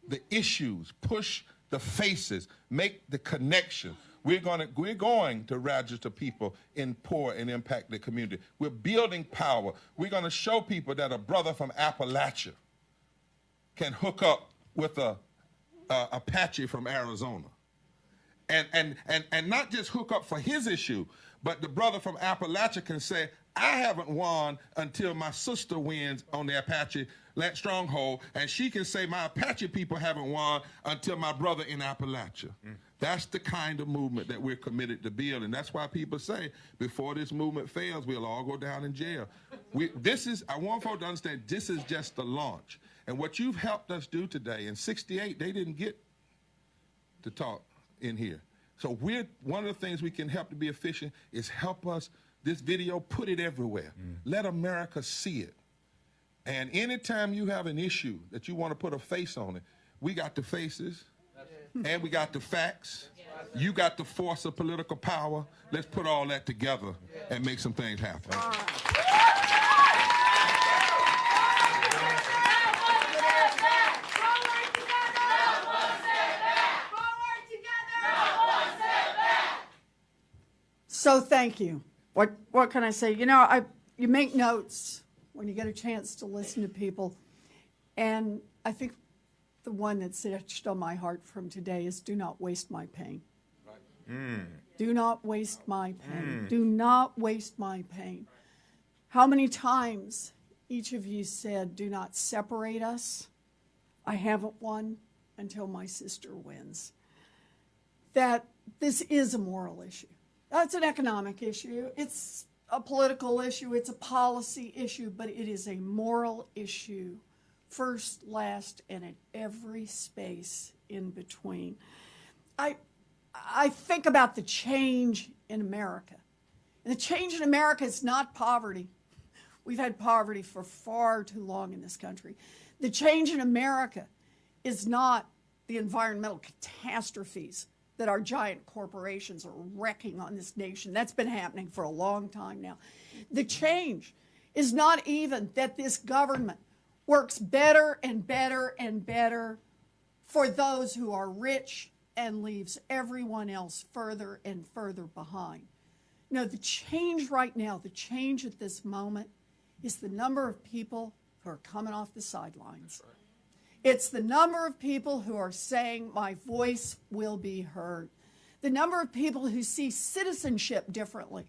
Speaker 4: the issues, push the faces, make the connection. We're going to register people in poor and impacted community. We're building power. We're going to show people that a brother from Appalachia can hook up with a Apache from Arizona. And not just hook up for his issue, but the brother from Appalachia can say, I haven't won until my sister wins on the Apache stronghold, and she can say my Apache people haven't won until my brother in Appalachia. That's the kind of movement that we're committed to build, and that's why people say, before this movement fails, we'll all go down in jail. I want folks to understand, this is just the launch. And what you've helped us do today, in 68, they didn't get to talk in here. So one of the things we can help to be efficient is help us, this video, put it everywhere. Let America see it. And anytime you have an issue that you want to put a face on it, we got the faces and we got the facts. You got the force of political power. Let's put all that together and make some things happen.
Speaker 20: So thank you. What can I say? You know, you make notes when you get a chance to listen to people. And I think the one that's etched on my heart from today is do not waste my pain. Do not waste my pain. Do not waste my pain. How many times each of you said, do not separate us? I haven't won until my sister wins. That this is a moral issue. It's an economic issue. It's a political issue. It's a policy issue, but it is a moral issue, first, last, and at every space in between. I think about the change in America. And the change in America is not poverty. We've had poverty for far too long in this country. The change in America is not the environmental catastrophes that our giant corporations are wrecking on this nation. That's been happening for a long time now. The change is not even that this government works better and better and better for those who are rich and leaves everyone else further and further behind. No, the change right now, the change at this moment, is the number of people who are coming off the sidelines. It's the number of people who are saying, my voice will be heard. The number of people who see citizenship differently.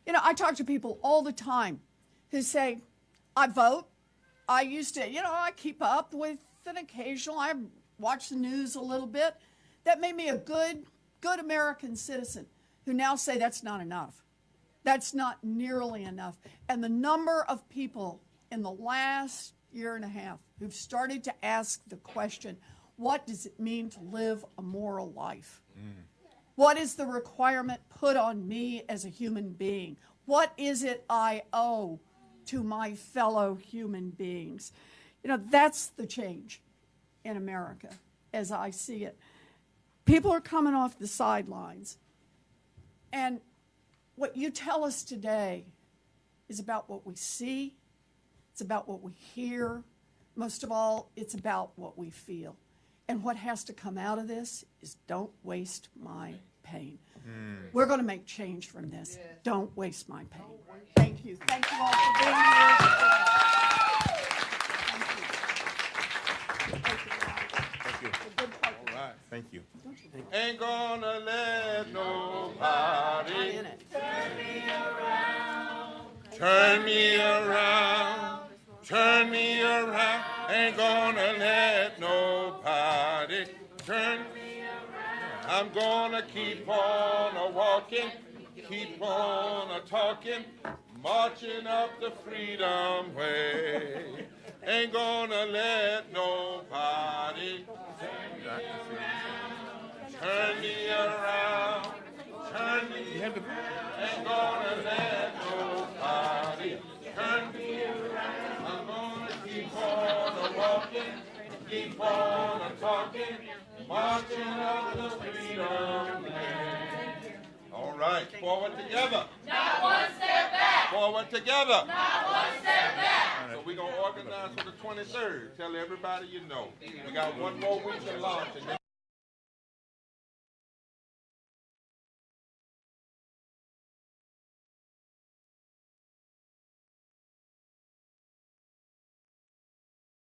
Speaker 20: You know, I talk to people all the time who say, I vote. I used to, I keep up with an occasional, I watch the news a little bit. That made me a good American citizen, who now say that's not enough. That's not nearly enough. And the number of people in the last year and a half who've started to ask the question, what does it mean to live a moral life? What is the requirement put on me as a human being? What is it I owe to my fellow human beings? That's the change in America as I see it. People are coming off the sidelines. And what you tell us today is about what we see, it's about what we hear. Most of all, it's about what we feel. And what has to come out of this is don't waste my pain. We're going to make change from this. Yes. Don't waste my pain. Thank you. Thank you all for being here.
Speaker 1: Thank you. All right. Thank you.
Speaker 19: Ain't gonna let nobody turn me around. Turn me around. Turn me around. Ain't gonna let nobody turn me around. I'm gonna keep on a walking, keep on a talking, marching up the freedom way. Ain't gonna let nobody turn me around. Turn me around. Ain't gonna let nobody turn me around. I'm gonna keep on a walking, keep on a talking, marching up the freedom way. All right, forward together.
Speaker 7: Not one step back.
Speaker 19: Forward together.
Speaker 7: Not one step back.
Speaker 19: So we're going to organize for the 23rd. Tell everybody you know. We got one more week to launch. And then